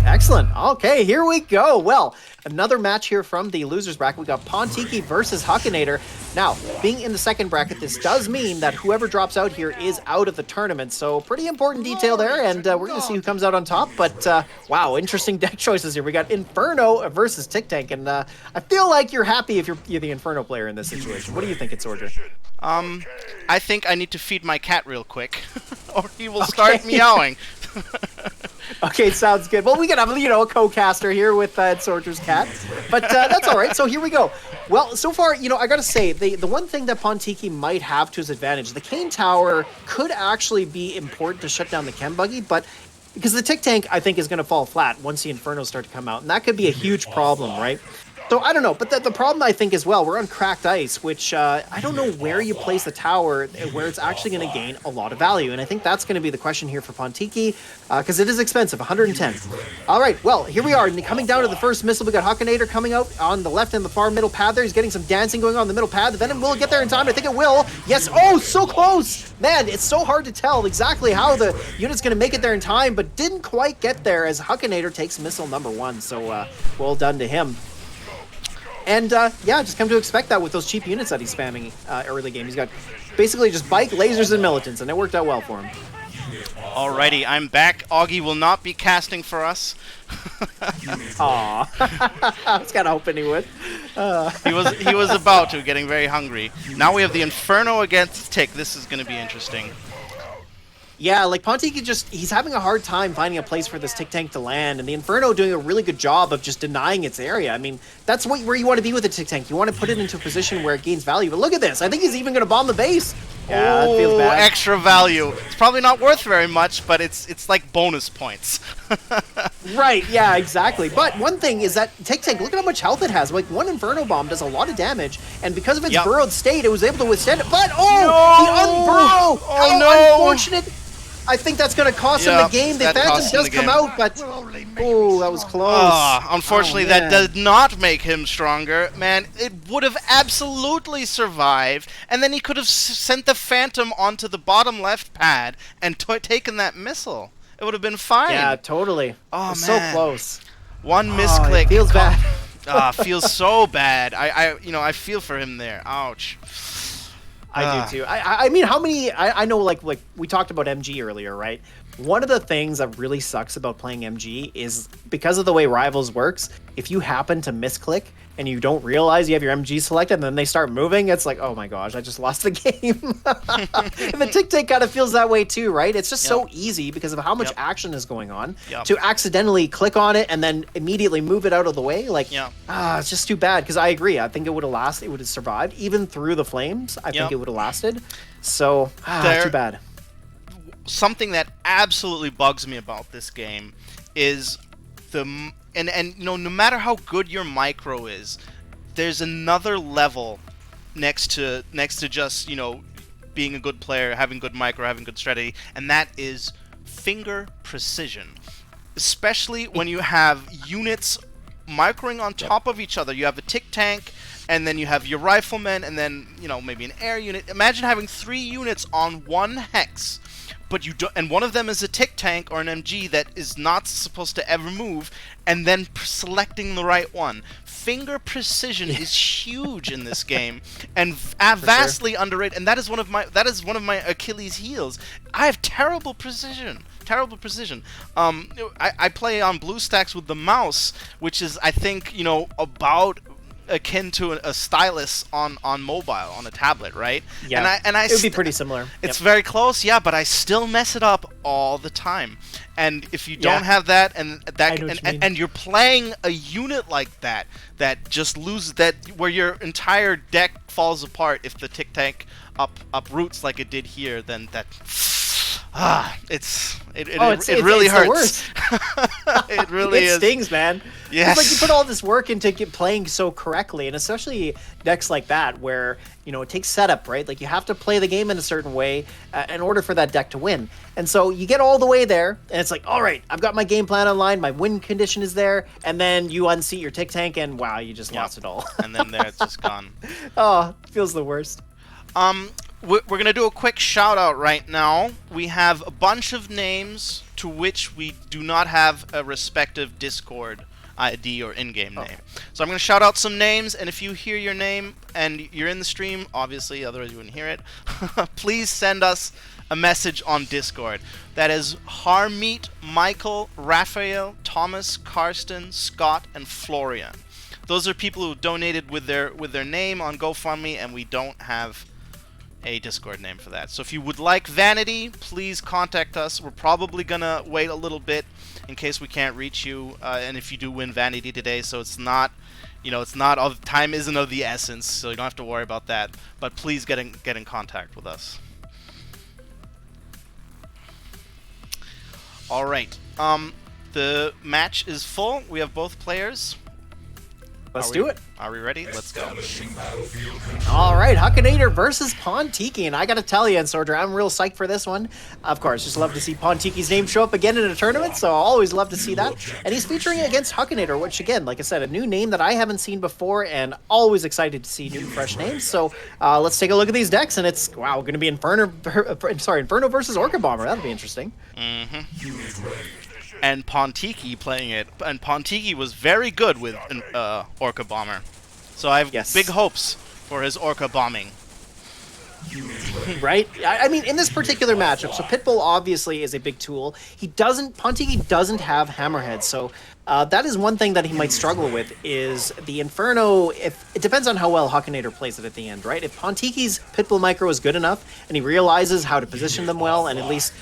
Excellent. Okay, here we go. Well, another match here from the loser's bracket. We got Pontiki versus Huckinator. Now, being in the second bracket, this does mean that whoever drops out here is out of the tournament. So pretty important detail there, and we're going to see who comes out on top. But wow, interesting deck choices here. We got Inferno versus Tick Tank, and I feel like you're happy if you're the Inferno player in this situation. What do you think, Entsorger? I think I need to feed my cat real quick, or he will start meowing. Okay, sounds good. Well, we can have, a co-caster here with Entsorger's cat, but that's all right. So here we go. Well, so far, I got to say, the one thing that Pontiki might have to his advantage, the Cane Tower could actually be important to shut down the Chem Buggy, but because the Tick Tank, I think, is going to fall flat once the Infernos start to come out, and that could be a huge problem, right? So I don't know, but the problem I think as well, we're on cracked ice, which I don't know where you place the tower where it's actually going to gain a lot of value. And I think that's going to be the question here for Pontiki, because it is expensive, 110. All right, well, here we are. Coming down to the first missile, we got Huckinator coming out on the left and the far middle pad there. He's getting some dancing going on in the middle pad. The Venom will get there in time. I think it will. Yes. Oh, so close. Man, it's so hard to tell exactly how the unit's going to make it there in time, but didn't quite get there as Huckinator takes missile number 1. So well done to him. And yeah, just come to expect that with those cheap units that he's spamming early game. He's got basically just bike, lasers, and militants, and it worked out well for him. Alrighty, I'm back. Augie will not be casting for us. Aw, I was kind of hoping he would. He was about to, getting very hungry. Now we have the Inferno against Tick. This is going to be interesting. Yeah, like Pontiki he's having a hard time finding a place for this Tick Tank to land, and the Inferno doing a really good job of just denying its area. I mean, that's where you want to be with a Tick Tank. You want to put it into a position where it gains value. But look at this. I think he's even going to bomb the base. Yeah, that feels bad. Extra value. It's probably not worth very much, but it's like bonus points. Right, yeah, exactly. But one thing is that Tick Tank, look at how much health it has. Like, one Inferno Bomb does a lot of damage, and because of its burrowed state, it was able to withstand it. But, the unburrow! Oh, no! Unfortunate. I think that's going to cost him the game. The Phantom does come out, but... Oh, that was close. Unfortunately, that did not make him stronger. Man, it would have absolutely survived, and then he could have sent the Phantom onto the bottom left pad and taken that missile. It would have been fine. Yeah, totally. Oh, man. So close. One misclick. It feels bad. Feels so bad. I feel for him there. Ouch. I do too. I mean, how many? I know, like we talked about MG earlier, right? One of the things that really sucks about playing MG is because of the way Rivals works. If you happen to misclick and you don't realize you have your MG selected, and then they start moving, it's like, oh my gosh, I just lost the game. And the Tick Tank kind of feels that way too, right? It's just so easy because of how much action is going on to accidentally click on it and then immediately move it out of the way. Like, it's just too bad. Because I agree, I think it would have lasted, it would have survived even through the flames. I think it would have lasted. So too bad. Something that absolutely bugs me about this game is no matter how good your micro is, there's another level next to just being a good player, having good micro, having good strategy, and that is finger precision. Especially when you have units microing on top of each other. You have a Tick Tank, and then you have your riflemen, and then maybe an air unit. Imagine having 3 units on one hex. But and one of them is a Tick Tank or an MG that is not supposed to ever move, and then selecting the right one. Finger precision is huge in this game, and vastly underrated. And that is one of my Achilles' heels. I have terrible precision. I play on BlueStacks with the mouse, which is, I think, about akin to a stylus on mobile, on a tablet, right? Yeah, and I it would be pretty similar. It's very close, but I still mess it up all the time. And if you don't have that, and you're playing a unit like that just loses where your entire deck falls apart if the Tick Tank uproots like it did here, then that... it really hurts. It really is. It stings, man. Yes. It's like you put all this work into playing so correctly, and especially decks like that where it takes setup, right? Like you have to play the game in a certain way in order for that deck to win. And so you get all the way there, and it's like, all right, I've got my game plan online, my win condition is there, and then you unseat your Tick Tank, and wow, you just lost it all. And then there, it's just gone. Oh, it feels the worst. We're going to do a quick shout out right now. We have a bunch of names to which we do not have a respective Discord ID or in-game name. So I'm going to shout out some names, and if you hear your name and you're in the stream, obviously, otherwise you wouldn't hear it, please send us a message on Discord. That is Harmeet, Michael, Raphael, Thomas, Karsten, Scott, and Florian. Those are people who donated with their name on GoFundMe, and we don't have a Discord name for that. So if you would like Vanity, please contact us. We're probably gonna wait a little bit in case we can't reach you, and if you do win Vanity today, so it's not, time isn't of the essence, so you don't have to worry about that. But please get in contact with us. All right. The match is full. We have both players. Let's do it. Are we ready? Let's go. All right, Huckinator versus Pontiki, and I gotta tell you, Entsorger, I'm real psyched for this one. Of course, just love to see Pontiki's name show up again in a tournament, so I'll always love to see that. And he's featuring against Huckinator, which again, like I said, a new name that I haven't seen before, and always excited to see new, fresh names. So let's take a look at these decks, and it's going to be Inferno versus Orca Bomber. That'll be interesting. And Pontiki playing it, and Pontiki was very good with Orca Bomber, so I have big hopes for his Orca bombing. Right? I mean, in this particular matchup, so Pitbull obviously is a big tool. Pontiki doesn't have Hammerhead, so that is one thing that he might struggle with, is the Inferno. If it depends on how well Huckinator plays it at the end, right? If Pontiki's Pitbull micro is good enough, and he realizes how to position them well, and at least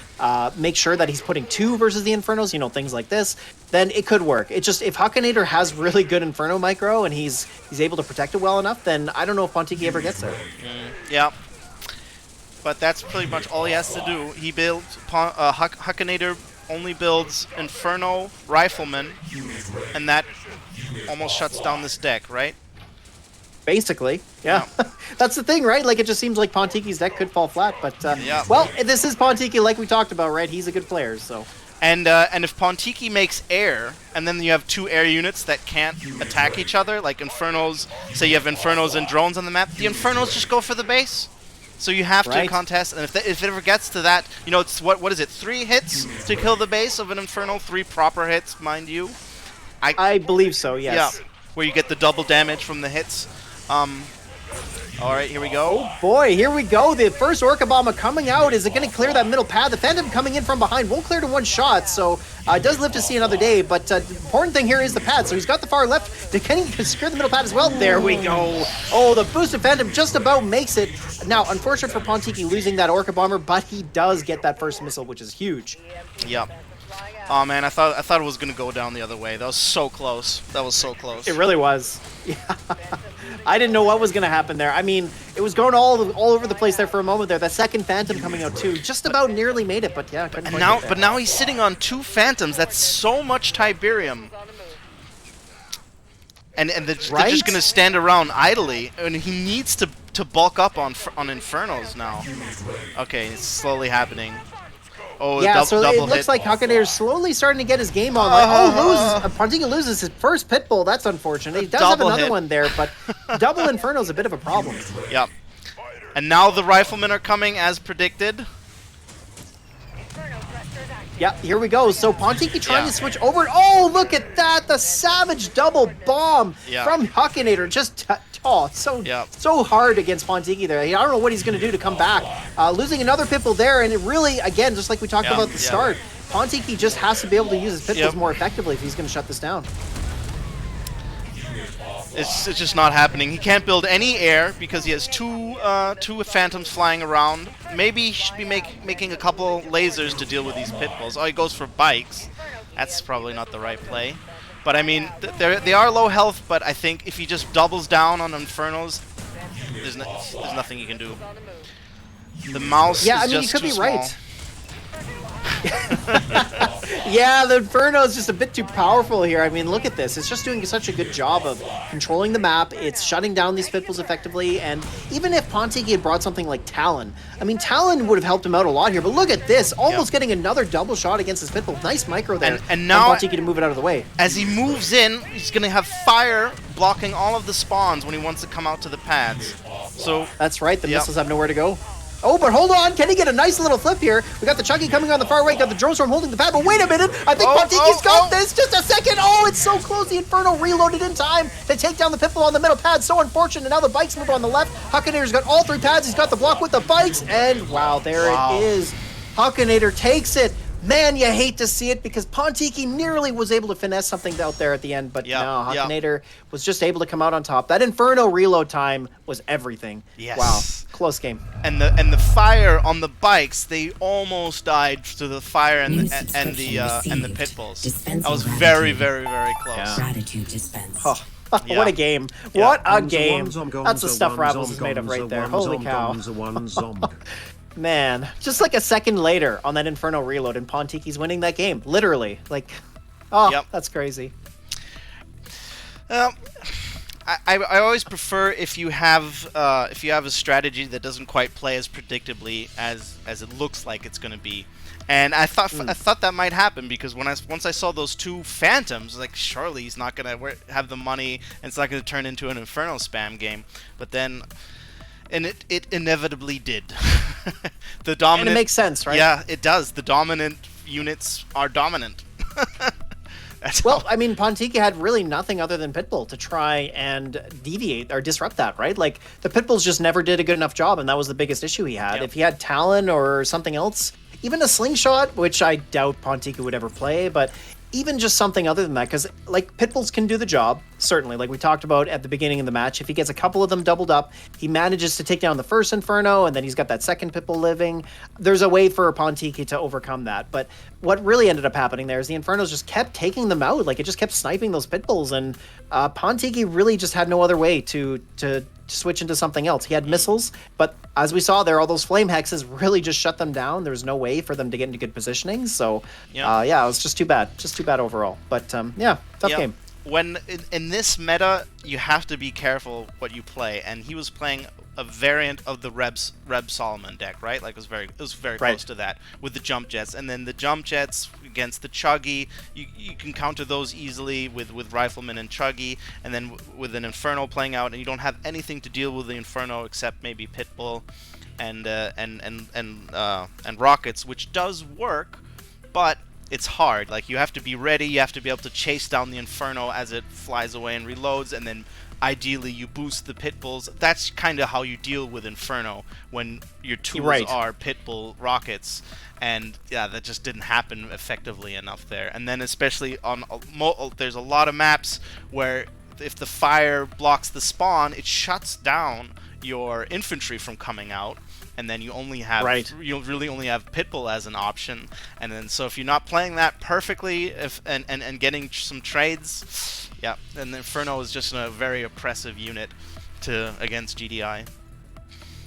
make sure that he's putting 2 versus the Infernos, things like this, then it could work. It just, if Huckinator has really good Inferno micro, and he's able to protect it well enough, then I don't know if Pontiki ever gets there. Yeah. But that's pretty much all he has to do. He builds, Huckinator only builds Inferno Rifleman, and that almost shuts down this deck, right? Basically, yeah. That's the thing, right? Like, it just seems like Pontiki's deck could fall flat, but, well, this is Pontiki, like we talked about, right? He's a good player, so... And if Pontiki makes air, and then you have 2 air units that can't attack each other, like Infernos, say you have Infernos and drones on the map, the Infernos just go for the base. So you have to contest, and if it ever gets to that, it's what is it? 3 hits to kill the base of an Inferno, 3 proper hits, mind you. I believe so. Yes. Yeah, where you get the double damage from the hits. All right, here we go. Oh boy, here we go. The first Orca Bomber coming out. Is it going to clear that middle pad? The Phantom coming in from behind won't clear to 1 shot, so it does live to see another day. But the important thing here is the pad. So he's got the far left. Can he secure the middle pad as well? There we go. Oh, the boosted Phantom just about makes it. Now, unfortunate for Pontiki losing that Orca Bomber, but he does get that first missile, which is huge. Yep. Oh man, I thought it was gonna go down the other way. That was so close. That was so close. It really was. Yeah. I didn't know what was gonna happen there. I mean, it was going all over the place there for a moment there. That second Phantom coming out too, just about nearly made it, but yeah, couldn't quite get there. Now he's sitting on 2 Phantoms. That's so much Tiberium. And they're just gonna stand around idly, and he needs to bulk up on Infernos now. Okay, it's slowly happening. Oh, yeah, so it looks like Huckinator's slowly starting to get his game on. Pontiki loses his first Pitbull. That's unfortunate. He does have another one there, but double Inferno's a bit of a problem. Yep. And now the Riflemen are coming as predicted. Yeah, here we go. So Pontiki trying to switch over. Oh, look at that! The savage double bomb from Huckinator. Just so hard against Pontiki there. I don't know what he's going to do to come back. Losing another Pitbull there, and it really, again, just like we talked about at the start, Pontiki just has to be able to use his Pitbulls more effectively if he's going to shut this down. It's just not happening. He can't build any air because he has two Phantoms flying around. Maybe he should be making a couple lasers to deal with these Pitbulls. Oh, he goes for bikes. That's probably not the right play. But I mean, they are low health, but I think if he just doubles down on Infernos, there's nothing he can do. The mouse is just you could too be small. right. Yeah, the Inferno is just a bit too powerful here. I mean, look at this. It's just doing such a good job of controlling the map. It's shutting down these Pitbulls effectively. And even if Pontiki had brought something like Talon, I mean, Talon would have helped him out a lot here. But look at this. Almost getting another double shot against his Pitbull. Nice micro there. And now Pontiki to move it out of the way. As he moves in, he's going to have fire blocking all of the spawns when he wants to come out to the pads. So that's right. The missiles have nowhere to go. Oh, but hold on. Can he get a nice little flip here? We got the Chucky coming on the far right. Got the drone storm holding the pad. But wait a minute. I think Pontiki's got this. Just a second. Oh, it's so close. The Inferno reloaded in time to take down the Pitbull on the middle pad. So unfortunate. And now the bikes move on the left. Huckinator's got all 3 pads. He's got the block with the bikes. And wow, there it is. Huckinator takes it. Man, you hate to see it because Pontiki nearly was able to finesse something out there at the end, but no, Huckinator was just able to come out on top. That Inferno reload time was everything. Yes. Wow, close game. And the fire on the bikes, they almost died to the fire and the Pitbulls. That was very, very, very close. Gratitude dispense. Oh. What a game. What a game. That's the stuff Ravels is made of right there. Holy cow. Man, just like a second later on that Inferno reload, and Pontiki's winning that game. Literally. Like, that's crazy. I always prefer if you have a strategy that doesn't quite play as predictably as it looks like it's going to be. And I thought that might happen because once I saw those 2 Phantoms, like surely he's not going to have the money and it's not going to turn into an Inferno spam game. But then. And it inevitably did. The dominant. And it makes sense, right? Yeah, it does. The dominant units are dominant. That's Well, how- I mean, Pontiki had really nothing other than Pitbull to try and deviate or disrupt that, right? Like, the Pitbulls just never did a good enough job, and that was the biggest issue he had. Yep. If he had Talon or something else, even a Slingshot, which I doubt Pontiki would ever play, but even just something other than that, because, like, Pitbulls can do the job, certainly. Like we talked about at the beginning of the match, if he gets a couple of them doubled up, he manages to take down the first Inferno, and then he's got that second Pitbull living. There's a way for Pontiki to overcome that, but what really ended up happening there is the Infernos just kept taking them out. Like, it just kept sniping those Pitbulls, and Pontiki really just had no other way to switch into something else. He had missiles, but as we saw there, all those flame hexes really just shut them down. There was no way for them to get into good positioning. So, Yeah. yeah, it was just too bad. Just too bad overall. But, yeah, tough Yep. game. When in this meta, you have to be careful what you play, and he was playing a variant of the Reb Solomon deck, right? Like, it was very Right. close to that with the jump jets, and then the jump jets against the Chuggy, you can counter those easily with Rifleman and Chuggy, and then with an Inferno playing out, and you don't have anything to deal with the Inferno except maybe Pitbull and rockets, which does work, but it's hard. Like, you have to be ready, you have to be able to chase down the Inferno as it flies away and reloads, and then ideally you boost the Pitbulls. That's kind of how you deal with Inferno when your tools Right. are Pitbull rockets, and yeah, that just didn't happen effectively enough there. And then especially on there's a lot of maps where if the fire blocks the spawn, it shuts down your infantry from coming out, and then you only have you really only have Pitbull as an option. And then so if you're not playing that perfectly, and getting some trades, yeah, then the Inferno is just a very oppressive unit against GDI.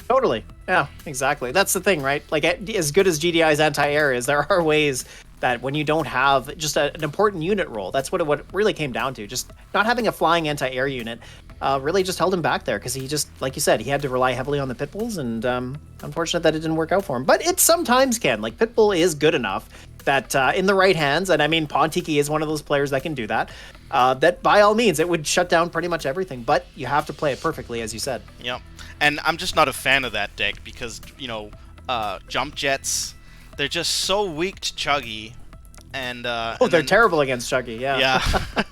Totally. Yeah, exactly. That's the thing, right? Like, as good as GDI's anti-air is, there are ways that when you don't have just an important unit role, that's what it really came down to. Just not having a flying anti-air unit really just held him back there, because he just, like you said, he had to rely heavily on the Pitbulls, and unfortunate that it didn't work out for him. But it sometimes can. Like, Pitbull is good enough that in the right hands, and I mean, Pontiki is one of those players that can do that, that by all means, it would shut down pretty much everything, but you have to play it perfectly, as you said. Yep. And I'm just not a fan of that deck because, jump jets, they're just so weak to Chuggy. And they're terrible against Chuggy, yeah. Yeah.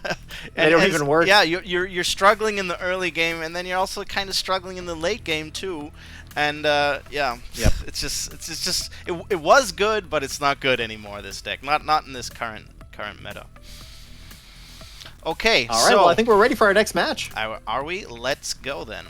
They don't even work. Yeah, you're struggling in the early game, and then you're also kind of struggling in the late game too. And yeah, Yep. it was good, but it's not good anymore. This deck, not in this current meta. Okay, All right, so well, I think we're ready for our next match. are we? Let's go then.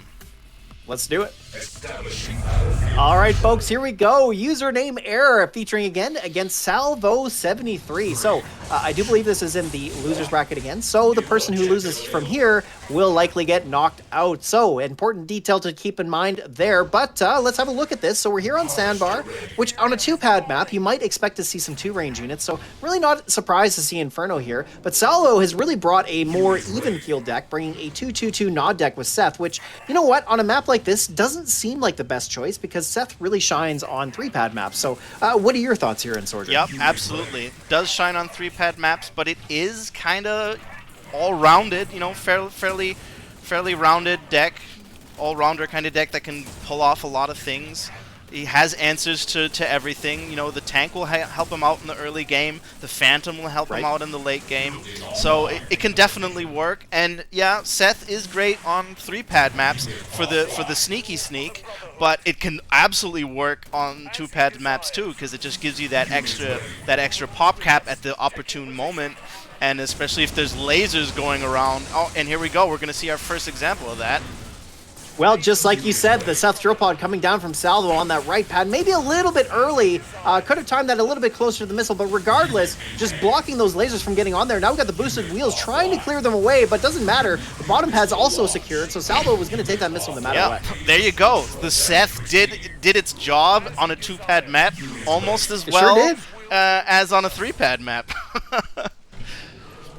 Let's do it. Establishing battlefield. All right, folks, here we go. Username error featuring again against Salvo73. So I do believe this is in the losers bracket again. So the person who loses from here will likely get knocked out. So important detail to keep in mind there. But let's have a look at this. So we're here on Sandbar, which on a 2-pad map, you might expect to see some 2-range units. So really not surprised to see Inferno here. But Salvo has really brought a more even keel deck, bringing a 2-2-2 Nod deck with Seth, which, you know what, on a map like this doesn't seem like the best choice because Seth really shines on 3-pad maps. So what are your thoughts here, Entsorger? Yep, absolutely. It does shine on 3-pad maps, but it is kind of all-rounded, fairly rounded deck, all-rounder kind of deck that can pull off a lot of things. He has answers to everything. The tank will help him out in the early game. The Phantom will help him out in the late game. So it can definitely work. And yeah, Seth is great on 3-pad maps for the sneaky sneak, but it can absolutely work on 2-pad maps too, because it just gives you that extra pop cap at the opportune moment. And especially if there's lasers going around. Oh, and here we go. We're going to see our first example of that. Well, just like you said, the Seth drill pod coming down from Salvo on that right pad, maybe a little bit early, could have timed that a little bit closer to the missile, but regardless, just blocking those lasers from getting on there. Now we've got the boosted wheels trying to clear them away, but doesn't matter. The bottom pad's also secured, so Salvo was going to take that missile no matter what. There you go. The Seth did its job on a 2-pad map almost as well sure did. As on a 3-pad map.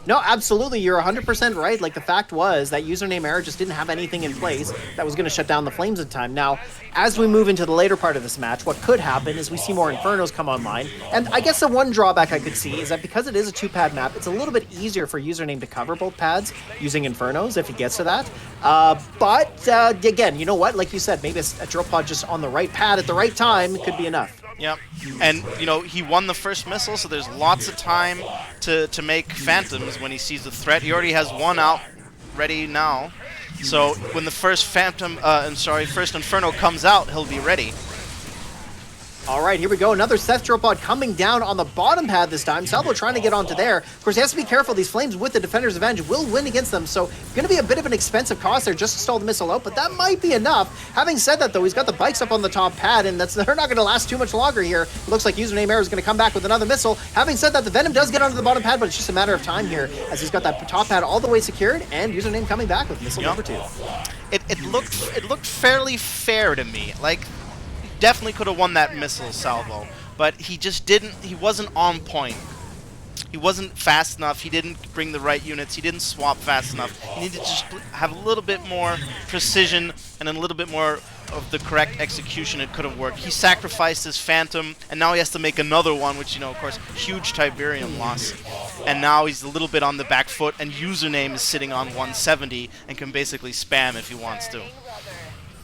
No, absolutely. You're 100% right. Like, the fact was that username error just didn't have anything in place that was going to shut down the flames in time. Now, as we move into the later part of this match, what could happen is we see more Infernos come online. And I guess the one drawback I could see is that because it is a 2-pad map, it's a little bit easier for username to cover both pads using Infernos if he gets to that. But again, you know what? Like you said, maybe a drill pod just on the right pad at the right time could be enough. Yep. And, you know, he won the first missile, so there's lots of time to make Phantoms when he sees the threat. He already has one out ready now. So when the first first Inferno comes out, he'll be ready. All right, here we go. Another Cephalopods coming down on the bottom pad this time. Salvo trying to get onto there. Of course, he has to be careful. These Flames with the Defender's Advantage will win against them, so going to be a bit of an expensive cost there just to stall the missile out, but that might be enough. Having said that, though, he's got the bikes up on the top pad, and they're not going to last too much longer here. It looks like Username Error is going to come back with another missile. Having said that, the Venom does get onto the bottom pad, but it's just a matter of time here as he's got that top pad all the way secured, and Username coming back with missile number 2. It looked fairly fair to me. Like, definitely could have won that missile salvo, but he just didn't. He wasn't on point. He wasn't fast enough. He didn't bring the right units. He didn't swap fast enough. He needed to just have a little bit more precision and a little bit more of the correct execution. It could have worked. He sacrificed his Phantom, and now he has to make another one, which, you know, of course, huge Tiberium loss. And now he's a little bit on the back foot, and Username is sitting on 170 and can basically spam if he wants to.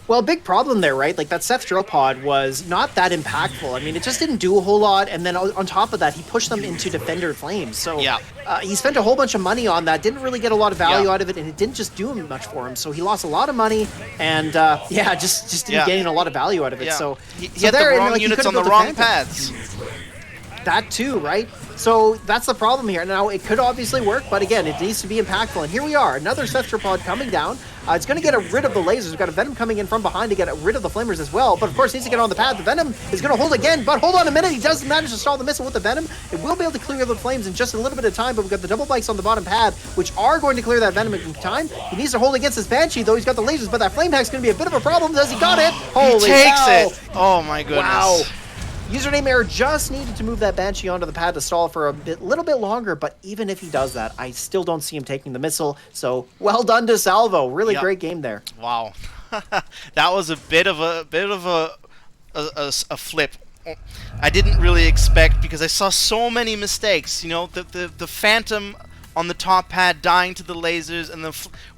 Well, a big problem there, right? Like, that Seth drill pod was not that impactful. I mean, it just didn't do a whole lot, and then on top of that, he pushed them into Defender Flames. So yeah. He spent a whole bunch of money on that, didn't really get a lot of value out of it, and it didn't just do him much for him. So he lost a lot of money, and just didn't gain a lot of value out of it. So he had the wrong units on the wrong pads. That too, right? So that's the problem here. Now, it could obviously work, but again, it needs to be impactful. And here we are, another Cephalopods coming down. It's going to get rid of the lasers. We've got a Venom coming in from behind to get rid of the Flamers as well. But of course, needs to get on the pad. The Venom is going to hold again, but hold on a minute. He does manage to stall the missile with the Venom. It will be able to clear the Flames in just a little bit of time, but we've got the double bikes on the bottom pad, which are going to clear that Venom in time. He needs to hold against his Banshee, though. He's got the lasers, but that Flame Hack's going to be a bit of a problem. Does he got it? Holy he takes cow. it. Oh my goodness. Wow. Username Error just needed to move that Banshee onto the pad to stall for a little bit longer, but even if he does that, I still don't see him taking the missile. So well done to Salvo. Really great game there. Wow, that was a bit of a flip. I didn't really expect, because I saw so many mistakes. You know, the Phantom on the top pad dying to the lasers, and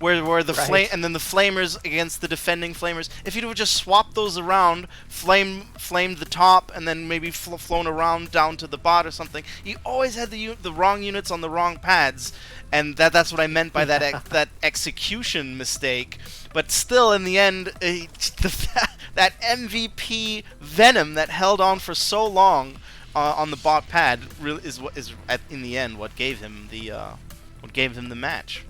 where the flame, and then the Flamers against the defending Flamers. If he'd have just swapped those around, flamed the top, and then maybe flown around down to the bot or something, he always had the wrong units on the wrong pads, and that's what I meant by that that execution mistake. But still, in the end, that MVP Venom that held on for so long on the bot pad really is in the end what gave him the match.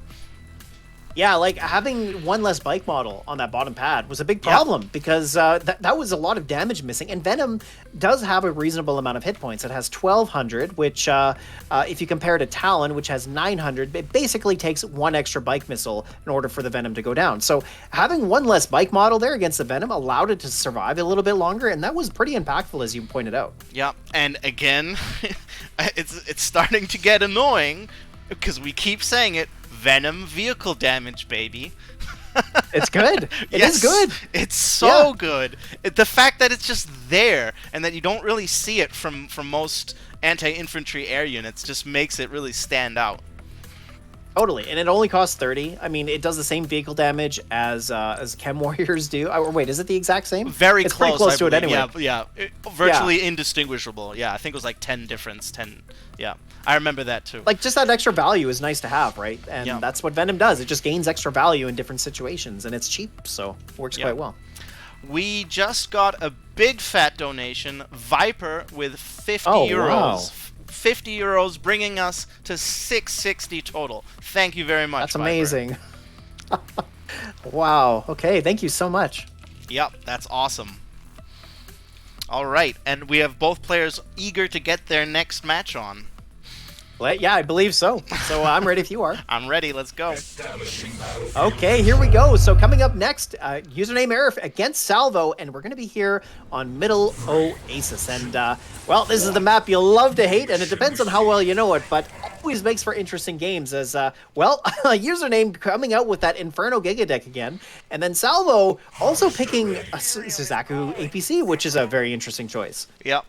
Yeah, like having one less bike model on that bottom pad was a big problem because that was a lot of damage missing. And Venom does have a reasonable amount of hit points. It has 1,200, which if you compare to Talon, which has 900, it basically takes one extra bike missile in order for the Venom to go down. So having one less bike model there against the Venom allowed it to survive a little bit longer, and that was pretty impactful, as you pointed out. Yeah, and again, it's starting to get annoying because we keep saying it. Venom vehicle damage, baby. It's good. It is good. It's so good. The fact that it's just there and that you don't really see it from most anti-infantry air units just makes it really stand out. Totally, and it only costs 30. I mean, it does the same vehicle damage as Chem Warriors do. Or wait, is it the exact same? Very it's close. Pretty close to it anyway. Virtually indistinguishable. Yeah, I think it was like 10 difference. 10. Yeah, I remember that too. Like, just that extra value is nice to have, right? And that's what Venom does. It just gains extra value in different situations, and it's cheap, so it works quite well. We just got a big fat donation, Viper, with 50 euros. Wow. 50 euros, bringing us to 660 total. Thank you very much. That's amazing. Wow. Okay, thank you so much. Yep, that's awesome. All right, and we have both players eager to get their next match on. Well, yeah, I believe so. So I'm ready if you are. I'm ready. Let's go. Okay, here we go. So coming up next, username Error against Salvo, and we're going to be here on Middle Oasis. And, well, this is the map you'll love to hate, and it depends on how well you know it, but always makes for interesting games as, well, username coming out with that Inferno Giga deck again, and then Salvo also picking a Suzaku APC, which is a very interesting choice. Yep.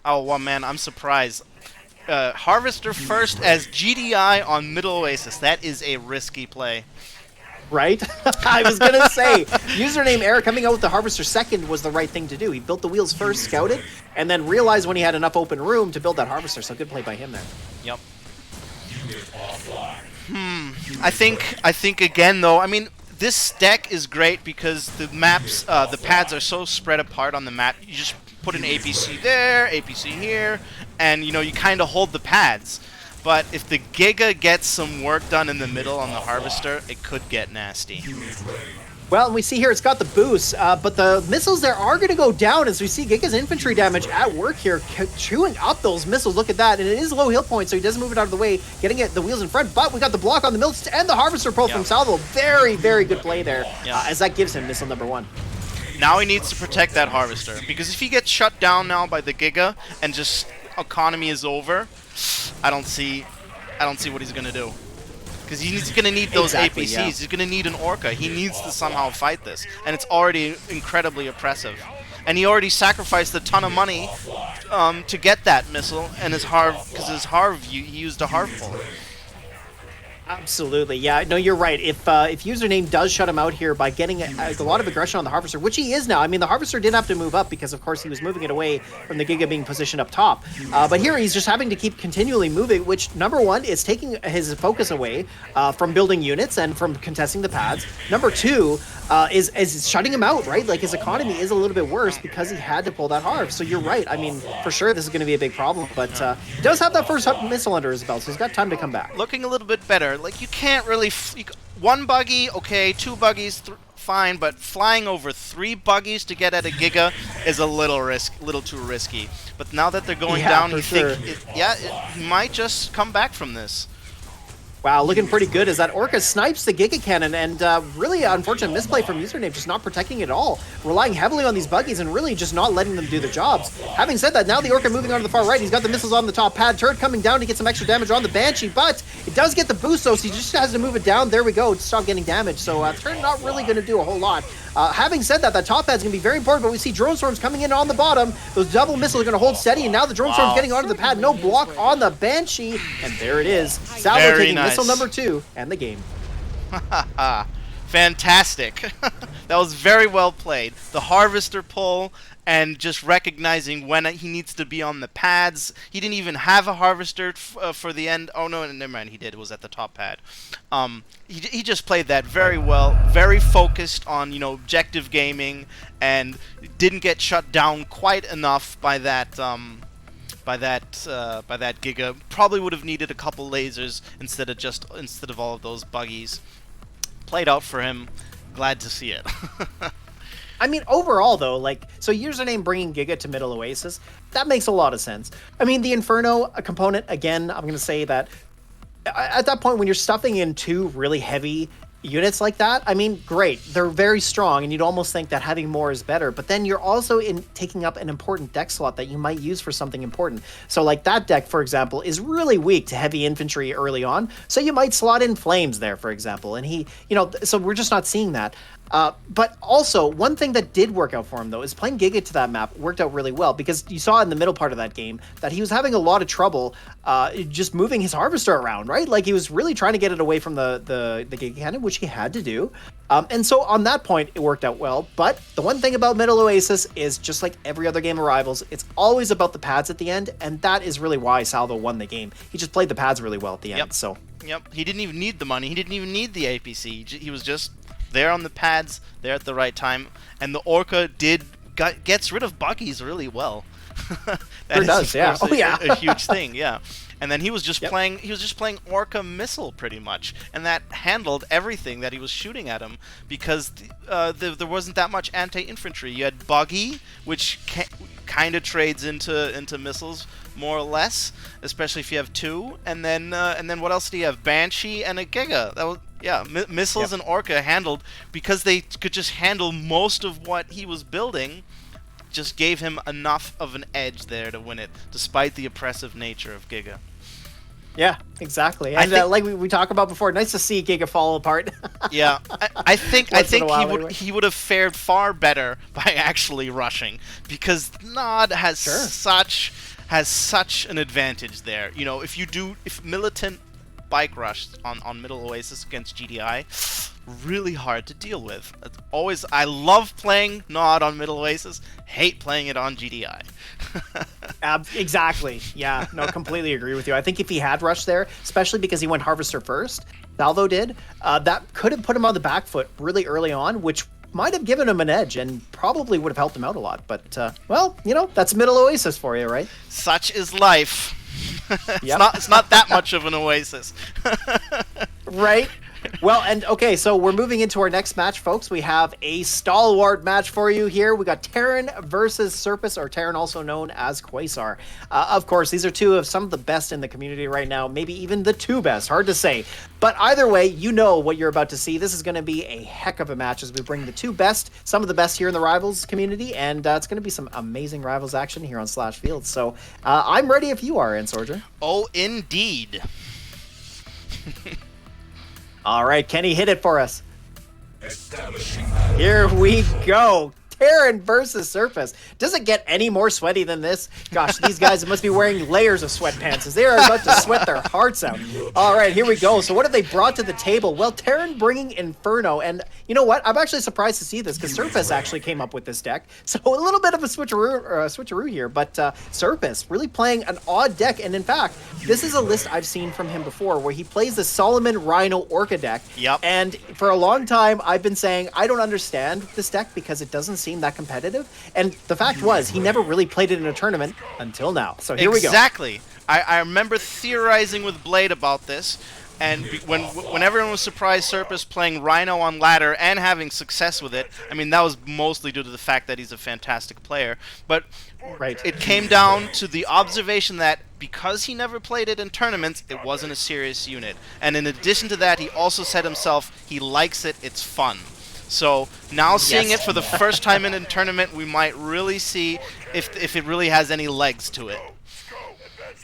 Oh, well, man, I'm surprised. Harvester first as GDI on Middle Oasis. That is a risky play. Right? I was going to say, username Eric coming out with the Harvester second was the right thing to do. He built the wheels first, scouted, and then realized when he had enough open room to build that Harvester. So good play by him there. Yep. I think again though, I mean, this deck is great because the maps, the pads are so spread apart on the map. You just put an APC there, APC here, and you know, you kind of hold the pads. But if the Giga gets some work done in the middle on the Harvester, it could get nasty. Well, and we see here it's got the boost, but the missiles there are going to go down as we see Giga's infantry damage at work here, chewing up those missiles. Look at that, and it is low heal point, so he doesn't move it out of the way, getting it the wheels in front, but we got the block on the mill and the Harvester pull from Salvo. Very, very good play there, as that gives him missile number 1. Now he needs to protect that Harvester, because if he gets shut down now by the Giga and just economy is over, I don't see what he's going to do. Because he's going to need those APCs. Yeah. He's going to need an Orca. He needs to somehow fight this. And it's already incredibly oppressive. And he already sacrificed a ton of money to get that missile. And his Harv, because his Harv, he used a Harv pull. Absolutely, yeah. No, you're right. If username does shut him out here by getting a lot of aggression on the Harvester, which he is now. I mean, the Harvester did have to move up because, of course, he was moving it away from the Giga being positioned up top. But here he's just having to keep continually moving, which, number one, is taking his focus away from building units and from contesting the pads. Number two, is shutting him out, right? Like, his economy is a little bit worse because he had to pull that Harv. So you're right. I mean, for sure, this is going to be a big problem. But he does have that first missile under his belt, so he's got time to come back. Looking a little bit better. Like, you can't really... one buggy, okay. Two buggies, fine. But flying over 3 buggies to get at a Giga is a little too risky. But now that they're going down, you think... It might just come back from this. Wow, looking pretty good as that Orca snipes the Giga Cannon, and really unfortunate misplay from username, just not protecting it at all, relying heavily on these buggies and really just not letting them do their jobs. Having said that, now the Orca moving on to the far right, he's got the missiles on the top pad, turret coming down to get some extra damage on the Banshee, but it does get the boost though, so he just has to move it down. There we go, to stop getting damage, so turret not really going to do a whole lot. Having said that, that top pad's going to be very important, but we see drone storms coming in on the bottom. Those double missiles are going to hold steady, and now the drone storm's getting onto the pad. No block on the Banshee, and there it is. Salvo taking missile number 2 and the game. Fantastic. That was very well played. The Harvester pull and just recognizing when he needs to be on the pads. He didn't even have a Harvester for the end. Oh, no, never mind. He did. It was at the top pad. He just played that very well. Very focused on, you know, objective gaming, and didn't get shut down quite enough by that Giga. Probably would have needed a couple lasers instead of all of those buggies. Played out for him. Glad to see it. I mean, overall, though, like, so username bringing Giga to middle Oasis, that makes a lot of sense. I mean, the Inferno component, again, I'm going to say that at that point when you're stuffing in 2 really heavy units like that, I mean, great. They're very strong, and you'd almost think that having more is better. But then you're also taking up an important deck slot that you might use for something important. So, like, that deck, for example, is really weak to heavy infantry early on. So you might slot in Flames there, for example. And he, you know, so we're just not seeing that. But also, one thing that did work out for him, though, is playing Giga to that map worked out really well, because you saw in the middle part of that game that he was having a lot of trouble just moving his Harvester around, right? Like, he was really trying to get it away from the Giga Cannon, which he had to do. And so on that point, it worked out well. But the one thing about Middle Oasis is, just like every other game of Rivals, it's always about the pads at the end, and that is really why Salvo won the game. He just played the pads really well at the end. So. Yep, he didn't even need the money. He didn't even need the APC. He was just there on the pads, there at the right time, and the Orca gets rid of buggies really well. Sure does, yeah. Oh yeah, a huge thing, yeah. And then he was just playing. He was just playing Orca missile pretty much, and that handled everything that he was shooting at him, because there wasn't that much anti-infantry. You had buggy, which kind of trades into missiles more or less, especially if you have 2. And then what else do you have? Banshee and a Giga. That was. Yeah, missiles and Orca handled, because they could just handle most of what he was building, just gave him enough of an edge there to win it, despite the oppressive nature of Giga. Yeah, exactly. And like we talked about before, nice to see Giga fall apart. Yeah, I think he would have fared far better by actually rushing, because Nod has such an advantage there. You know, if militant bike rush on Middle Oasis against GDI, really hard to deal with. I love playing Nod on Middle Oasis, hate playing it on GDI. Exactly. Yeah, no, completely agree with you. I think if he had rushed there, especially because he went Harvester first, Salvo did, that could have put him on the back foot really early on, which might have given him an edge and probably would have helped him out a lot. But, well, that's Middle Oasis for you, right? Such is life. Yep. It's not that much of an oasis. Right? Well, and okay, so we're moving into our next match, folks. We have a stalwart match for you here. We got Terran versus Serpus, or Terran also known as Quasar. Of course, these are two of some of the best in the community right now, maybe even the two best, hard to say. But either way, you know what you're about to see. This is going to be a heck of a match as we bring the two best, some of the best here in the Rivals community, and it's going to be some amazing Rivals action here on Slash Fields. So I'm ready if you are, Entsorger. Oh, indeed. All right, Kenny, hit it for us. Establishing Here we go. Terran versus Serpus. Does it get any more sweaty than this? Gosh, these guys must be wearing layers of sweatpants as they are about to sweat their hearts out. All right, here we go. So what have they brought to the table? Well, Terran bringing Inferno, and you know what? I'm actually surprised to see this because Serpus actually came up with this deck. So a little bit of a switcheroo here, but Serpus really playing an odd deck, and in fact, this is a list I've seen from him before where he plays the Solomon Rhino Orca deck. Yep. And for a long time, I've been saying I don't understand this deck because it doesn't seem that competitive. And the fact was, he never really played it in a tournament until now. So here we go. Exactly. I remember theorizing with Blade about this, and when everyone was surprised Serpus playing Rhino on ladder and having success with it, I mean, that was mostly due to the fact that he's a fantastic player. But Right. it came down to the observation that because he never played it in tournaments, it wasn't a serious unit. And in addition to that, he also said himself, he likes it, it's fun. So now seeing Yes. it for the first time in a tournament, we might really see if it really has any legs to it.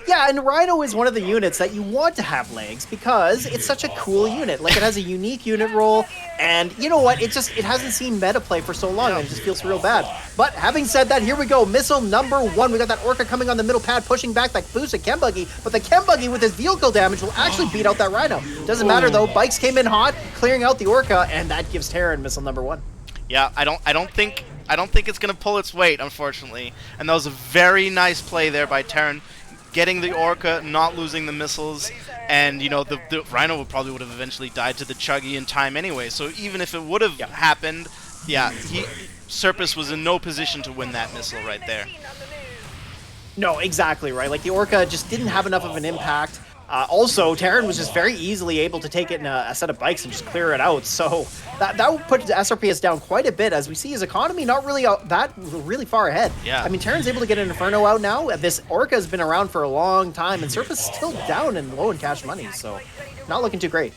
Yeah, and Rhino is one of the units that you want to have legs because it's such a cool unit. Like, it has a unique unit role, and you know what? It hasn't seen meta play for so long, and it just feels real bad. But having said that, here we go. Missile number 1. We got that Orca coming on the middle pad, pushing back that boosted Chem Buggy, but the Chem Buggy with his vehicle damage will actually beat out that Rhino. Doesn't matter though. Bikes came in hot, clearing out the Orca, and that gives Terran missile number 1. Yeah, I don't think it's gonna pull its weight, unfortunately. And that was a very nice play there by Terran, getting the Orca, not losing the missiles, and the Rhino would have eventually died to the Chuggy in time anyway. So even if it would have happened, yeah, Serpus was in no position to win that missile right there. No, exactly right. Like, the Orca just didn't have enough of an impact. Also, Terran was just very easily able to take it in a set of bikes and just clear it out. So that would put SRPS down quite a bit, as we see his economy not really really far ahead. Yeah. I mean, Terran's able to get an Inferno out now. This Orca has been around for a long time, and Serpus is still down and low in cash money, so not looking too great.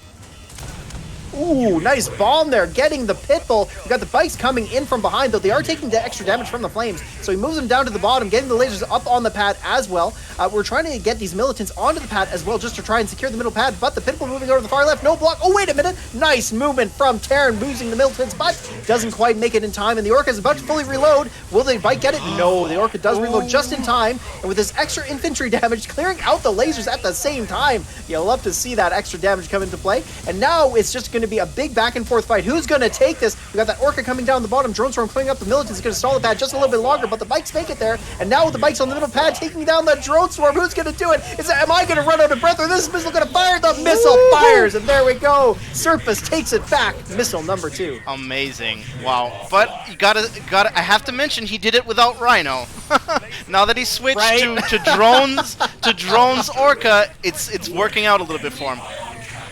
Ooh, nice bomb there, getting the Pitbull. We got the bikes coming in from behind, though they are taking the extra damage from the flames. So he moves them down to the bottom, getting the lasers up on the pad as well. We're trying to get these militants onto the pad as well, just to try and secure the middle pad, but the Pitbull moving over to the far left, no block. Oh, wait a minute. Nice movement from Terran, losing the militants, but doesn't quite make it in time, and the Orca is about to fully reload. Will the bike get it? No, the Orca does reload just in time, and with this extra infantry damage, clearing out the lasers at the same time. You'll love to see that extra damage come into play, and now it's just going to be a big back and forth fight. Who's going to take this? We got that Orca coming down the bottom. Drone Storm clearing up the militants. Is going to stall the pad just a little bit longer, but the bikes make it there. And now with the bikes on the middle pad taking down the Drone Storm, who's going to do it? Am I going to run out of breath, or this missile going to fire? The missile fires, and there we go. Serpus takes it back. Missile number 2. Amazing. Wow. But you gotta I have to mention, he did it without Rhino. Now that he switched to drones Orca, it's working out a little bit for him.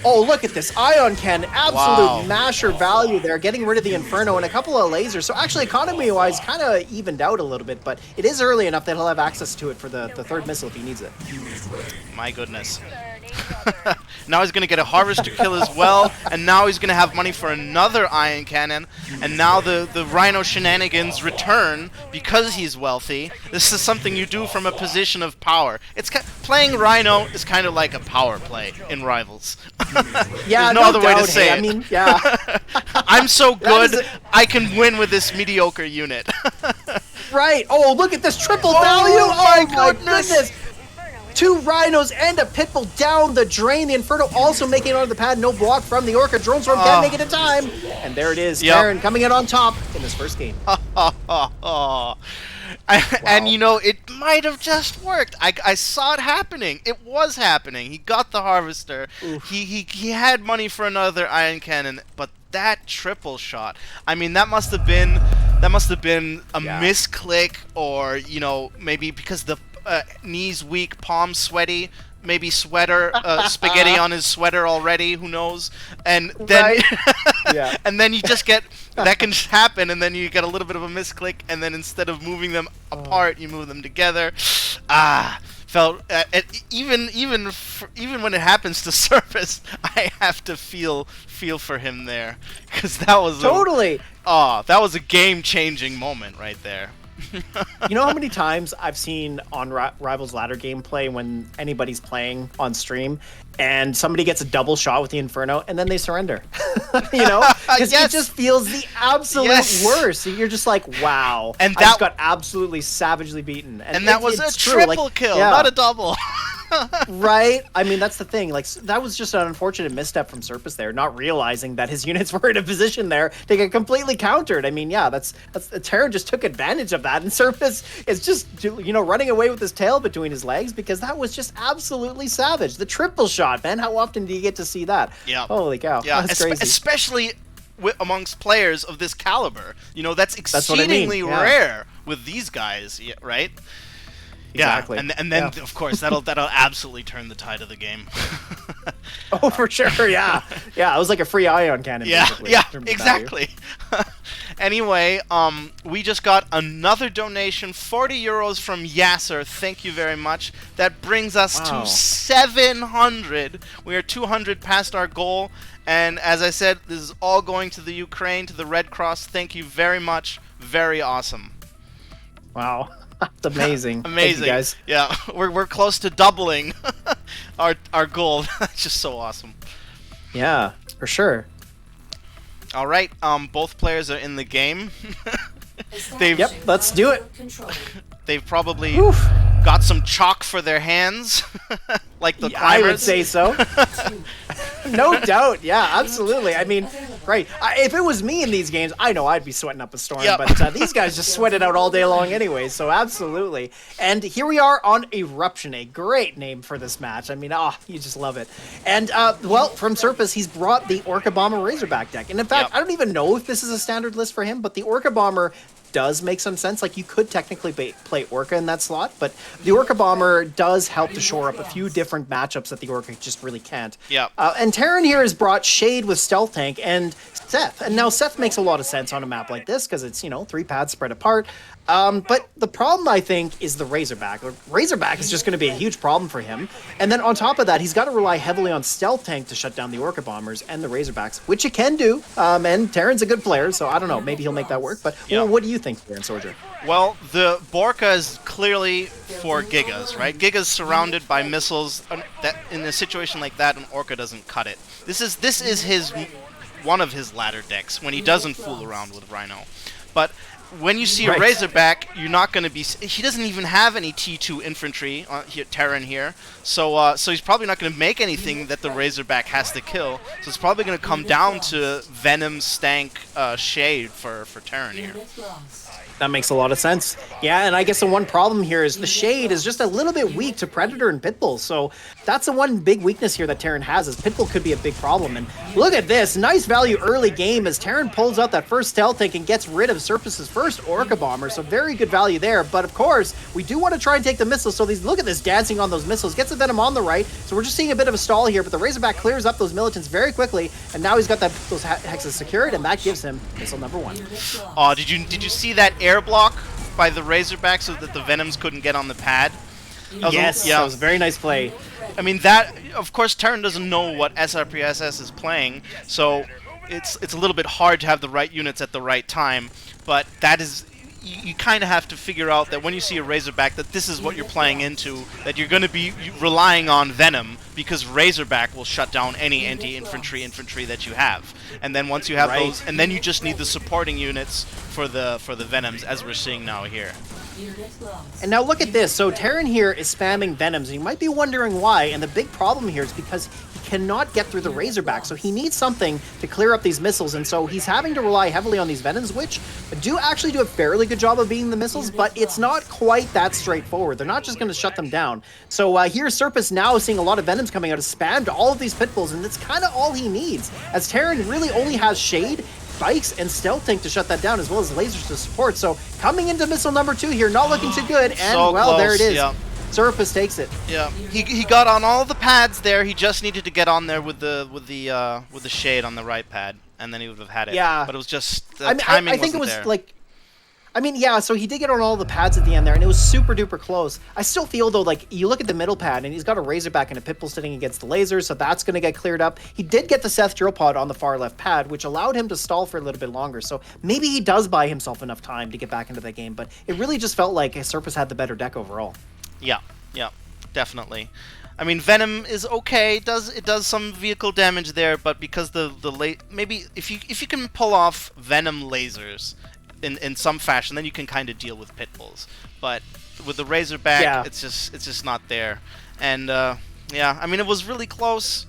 Oh, look at this. Ion Cannon, absolute masher value there, getting rid of the Inferno and a couple of lasers. So actually, economy-wise, kind of evened out a little bit, but it is early enough that he'll have access to it for the third missile if he needs it. My goodness. Now he's going to get a Harvester kill as well, and now he's going to have money for another Ion Cannon, and now the Rhino shenanigans return because he's wealthy. This is something you do from a position of power. Playing Rhino is kind of like a power play in Rivals. Yeah, There's no other way to doubt. say it. I mean, yeah. I'm so good, I can win with this mediocre unit. Right. Oh, look at this triple value. Oh, my Oh, goodness. 2 Rhinos and a Pitbull down the drain. The Inferno also making it onto the pad. No block from the Orca. Drone Storm can't make it in time. And there it is. Yep. Terran coming in on top in this first game. And you know, it might have just worked. I saw it happening. It was happening. He got the Harvester. He had money for another Iron Cannon, but that triple shot. I mean, that must have been a misclick, or you know, maybe because the knees weak, palms sweaty. Maybe sweater, spaghetti on his sweater already. Who knows? And then, Yeah. and then you just get that can just happen, and then you get a little bit of a misclick, and then instead of moving them apart, you move them together. Felt even when it happens to Surface, I have to feel for him there, because that was Totally. that was a game-changing moment right there. You know how many times I've seen on Rivals Ladder gameplay when anybody's playing on stream and somebody gets a double shot with the Inferno and then they surrender? You know? Because Yes. it just feels the absolute worst. You're just like, wow. And I just that- got absolutely savagely beaten. And that was a it's true, triple like, kill, yeah. not a double. Right? I mean, that's the thing. Like, that was just an unfortunate misstep from Surface there, not realizing that his units were in a position there to get completely countered. I mean, yeah, that's Terran just took advantage of that, and Surface is just, you know, running away with his tail between his legs, because that was just absolutely savage. The triple shot, man. How often do you get to see that? Yeah. Holy cow. Yeah, That's crazy. especially amongst players of this caliber. You know, that's what I exceedingly mean, yeah. rare with these guys, right? Exactly. Yeah, and then of course that'll absolutely turn the tide of the game. Oh, for sure, yeah. Yeah, it was like a free ion cannon. Yeah, basically, yeah, in terms of exactly. Anyway, we just got another donation, 40 euros from Yasser. Thank you very much. That brings us Wow. to 700. We are 200 past our goal. And as I said, this is all going to the Ukraine, to the Red Cross. Thank you very much. Very awesome. Wow. That's amazing. Amazing. Thank you, guys. Yeah, we're close to doubling our goal. That's just so awesome. Yeah, for sure. All right, both players are in the game. Yep, let's do it. They've probably Oof. got some chalk for their hands, like the Yeah, I would climbers. say so. No doubt. Yeah, absolutely. I mean, right. If it was me in these games, I know I'd be sweating up a storm. Yep. But these guys just sweat it out all day long anyway. So absolutely. And here we are on Eruption, a great name for this match. I mean, you just love it. And, well, from Surface, he's brought the Orca Bomber Razorback deck. And in fact, Yep. I don't even know if this is a standard list for him, but the Orca Bomber does make some sense. Like, you could technically play Orca in that slot, but the Orca Bomber does help to shore up a few different matchups that the Orca just really can't. Yep. And Terran here has brought Shade with Stealth Tank and Seth. And now Seth makes a lot of sense on a map like this because it's, you know, 3 pads spread apart. But the problem, I think, is the Razorback. Razorback is just going to be a huge problem for him. And then on top of that, he's got to rely heavily on Stealth Tank to shut down the Orca Bombers and the Razorbacks, which he can do. And Terran's a good player, so I don't know. Maybe he'll make that work. But well, what do you think, Entsorger? Well, the Borka is clearly for Gigas, right? Giga's surrounded by missiles. That in a situation like that, an Orca doesn't cut it. This is his one of his ladder decks when he doesn't fool around with Rhino. But when you see a Right. Razorback, you're not going to be. He doesn't even have any T2 infantry here, Terran here, so he's probably not going to make anything that the Razorback has to kill. So it's probably going to come down to Venom, Stank, Shade for Terran here. That makes a lot of sense. Yeah, and I guess the one problem here is the Shade is just a little bit weak to Predator and Pitbull. So that's the one big weakness here that Terran has, is Pitbull could be a big problem. And look at this. Nice value early game as Terran pulls out that first Stealth Tank and gets rid of Surface's first Orca Bomber. So very good value there. But of course, we do want to try and take the missiles. So look at this, dancing on those missiles. Gets the Venom on the right. So we're just seeing a bit of a stall here. But the Razorback clears up those militants very quickly. And now he's got those hexes secured. And that gives him missile number 1. Oh, did you see that air block by the Razorback so that the Venoms couldn't get on the pad? Yes, that was a very nice play. I mean, that, of course, Terran doesn't know what SRPSS is playing, so it's a little bit hard to have the right units at the right time, but that is, you kind of have to figure out that when you see a Razorback that this is what you're playing into, that you're going to be relying on Venom, because Razorback will shut down any infantry that you have. And then once you have those, and then you just need the supporting units for the Venoms, as we're seeing now here. Unit lost. And now look at this. So Terran here is spamming Venoms, and you might be wondering why. And the big problem here is because he cannot get through the Razorback. So he needs something to clear up these missiles. And so he's having to rely heavily on these Venoms, which do actually do a fairly good job of beating the missiles, but it's not quite that straightforward. They're not just going to shut them down. So here Surface now seeing a lot of Venoms coming out, has spammed all of these Pitbulls, and that's kind of all he needs, as Terran really only has Shade, Bikes, and Stealth Tank to shut that down, as well as lasers to support. So coming into missile number 2 here, not looking too good, and So well, there it close, is. yeah. Surface takes it. Yeah, he got on all the pads there. He just needed to get on there with the shade on the right pad, and then he would have had it. Yeah. But it was just the I mean, timing I think it wasn't was there. like, I mean, yeah, so he did get on all the pads at the end there, and it was super duper close. I still feel, though, like, you look at the middle pad, and he's got a Razorback and a Pitbull sitting against the lasers, so that's going to get cleared up. He did get the Seth drill pod on the far left pad, which allowed him to stall for a little bit longer, so maybe he does buy himself enough time to get back into that game, but it really just felt like Surface had the better deck overall. Yeah, definitely. I mean, Venom is okay. It does some vehicle damage there, but because maybe if you can pull off Venom lasers in some fashion, then you can kind of deal with Pitbulls. But with the Razorback, Yeah. it's just not there. And yeah, I mean, it was really close.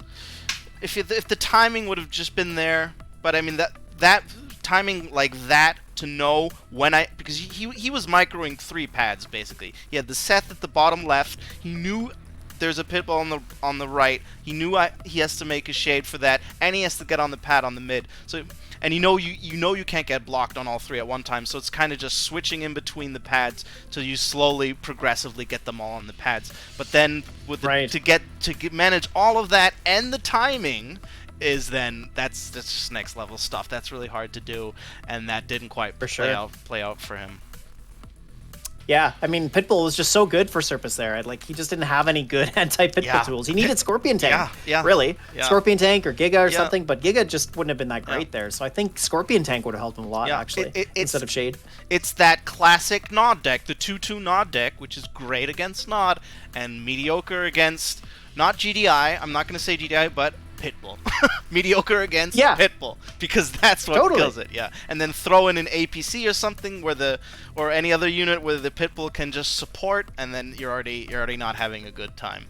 If the timing would have just been there, but I mean that timing like that to know when because he was microing 3 pads basically. He had the Seth at the bottom left. He knew there's a Pitbull on the right. He knew he has to make a shade for that, and he has to get on the pad on the mid. So, and you know you can't get blocked on all 3 at one time. So it's kind of just switching in between the pads till you slowly, progressively get them all on the pads. But then with to manage all of that and the timing is that's just next level stuff. That's really hard to do, and that didn't quite play out for him. Yeah, I mean, Pitbull was just so good for Surface there. Like, he just didn't have any good anti-Pitbull tools. He needed Scorpion Tank, really. Yeah. Scorpion Tank or Giga or something, but Giga just wouldn't have been that great there. So I think Scorpion Tank would have helped him a lot, actually, instead of Shade. It's that classic Nod deck, the 2-2 Nod deck, which is great against Nod, and mediocre against, not GDI, I'm not going to say GDI, but Pitbull. Mediocre against Pitbull, because that's what kills it. Yeah, and then throw in an APC or something or any other unit where the Pitbull can just support, and then you're already not having a good time.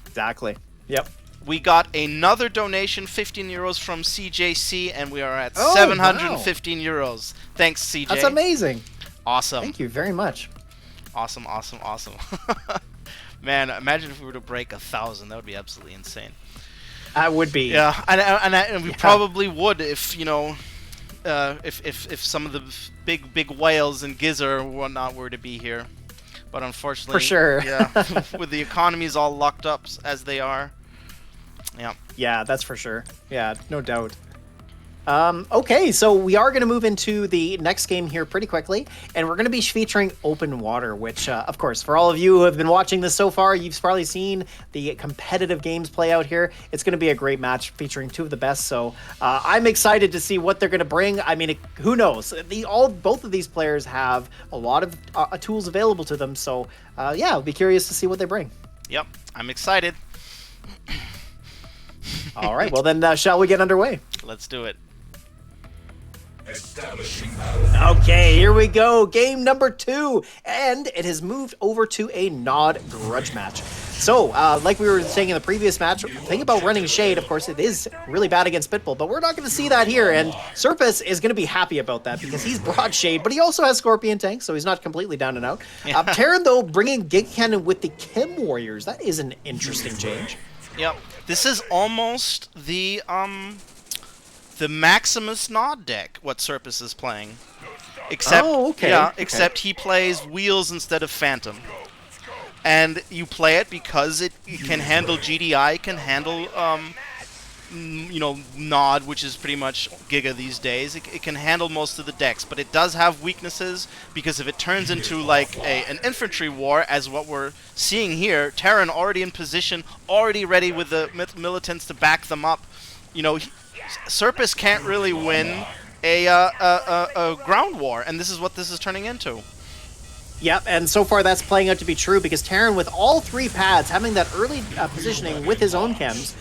Exactly. Yep. We got another donation, 15 euros from CJC, and we are at 715 euros. Thanks, CJ. That's amazing. Awesome. Thank you very much. Awesome. Man, imagine if we were to break 1,000. That would be absolutely insane. That would be. Yeah, and we probably would if if some of the big whales and Gizzard or whatnot were to be here, but unfortunately, for sure, with the economies all locked up as they are, yeah, that's for sure. Yeah, no doubt. Okay, so we are going to move into the next game here pretty quickly, and we're going to be featuring Open Water, which, of course, for all of you who have been watching this so far, you've probably seen the competitive games play out here. It's going to be a great match featuring 2 of the best, so I'm excited to see what they're going to bring. I mean, who knows? Both of these players have a lot of tools available to them, so yeah, I'll be curious to see what they bring. Yep, I'm excited. All right, well then, shall we get underway? Let's do it. Establishing battle. Okay, here we go. Game number 2, and it has moved over to a Nod grudge match. So, like we were saying in the previous match, think about running Shade. Of course, it is really bad against Pitbull, but we're not going to see that here, and Surface is going to be happy about that because he's brought Shade, but he also has Scorpion Tank, so he's not completely down and out. Terran, though, bringing Gig Cannon with the Chem Warriors. That is an interesting change. Yep, this is almost the Maximus Nod deck, what Surface is playing. Except, except he plays Wheels instead of Phantom. And you play it because it can handle GDI, can handle, Nod, which is pretty much Giga these days. It can handle most of the decks, but it does have weaknesses because if it turns into like an infantry war, as what we're seeing here, Terran already in position, already ready with the militants to back them up, Surface can't really win a ground war, and this is what this is turning into. Yep, and so far that's playing out to be true because Terran, with all 3 pads, having that early positioning with his own chems,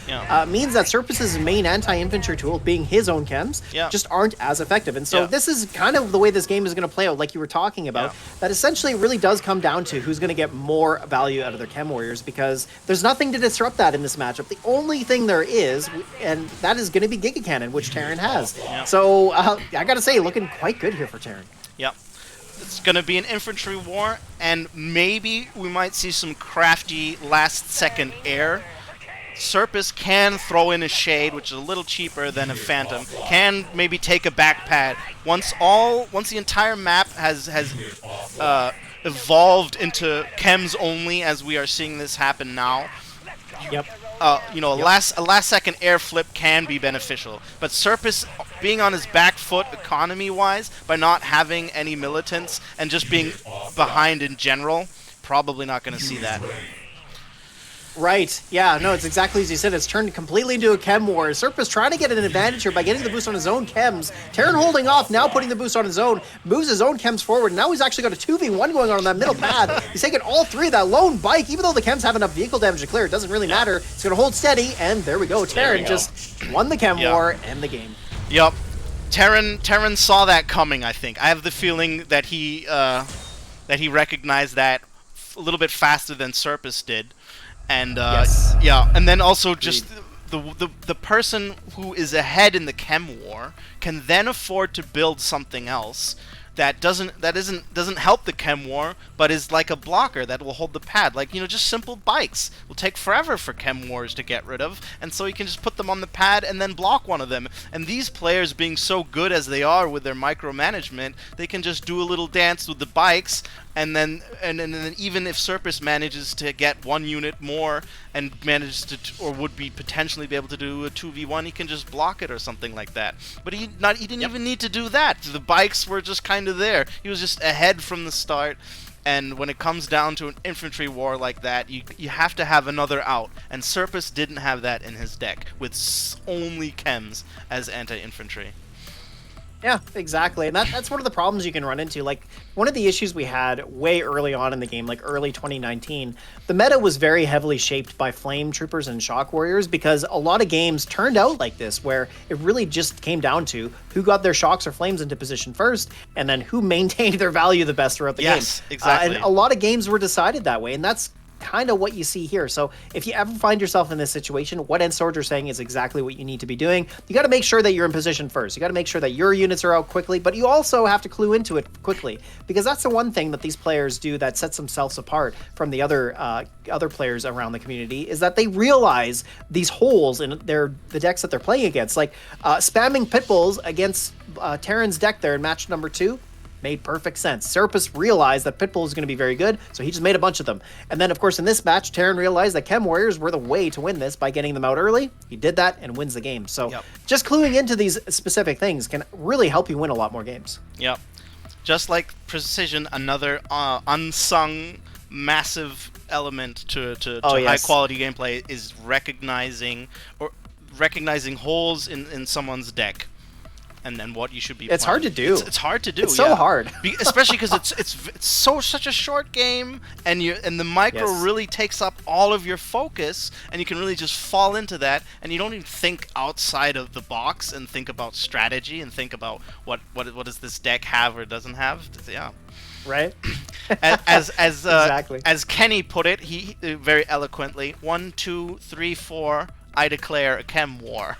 means that Serpus's main anti-infantry tool, being his own chems, just aren't as effective. And so this is kind of the way this game is going to play out, like you were talking about, that essentially really does come down to who's going to get more value out of their chem warriors, because there's nothing to disrupt that in this matchup. The only thing there is, and that is going to be Giga Cannon, which Terran has. So I got to say, looking quite good here for Terran. Yep. It's going to be an infantry war, and maybe we might see some crafty last-second air. Serpus can throw in a Shade, which is a little cheaper than a Phantom. Can maybe take a back pad. Once the entire map has evolved into chems only, as we are seeing this happen now. Yep. A last-second air flip can be beneficial, but Serpus being on his back foot economy-wise by not having any militants and just being behind in general, probably not going to see that. Right. Yeah, no, it's exactly as you said. It's turned completely into a chem war. Serpus trying to get an advantage here by getting the boost on his own chems. Terran holding off, now putting the boost on his own, moves his own chems forward. Now he's actually got a 2v1 going on that middle pad. He's taking all 3 of that lone bike. Even though the chems have enough vehicle damage to clear, it doesn't really matter. It's going to hold steady, and there we go. Terran just won the chem war and the game. Yep. Terran saw that coming, I think. I have the feeling that he recognized that a little bit faster than Serpus did. And and then also just the person who is ahead in the chem war can then afford to build something else that doesn't help the chem war, but is like a blocker that will hold the pad. Like, just simple bikes will take forever for chem wars to get rid of, and so you can just put them on the pad and then block one of them. And these players, being so good as they are with their micromanagement, they can just do a little dance with the bikes. And then even if Serpus manages to get 1 unit more and manages to, or would be potentially be able to do a 2v1, he can just block it or something like that. But he didn't even need to do that. The bikes were just kind of there. He was just ahead from the start. And when it comes down to an infantry war like that, you have to have another out. And Serpus didn't have that in his deck, with only chems as anti-infantry. Yeah, exactly. And that's one of the problems you can run into. Like, one of the issues we had way early on in the game, like early 2019, the meta was very heavily shaped by flame troopers and shock warriors, because a lot of games turned out like this, where it really just came down to who got their shocks or flames into position first, and then who maintained their value the best throughout the game. Yes, exactly. And a lot of games were decided that way, and that's kind of what you see here. So if you ever find yourself in this situation, what Entsorger is saying is exactly what you need to be doing. You got to make sure that you're in position first. You got to make sure that your units are out quickly, but you also have to clue into it quickly, because that's the one thing that these players do that sets themselves apart from the other players around the community, is that they realize these holes in the decks that they're playing against. Like spamming Pitbulls against Terran's deck there in match number 2 made perfect sense. Serpus realized that Pitbull was going to be very good, so he just made a bunch of them. And then, of course, in this match, Terran realized that Chem Warriors were the way to win this by getting them out early. He did that and wins the game. So just cluing into these specific things can really help you win a lot more games. Yep. Just like Precision, another unsung massive element to high-quality gameplay is recognizing holes in someone's deck. And then what you should be. It's hard to do. It's hard to do. It's so hard, especially because it's such a short game, and the micro really takes up all of your focus, and you can really just fall into that, and you don't even think outside of the box and think about strategy and think about what does this deck have or doesn't have. Yeah. Right. Exactly. As Kenny put it, he very eloquently, 1, 2, 3, 4. I declare a chem war.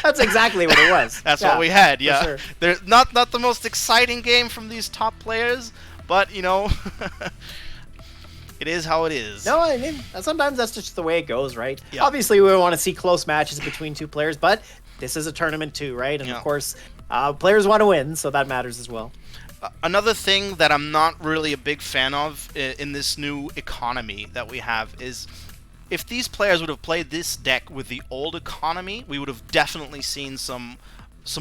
That's exactly what it was. That's what we had, yeah. Sure. They're not the most exciting game from these top players, but, it is how it is. No, I mean, sometimes that's just the way it goes, right? Yeah. Obviously, we want to see close matches between two players, but this is a tournament too, right? And of course, players want to win, so that matters as well. Another thing that I'm not really a big fan of in this new economy that we have is, if these players would have played this deck with the old economy, we would have definitely seen some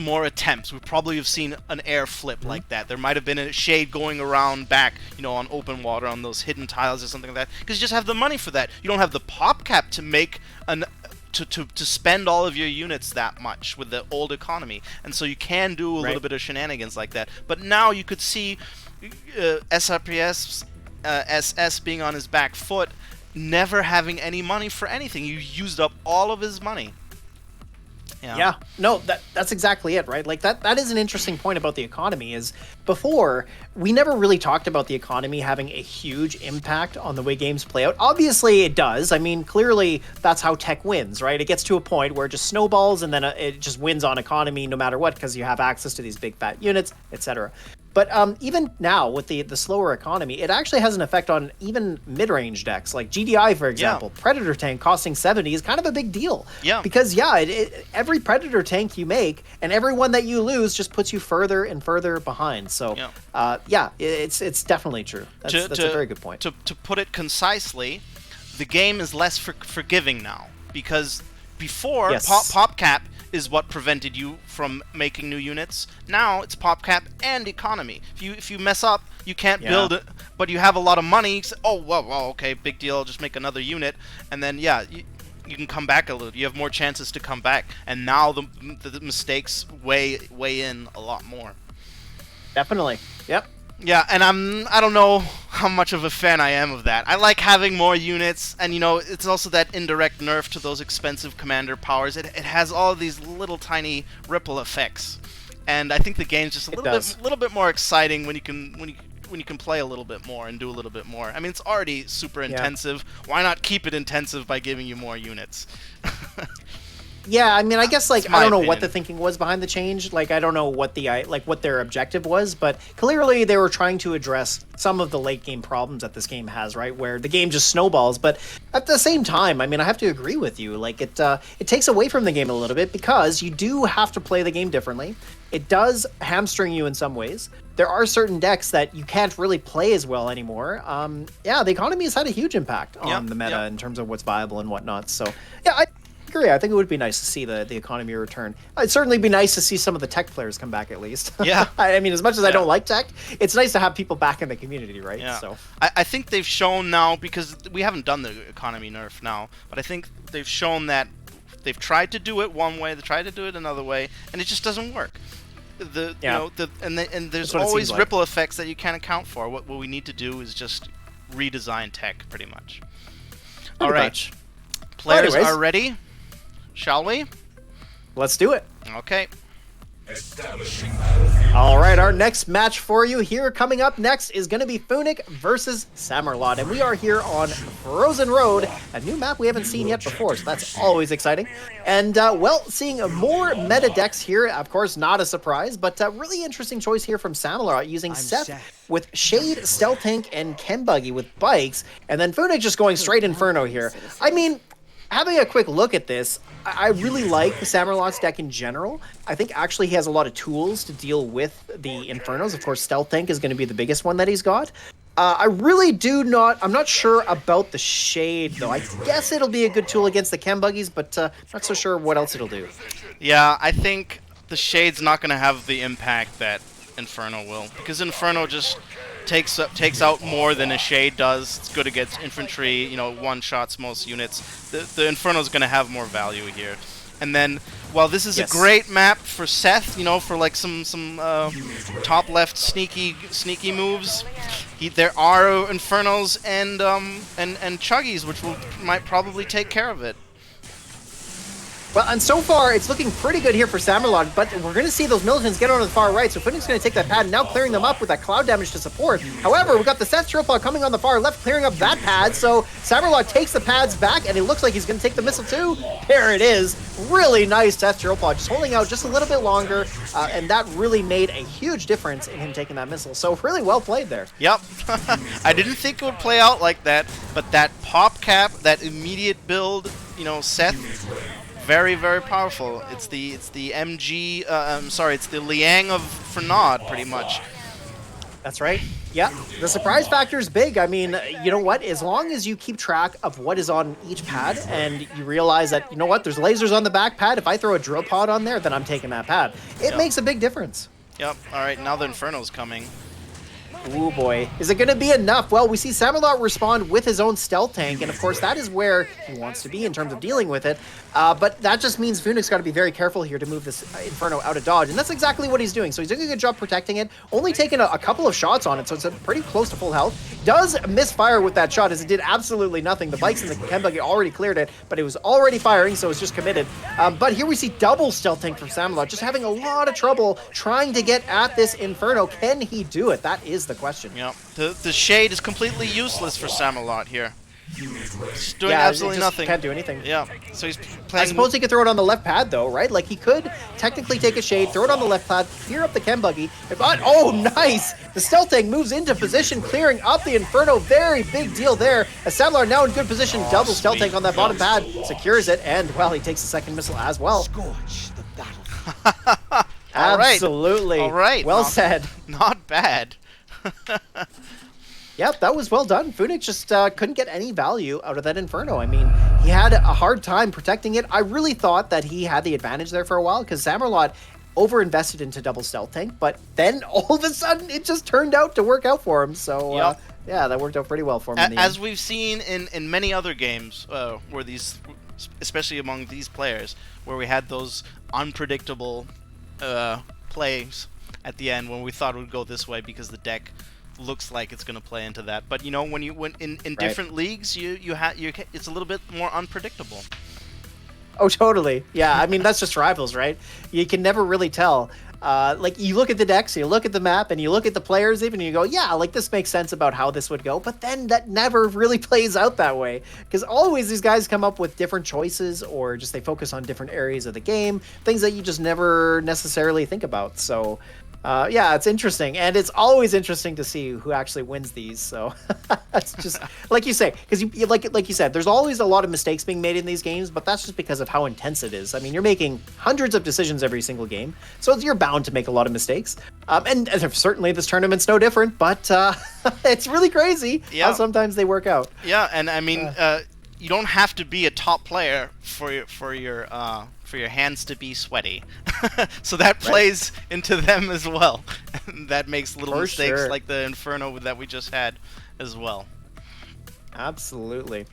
more attempts. We'd probably have seen an air flip like that. There might have been a Shade going around back, on open water on those hidden tiles or something like that, because you just have the money for that. You don't have the pop cap to make to spend all of your units that much with the old economy, and so you can do a little bit of shenanigans like that. But now you could see SRPS SS being on his back foot, never having any money for anything. You used up all of his money. Yeah, no, that's exactly it, right? Like that is an interesting point about the economy is before we never really talked about the economy having a huge impact on the way games play out. Obviously it does. I mean, clearly that's how tech wins, right? It gets to a point where it just snowballs and then it just wins on economy no matter what because you have access to these big fat units, etc. But even now with the slower economy, it actually has an effect on even mid-range decks. Like GDI, for example, Predator tank costing 70 is kind of a big deal. Yeah. Because every Predator tank you make and every one that you lose just puts you further and further behind. So it's definitely true. That's a very good point. To put it concisely, the game is less forgiving now because before PopCap is what prevented you from making new units. Now it's PopCap and economy. If you mess up, you can't build it, but you have a lot of money. Oh well, okay, big deal. I'll just make another unit, and then you can come back a little. You have more chances to come back, and now the mistakes weigh in a lot more. Definitely. Yep. Yeah, and I don't know how much of a fan I am of that. I like having more units, and it's also that indirect nerf to those expensive commander powers. It has all of these little tiny ripple effects, and I think the game's just a little bit more exciting when you can play a little bit more and do a little bit more. I mean, it's already super intensive. Why not keep it intensive by giving you more units? Yeah, I mean, I guess I don't know what opinion. the thinking was behind the change. Like, I don't know what what their objective was, but clearly they were trying to address some of the late game problems that this game has, right? Where the game just snowballs. But at the same time, I mean, I have to agree with you. Like, it takes away from the game a little bit because you do have to play the game differently. It does hamstring you in some ways. There are certain decks that you can't really play as well anymore. The economy has had a huge impact on the meta in terms of what's viable and whatnot. So, yeah, I agree. I think it would be nice to see the economy return. It'd certainly be nice to see some of the tech players come back at least. Yeah. I mean, as much as I don't like tech, it's nice to have people back in the community, right? Yeah. So I think they've shown now, because we haven't done the economy nerf now, but I think they've shown that they've tried to do it one way, they tried to do it another way, and it just doesn't work. And there's always ripple effects that you can't account for. What we need to do is just redesign tech, pretty much. All right. Players are ready. Shall we? Let's do it. Okay. Establishing battlefield. All right, our next match for you here coming up next is going to be Funic versus Samerlot, and we are here on Frozen Road, a new map we haven't seen yet before, so that's always exciting. And, seeing more meta decks here, of course, not a surprise, but a really interesting choice here from Samerlot, using Seth with Shade, Stealth Tank, and Chembuggy with bikes, and then Funic just going straight Inferno here. I mean, having a quick look at this, I really like Samerlot's deck in general. I think actually he has a lot of tools to deal with the Infernos. Of course, Stealth Tank is going to be the biggest one that he's got. I'm not sure about the Shade, though. I guess it'll be a good tool against the Chembuggies, but not so sure what else it'll do. Yeah, I think the Shade's not going to have the impact that Inferno will, because Inferno just takes out more than a Shade does. It's good against infantry, one-shots most units. The Inferno's going to have more value here. And then, while this is a great map for Seth, for like some top left sneaky moves, there are Infernos and Chuggies, which might probably take care of it. Well, and so far, it's looking pretty good here for Samerlot, but we're going to see those militants get on the far right, so Funic's going to take that pad, now clearing them up with that cloud damage to support. However, we've got the Seth Tropod coming on the far left, clearing up that pad, so Samerlot takes the pads back, and it looks like he's going to take the missile too. There it is. Really nice Seth Tropod, just holding out just a little bit longer, and that really made a huge difference in him taking that missile, so really well played there. Yep. I didn't think it would play out like that, but that pop cap, that immediate build, Seth, very, very powerful. It's the MG. It's the Liang of Fernod, pretty much. That's right. Yeah, the surprise factor is big. I mean, you know what? As long as you keep track of what is on each pad, and you realize that, there's lasers on the back pad. If I throw a drill pod on there, then I'm taking that pad. It makes a big difference. Yep. All right. Now the Inferno's coming. Ooh boy, is it going to be enough? Well, we see Samalot respond with his own stealth tank, and of course that is where he wants to be in terms of dealing with it. But that just means Funix got to be very careful here to move this Inferno out of dodge, and that's exactly what he's doing. So he's doing a good job protecting it, only taking a couple of shots on it, so it's pretty close to full health. Does misfire with that shot, as it did absolutely nothing. The bikes in the Chem Buggy already cleared it, but it was already firing, so it's just committed. But here we see double stealth tank from Samalot, just having a lot of trouble trying to get at this Inferno. Can he do it? That is the question. Yeah, the shade is completely useless for Samalot here. He's doing Yeah, absolutely he just nothing. can't do anything. Yeah, so he's I playing. suppose he could throw it on the left pad, though, right? Like, he could technically take a shade, throw it on the left pad, clear up the Chem Buggy. But, oh, nice! The stealth tank moves into position, clearing up the Inferno. Very big deal there. As Samalot now in good position, double stealth tank on that bottom pad, secures it, and, well, he takes the second missile as well. Scorch the battle. Absolutely. All right. Well said. Not bad. Yep, that was well done. Funix just couldn't get any value out of that Inferno. I mean, he had a hard time protecting it. I really thought that he had the advantage there for a while because Samarlot over-invested into double stealth tank, but then all of a sudden it just turned out to work out for him. So, Yep. yeah, that worked out pretty well for him in the As end. we've seen in many other games, where these, especially among these players, where we had those unpredictable plays at the end when we thought it would go this way because the deck looks like it's going to play into that. But you know, when in different leagues, it's a little bit more unpredictable. Oh, totally. Yeah, I mean, that's just Rivals, right? You can never really tell. Like, you look at the decks, you look at the map, and you look at the players even, and you go, yeah, like, this makes sense about how this would go. But then that never really plays out that way. Because always these guys come up with different choices, or just they focus on different areas of the game, things that you just never necessarily think about. So, yeah, it's interesting. And it's always interesting to see who actually wins these. So, it's just, like you say, because like you said, there's always a lot of mistakes being made in these games, but that's just because of how intense it is. I mean, you're making hundreds of decisions every single game, so you're bound to make a lot of mistakes. And certainly this tournament's no different, but it's really crazy how sometimes they work out. Yeah, and I mean, you don't have to be a top player for your hands to be sweaty. So that plays into them as well. That makes little For mistakes sure. like the Inferno that we just had as well. Absolutely.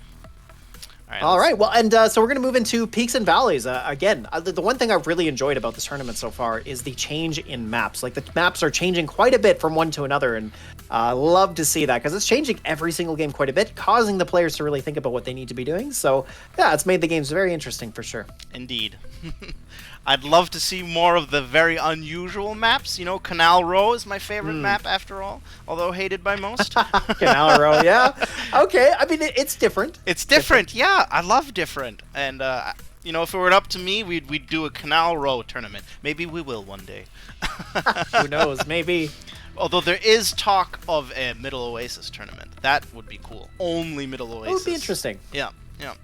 All All right, well, and so we're going to move into peaks and valleys. Again, the one thing I've really enjoyed about this tournament so far is the change in maps. Like, the maps are changing quite a bit from one to another, and love to see that, because it's changing every single game quite a bit, causing the players to really think about what they need to be doing. So, yeah, it's made the games very interesting for sure. Indeed. I'd love to see more of the very unusual maps. You know, Canal Row is my favorite map after all, although hated by most. Canal Row, yeah. Okay, I mean, it's different. It's different, yeah. I love different. And, you know, if it were up to me, we'd do a Canal Row tournament. Maybe we will one day. Who knows, maybe. Although there is talk of a Middle Oasis tournament. That would be cool. Only Middle Oasis. That would be interesting. Yeah, yeah.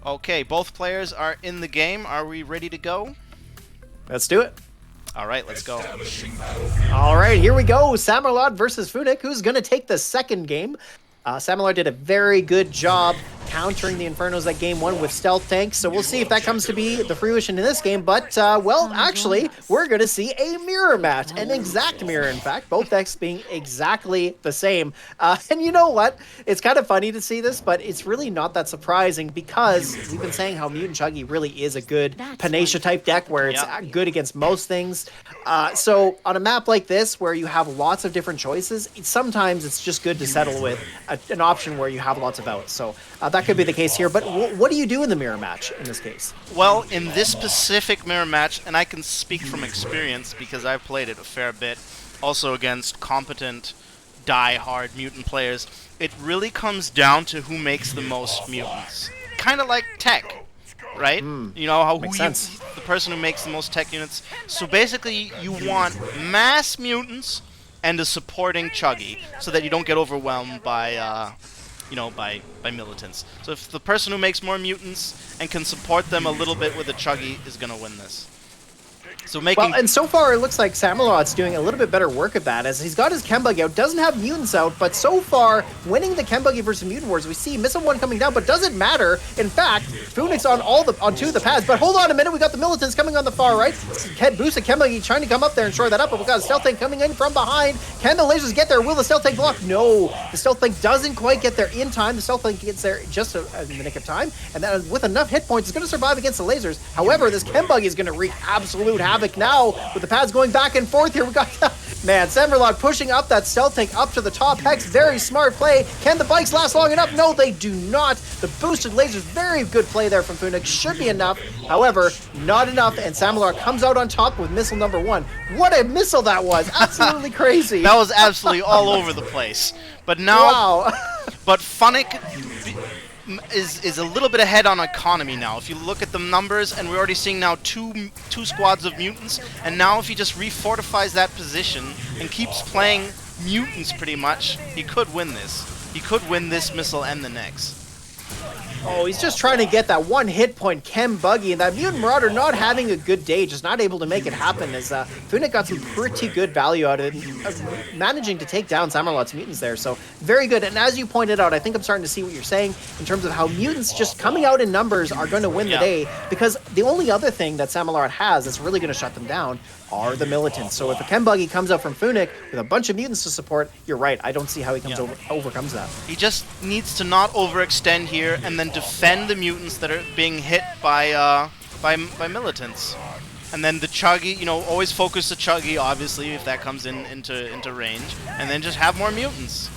Okay, both players are in the game. Are we ready to go? Let's do it. All right, let's go. Establishing battlefield. All right, here we go. Samarlot versus Funix. Who's going to take the second game? Samalot did a very good job countering the Infernos at game one with stealth tanks, so we'll see if that comes to be the fruition in this game. But, well, actually, we're going to see a mirror match, an exact mirror, in fact, both decks being exactly the same. And you know what? It's kind of funny to see this, but it's really not that surprising because we've been saying how Mutant Chuggy really is a good Panacea-type deck where it's good against most things. So on a map like this where you have lots of different choices, sometimes it's just good to settle with an option where you have lots of outs. So that could be the case here. But what do you do in the mirror match in this case? Well, in this specific mirror match, and I can speak from experience because I've played it a fair bit, also against competent, die-hard mutant players, it really comes down to who makes the most mutants. Kind of like tech, right? You know, Makes sense. the person who makes the most tech units. So basically, you want mass mutants and a supporting Chuggy, so that you don't get overwhelmed by, you know, by militants. So if the person who makes more mutants and can support them a little bit with a Chuggy is gonna win this. So making Well, and so far it looks like Samalot's doing a little bit better work of that, as he's got his Chem Buggy out, doesn't have mutants out, but so far, winning the Chem Buggy versus Mutant Wars, we see Missile 1 coming down, but doesn't matter. In fact, Phoenix on two of the pads, but hold on a minute, we got the Militants coming on the far right. Boosted Chem Buggy trying to come up there and shore that up, but we got a Stealth Tank coming in from behind. Can the lasers get there? Will the Stealth Tank block? No, the Stealth Tank doesn't quite get there in time. The Stealth Tank gets there just in the nick of time, and then with enough hit points, it's going to survive against the lasers. However, this Chem Buggy is going to wreak absolute havoc now, with the pads going back and forth here. We got, man, Samerlot pushing up that Stealth Tank up to the top. Hex, very smart play. Can the bikes last long enough? No, they do not. The boosted lasers, very good play there from Funix. Should be enough. However, not enough, and Samerlot comes out on top with missile number 1. What a missile that was. Absolutely crazy. that was absolutely all over the place. But now, Wow. but Funnick is a little bit ahead on economy now. If you look at the numbers, and we're already seeing now two squads of mutants, and now if he just refortifies that position and keeps playing mutants pretty much, he could win this. He could win this missile and the next. Oh, he's just trying to get that one hit point Chem Buggy, and that Mutant Marauder not having a good day, just not able to make it happen, as Funix got some pretty good value out of it, managing to take down Samerlot's mutants there, so very good. And as you pointed out, I think I'm starting to see what you're saying in terms of how mutants just coming out in numbers are going to win the day, because the only other thing that Samerlot has that's really going to shut them down are the Militants. So if a Chem Buggy comes out from Funix with a bunch of mutants to support, you're right, I don't see how he comes overcomes that. He just needs to not overextend here and then defend the mutants that are being hit by militants. And then the Chuggy, you know, always focus the Chuggy, obviously, if that comes into range, and then just have more mutants.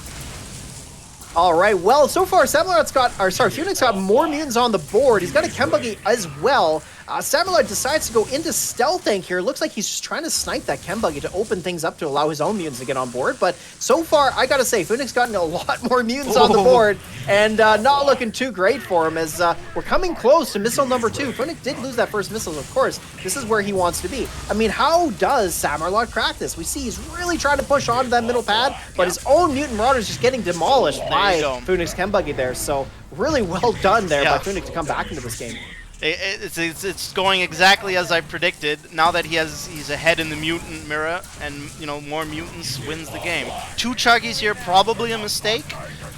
All right, well, so far Funix got more mutants on the board. He's got a Chem Buggy as well. Samerlot decides to go into Stealth Tank here. Looks like he's just trying to snipe that Chem Buggy to open things up to allow his own mutants to get on board. But so far, I gotta say, Funix gotten a lot more mutants on the board, and not looking too great for him, as we're coming close to missile number 2. Funix did lose that first missile, of course. This is where he wants to be. I mean, how does Samerlot crack this? We see he's really trying to push onto that middle pad, but his own Mutant Marauder is just getting demolished by Funix Chem Buggy there. So really well done there by Funix to come back into this game. It's going exactly as I predicted. Now that he's ahead in the mutant mirror, and you know, more mutants wins the game. 2 Chuggies here, probably a mistake,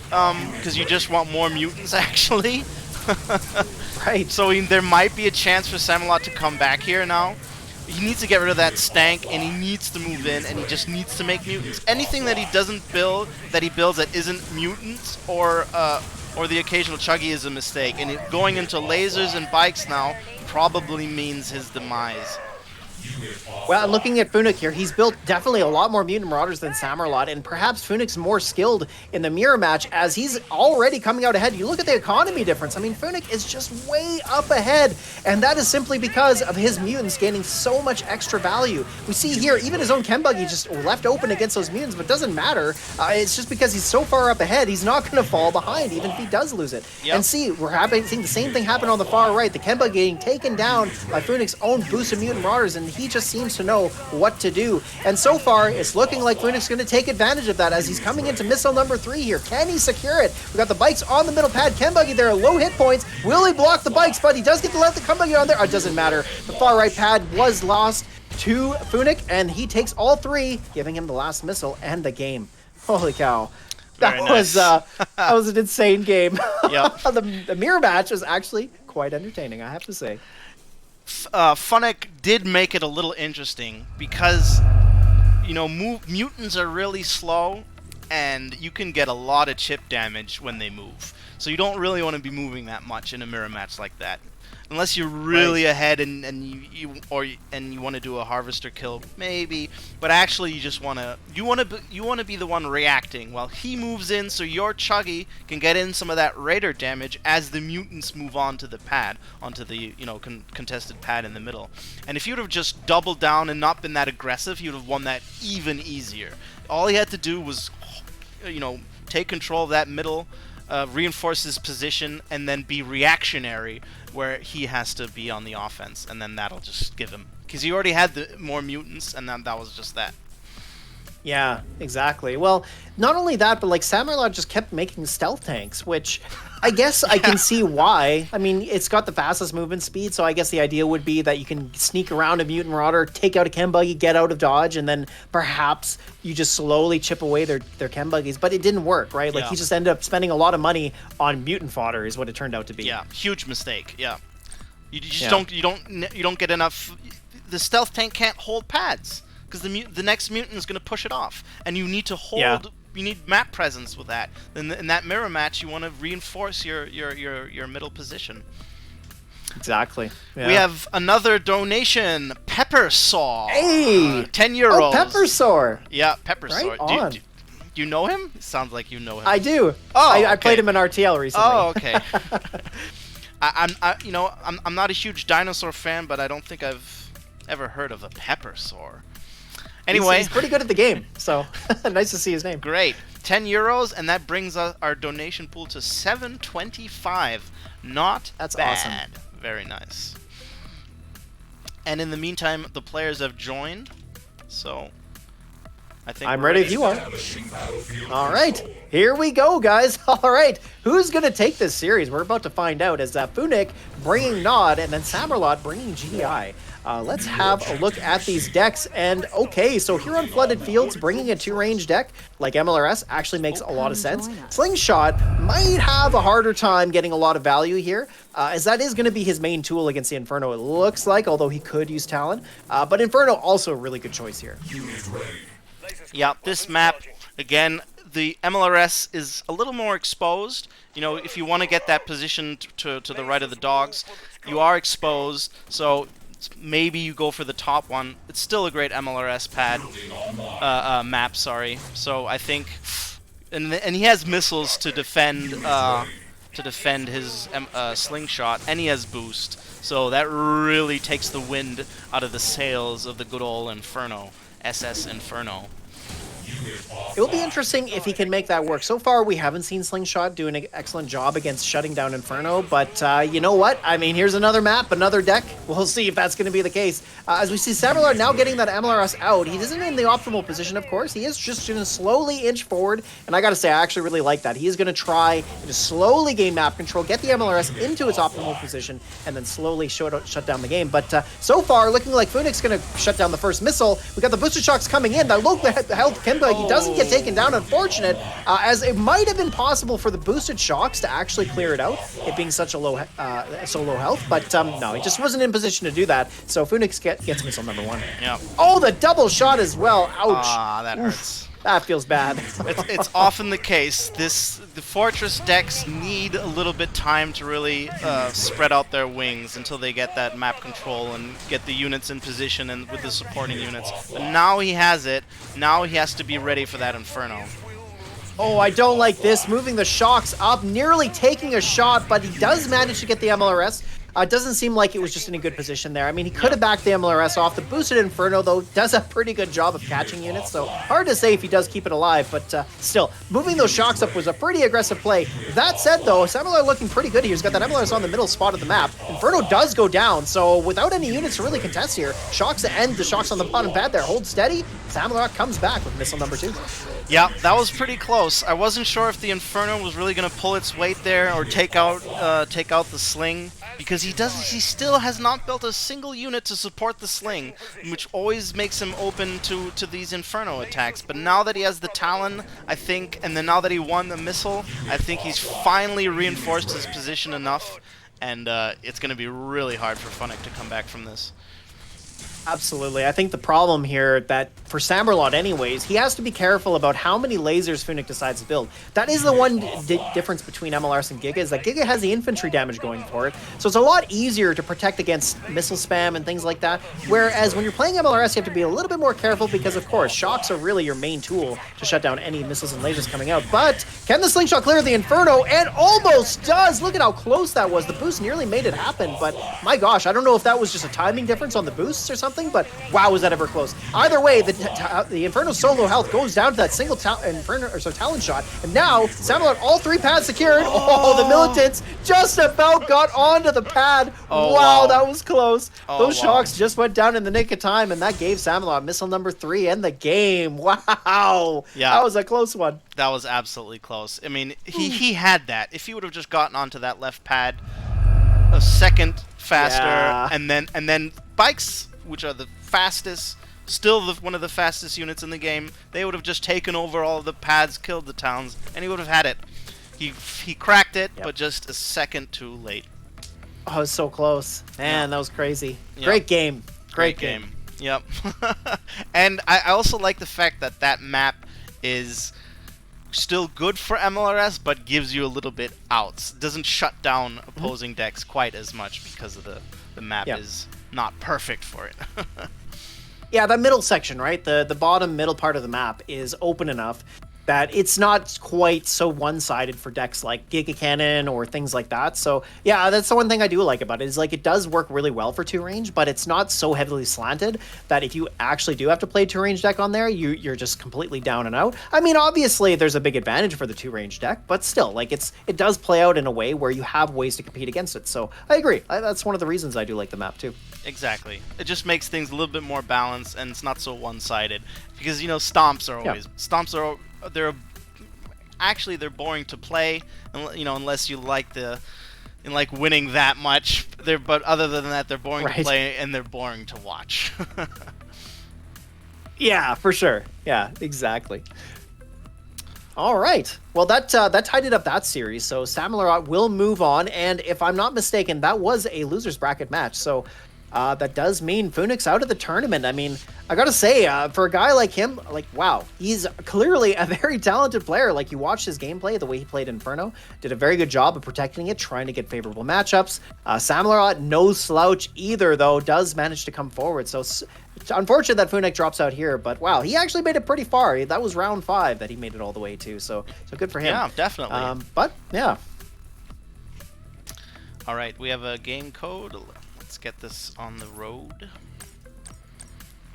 because you just want more mutants actually. Right. So there might be a chance for Samelot to come back here now. He needs to get rid of that stank, and he needs to move in, and he just needs to make mutants. Anything that he doesn't build, that he builds that isn't mutants or the occasional Chuggy is a mistake. And going into lasers and bikes now probably means his demise. Well, looking at Funix here, he's built definitely a lot more Mutant Marauders than Samerlot, and perhaps Funix more skilled in the mirror match, as he's already coming out ahead. You look at the economy difference. I mean, Funix is just way up ahead, and that is simply because of his mutants gaining so much extra value. We see here, even his own Chem Buggy just left open against those mutants, but doesn't matter. It's just because he's so far up ahead, he's not going to fall behind, even if he does lose it. Yep. And see, we're seeing the same thing happen on the far right. The Chem Buggy getting taken down by Funix's own boosted Mutant Marauders, and he just seems to know what to do. And so far, it's looking like Funix is going to take advantage of that as he's coming into missile number 3 here. Can he secure it? We got the bikes on the middle pad. Chem Buggy there, low hit points. Will he block the bikes? But he does get to let the Chem Buggy on there. It doesn't matter. The far right pad was lost to Funix, and he takes all 3, giving him the last missile and the game. Holy cow. That was an insane game. Yep. The mirror match was actually quite entertaining, I have to say. Funnick did make it a little interesting because, you know, mutants are really slow, and you can get a lot of chip damage when they move. So you don't really want to be moving that much in a mirror match like that, unless you're really ahead and you want to do a harvester kill, maybe. But actually, you just want to be the one reacting while he moves in, so your Chuggy can get in some of that raider damage as the mutants move on to the pad, onto the contested pad in the middle. And if you'd have just doubled down and not been that aggressive, you'd have won that even easier. All he had to do was, take control of that middle, reinforce his position, and then be reactionary where he has to be on the offense, and then that'll just give him, because he already had the more mutants, and then that was just that. Yeah, exactly. Well, not only that, but like Samarlot just kept making stealth tanks, which I guess I can see why. I mean, it's got the fastest movement speed, so I guess the idea would be that you can sneak around a Mutant Marauder, take out a Chem Buggy, get out of dodge, and then perhaps you just slowly chip away their Chem Buggies. But it didn't work, right? Like he just ended up spending a lot of money on mutant fodder, is what it turned out to be. Yeah, huge mistake. Yeah, you just don't get enough. The stealth tank can't hold pads because the next mutant is going to push it off, and you need to hold. Yeah. You need map presence with that. In that mirror match, you want to reinforce your middle position. Exactly. Yeah. We have another donation, Pepper Saw. Hey! 10 euros. Oh, Pepper Sore. Yeah, Pepper Saw. Right on. Do you know him? It sounds like you know him. I do. Oh, I played okay. him in RTL recently. Oh, okay. I'm not a huge dinosaur fan, but I don't think I've ever heard of a Pepper Saw. Anyway, he's pretty good at the game, so nice to see his name. Great. 10 euros, and that brings our donation pool to 725. Not That's bad. awesome. Very nice. And in the meantime, the players have joined, so I think I'm we're ready if you are. Establishing battlefield All right, here we go, guys. All right, who's going to take this series? We're about to find out as Funik bringing Nod and then Samarlot bringing GDI. Let's have a look at these decks. And okay, so here on Flooded Fields, bringing a 2-range deck like MLRS actually makes a lot of sense. Slingshot might have a harder time getting a lot of value here, as that is going to be his main tool against the Inferno, it looks like, although he could use Talon. But Inferno also a really good choice here. unit ready. Yeah, this map, again, the MLRS is a little more exposed. You know, if you want to get that position to the right of the dogs, you are exposed, so maybe you go for the top one. It's still a great MLRS map, sorry. So I think, and he has missiles to defend his slingshot, and he has boost. So that really takes the wind out of the sails of the good old Inferno, SS Inferno. It will be interesting if he can make that work. So far, we haven't seen Slingshot do an excellent job against shutting down Inferno, but you know what? I mean, here's another map, another deck. We'll see if that's going to be the case. As we see Samarlot now getting that MLRS out, he isn't in the optimal position, of course. He is just going to slowly inch forward, and I got to say, I actually really like that. He is going to try to slowly gain map control, get the MLRS into its optimal position, and then slowly shut down the game. But so far, looking like Funik's going to shut down the first missile. We got the boosted shocks coming in. That low health Kimba, he doesn't get taken down, unfortunate, as it might have been possible for the boosted shocks to actually clear it out, it being such a low health, but no, he just wasn't in position to do that, so Funix gets missile number 1. Yeah. Oh, the double shot as well, ouch. Ah, that hurts. That feels bad. It's often the case. The Fortress decks need a little bit time to really spread out their wings until they get that map control and get the units in position and with the supporting units. But now he has it. Now he has to be ready for that Inferno. Oh, I don't like this. Moving the shocks up, nearly taking a shot, but he does manage to get the MLRS. It doesn't seem like it was just in a good position there. I mean, he could have backed the MLRS off. The boosted Inferno, though, does a pretty good job of catching units, so hard to say if he does keep it alive, but still, moving those shocks up was a pretty aggressive play. That said, though, Samarlot looking pretty good here. He's got that MLRS on the middle spot of the map. Inferno does go down, so without any units to really contest here, shocks end the shocks on the bottom pad there. Hold steady. Samarlot comes back with missile number 2. Yeah, that was pretty close. I wasn't sure if the Inferno was really going to pull its weight there or take out the sling, because he still has not built a single unit to support the sling, which always makes him open to these Inferno attacks. But now that he has the Talon, I think, and then now that he won the missile, I think he's finally reinforced his position enough, and it's going to be really hard for Funnick to come back from this. Absolutely. I think the problem here that for Samarlot anyways, he has to be careful about how many lasers Funnik decides to build. That is the one difference between MLRS and Giga, is that Giga has the infantry damage going for it, so it's a lot easier to protect against missile spam and things like that, whereas when you're playing MLRS, you have to be a little bit more careful because, of course, shocks are really your main tool to shut down any missiles and lasers coming out. But can the Slingshot clear the Inferno? And almost does! Look at how close that was. The boost nearly made it happen, but my gosh, I don't know if that was just a timing difference on the boosts or something, something, but wow, was that ever close. Either way, the Inferno solo health goes down to that single Talon shot, and now Samurai all 3 pads secured. Oh, the Militants just about got onto the pad. Oh, wow, that was close. Oh, Those wow. shocks just went down in the nick of time, and that gave Samurai missile number 3 and the game. Wow. Yeah. That was a close one. That was absolutely close. I mean, he had that. If he would have just gotten onto that left pad a second faster, Yeah. and then bikes, which are the fastest, still one of the fastest units in the game, they would have just taken over all of the pads, killed the towns, and he would have had it. He cracked it, but just a second too late. Oh, it was so close. Man, that was crazy. Yeah. Great game. Great game. Yep. And I also like the fact that that map is still good for MLRS, but gives you a little bit outs. Doesn't shut down opposing decks quite as much because of the map is not perfect for it. Yeah, that middle section, right? The bottom middle part of the map is open enough that it's not quite so one-sided for decks like Giga Cannon or things like that. So yeah, that's the one thing I do like about it, is like it does work really well for 2-range, but it's not so heavily slanted that if you actually do have to play 2-range deck on there, you're just completely down and out. I mean, obviously there's a big advantage for the 2-range deck, but still, like it does play out in a way where you have ways to compete against it. So I agree. That's one of the reasons I do like the map too. Exactly. It just makes things a little bit more balanced, and it's not so one-sided. Because, you know, stomps are always... Stomps are... They're boring to play, you know, unless you like winning that much. But other than that, they're boring to play, and they're boring to watch. Yeah, for sure. Yeah, exactly. All right. Well, that tidied up that series. So Samlarot will move on, and if I'm not mistaken, that was a losers bracket match. So that does mean Phoenix out of the tournament. I mean, I gotta say, for a guy like him, like, wow, he's clearly a very talented player. Like, you watched his gameplay, the way he played Inferno, did a very good job of protecting it, trying to get favorable matchups. Samlarot, no slouch either, though, does manage to come forward. So it's unfortunate that Phoenix drops out here, but wow, he actually made it pretty far. That was round 5 that he made it all the way to, so good for him. Yeah, definitely. But, yeah. All right, we have a game code. Let's get this on the road.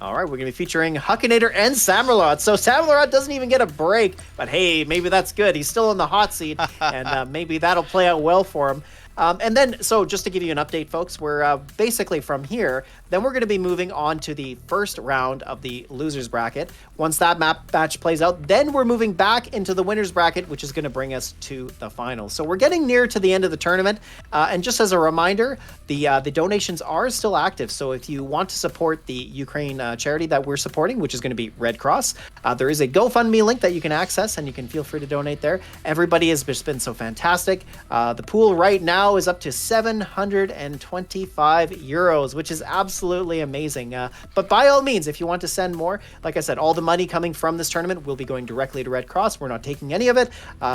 All right, we're going to be featuring Huckinator and Samlarot. So Samlarot doesn't even get a break, but hey, maybe that's good. He's still in the hot seat, and maybe that'll play out well for him. And then, so just to give you an update, folks, we're basically from here, then we're going to be moving on to the first round of the losers bracket. Once that match plays out, then we're moving back into the winners bracket, which is going to bring us to the finals. So we're getting near to the end of the tournament. And just as a reminder, the donations are still active. So if you want to support the Ukraine charity that we're supporting, which is going to be Red Cross, there is a GoFundMe link that you can access, and you can feel free to donate there. Everybody has just been so fantastic. The pool right now is up to 725 euros, which is absolutely amazing. But by all means, if you want to send more, like I said, all the money coming from this tournament will be going directly to Red Cross. We're not taking any of it.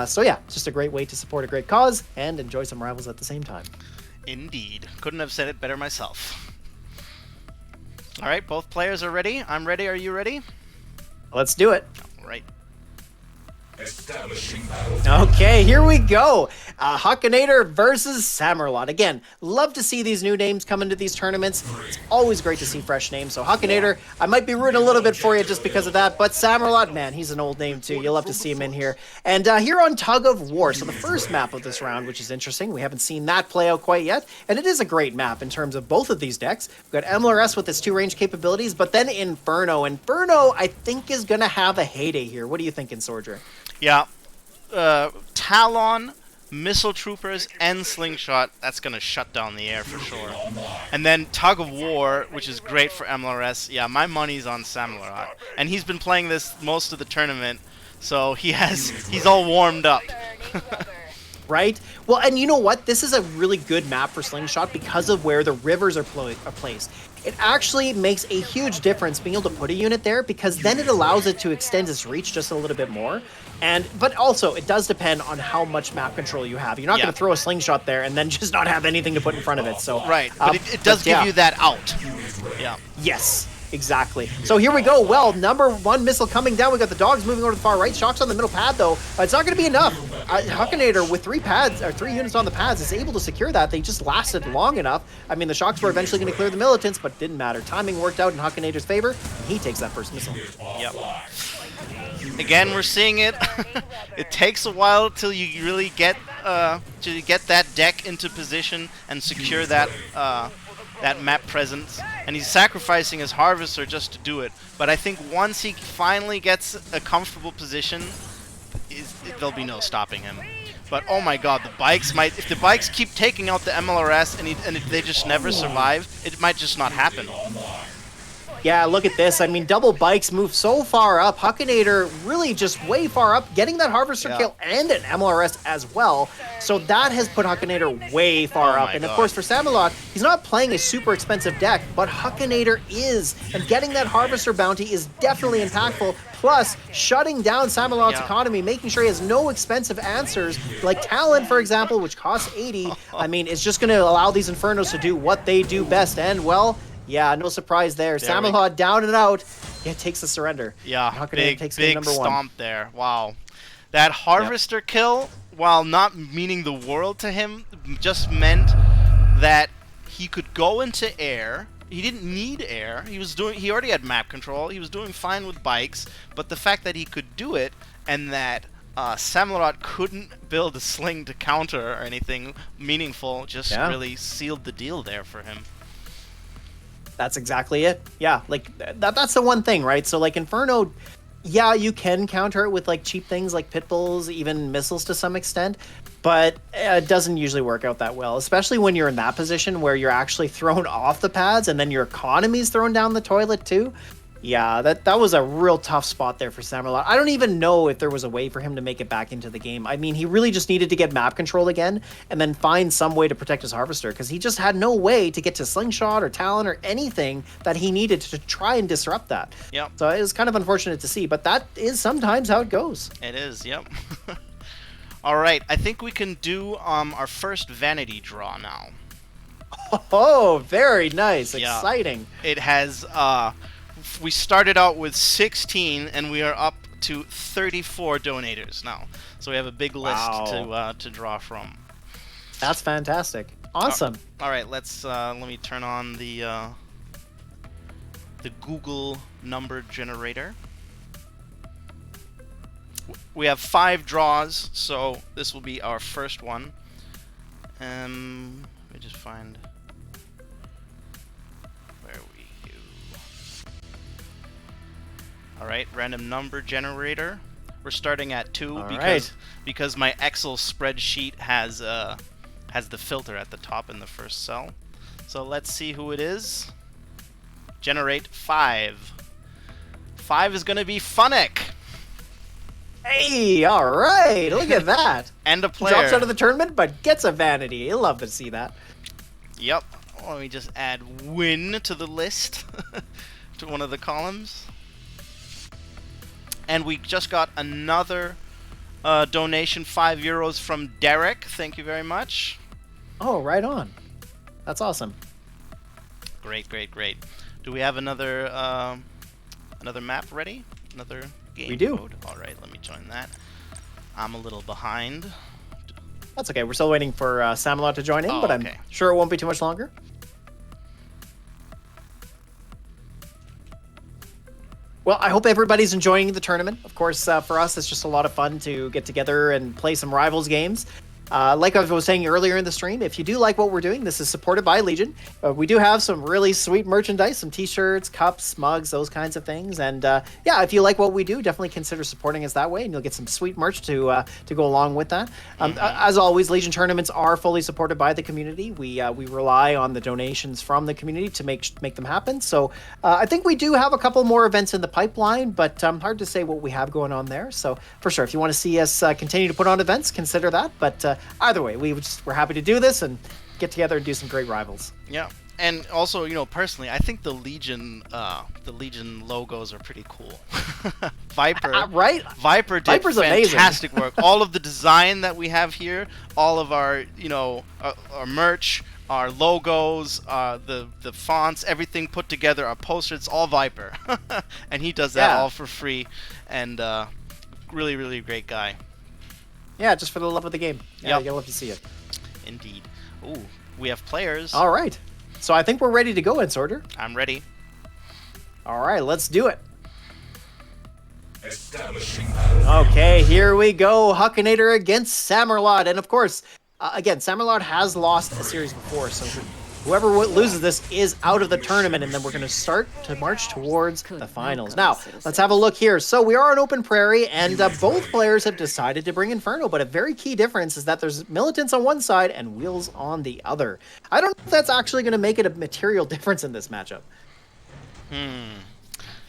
So yeah, it's just a great way to support a great cause and enjoy some rivals at the same time. Indeed. Couldn't have said it better myself. All right, both players are ready. I'm ready. Are you ready? Let's do it. All right. Establishing battlefield. Okay, here we go. Huckinator versus Samlarot. Again, love to see these new names come into these tournaments. It's always great to see fresh names. So Huckinator, I might be rooting a little bit for you just because of that, but Samlarot, man, he's an old name too. You'll love to see him in here. And here on Tug of War, so the first map of this round, which is interesting. We haven't seen that play out quite yet, and it is a great map in terms of both of these decks. We've got MLRS with its 2-range capabilities, but then Inferno. Inferno, I think, is going to have a heyday here. What are you thinking, Entsorger? Yeah. Talon, Missile Troopers, and Slingshot, that's going to shut down the air for sure. And then Tug of War, which is great for MLRS. Yeah, my money's on Samlarot. And he's been playing this most of the tournament, so he's all warmed up. Right? Well, and you know what? This is a really good map for Slingshot because of where the rivers are placed. It actually makes a huge difference being able to put a unit there, because then it allows it to extend its reach just a little bit more. But also, it does depend on how much map control you have. You're not going to throw a Slingshot there and then just not have anything to put in front of it. So right, but it does give you that out. Yeah. Yes. Exactly. So here we go. Well, number 1 missile coming down. We got the dogs moving over to the far right. Shocks on the middle pad, though. It's not going to be enough. Huckinator with 3 pads or 3 units on the pads is able to secure that. They just lasted long enough. I mean, the shocks were eventually going to clear the militants, but didn't matter. Timing worked out in Huckinator's favor, and he takes that first missile. Yep. Again, we're seeing it. It takes a while till you really get that deck into position and secure that that map presence. And he's sacrificing his Harvester just to do it. But I think once he finally gets a comfortable position, there'll be no stopping him. But oh my god, the bikes might... If the bikes keep taking out the MLRS and if they just never survive, it might just not happen. Yeah, look at this. I mean, double bikes move so far up. Huckinator really just way far up, getting that Harvester kill and an MLRS as well. So that has put Huckinator way far up. And of course, for Samalot, he's not playing a super expensive deck, but Huckinator is. And getting that Harvester bounty is definitely impactful. Plus, shutting down Samalot's economy, making sure he has no expensive answers, like Talon, for example, which costs 80. I mean, it's just going to allow these Infernos to do what they do best. And, well... yeah, no surprise there. Samalot down and out. Yeah, takes the surrender. Yeah, big stomp there. Wow. That Harvester kill, while not meaning the world to him, just meant that he could go into air. He didn't need air. He already had map control. He was doing fine with bikes. But the fact that he could do it and that Samalot couldn't build a sling to counter or anything meaningful just really sealed the deal there for him. That's exactly it. Yeah, like that's the one thing, right? So like Inferno, yeah, you can counter it with like cheap things like pit bulls, even missiles to some extent, but it doesn't usually work out that well, especially when you're in that position where you're actually thrown off the pads and then your economy's thrown down the toilet too. Yeah, that was a real tough spot there for Samalot. I don't even know if there was a way for him to make it back into the game. I mean, he really just needed to get map control again and then find some way to protect his Harvester because he just had no way to get to Slingshot or Talon or anything that he needed to try and disrupt that. Yep. So it was kind of unfortunate to see, but that is sometimes how it goes. It is, yep. All right, I think we can do our first vanity draw now. Oh, very nice. Exciting. It has... we started out with 16, and we are up to 34 donators now. So we have a big list to draw from. That's fantastic. Awesome. All right, let me turn on the Google number generator. We have 5 draws, so this will be our first one. Let me just find... Alright, random number generator. We're starting at 2 because my Excel spreadsheet has the filter at the top in the first cell. So let's see who it is. Generate 5. 5 is going to be Funnick. Hey, alright, look at that. And a player. Drops out of the tournament, but gets a vanity. You'll love to see that. Yep. Let me just add win to the list, to one of the columns. And we just got another donation, €5 from Derek. Thank you very much. Oh, right on. That's awesome. Great, great, great. Do we have another map ready? Another game We do. code? All right, let me join that. I'm a little behind. That's okay. We're still waiting for Samalot to join in, but I'm sure it won't be too much longer. Well, I hope everybody's enjoying the tournament. Of course, for us, it's just a lot of fun to get together and play some Rivals games. Like I was saying earlier in the stream, if you do like what we're doing, this is supported by Legion. We do have some really sweet merchandise, some t-shirts, cups, mugs, those kinds of things. And yeah, if you like what we do, definitely consider supporting us that way, and you'll get some sweet merch to go along with that. As always, Legion tournaments are fully supported by the community. We rely on the donations from the community to make them happen. So I think we do have a couple more events in the pipeline, but hard to say what we have going on there. So for sure, if you want to see us continue to put on events, consider that. But either way, we're happy to do this and get together and do some great Rivals. Yeah, and also, personally, I think the Legion logos are pretty cool. Viper, right? Viper did Viper's fantastic work. All of the design that we have here, all of our, our merch, our logos, the fonts, everything put together, our posters, it's all Viper, and he does that all for free, and really, really great guy. Yeah, just for the love of the game. Yeah, Yep. you'll love to see it. Indeed. Ooh, we have players. All right. So I think we're ready to go, Entsorger. I'm ready. All right, let's do it. Establishing battlefield. Okay, here we go. Huckinator against Samerlot. And of course, again, Samerlot has lost a series before, so whoever loses this is out of the tournament, and then we're going to start to march towards the finals. Now, let's have a look here. So we are on open prairie, and both players have decided to bring Inferno, but a very key difference is that there's militants on one side and wheels on the other. I don't know if that's actually going to make it a material difference in this matchup. I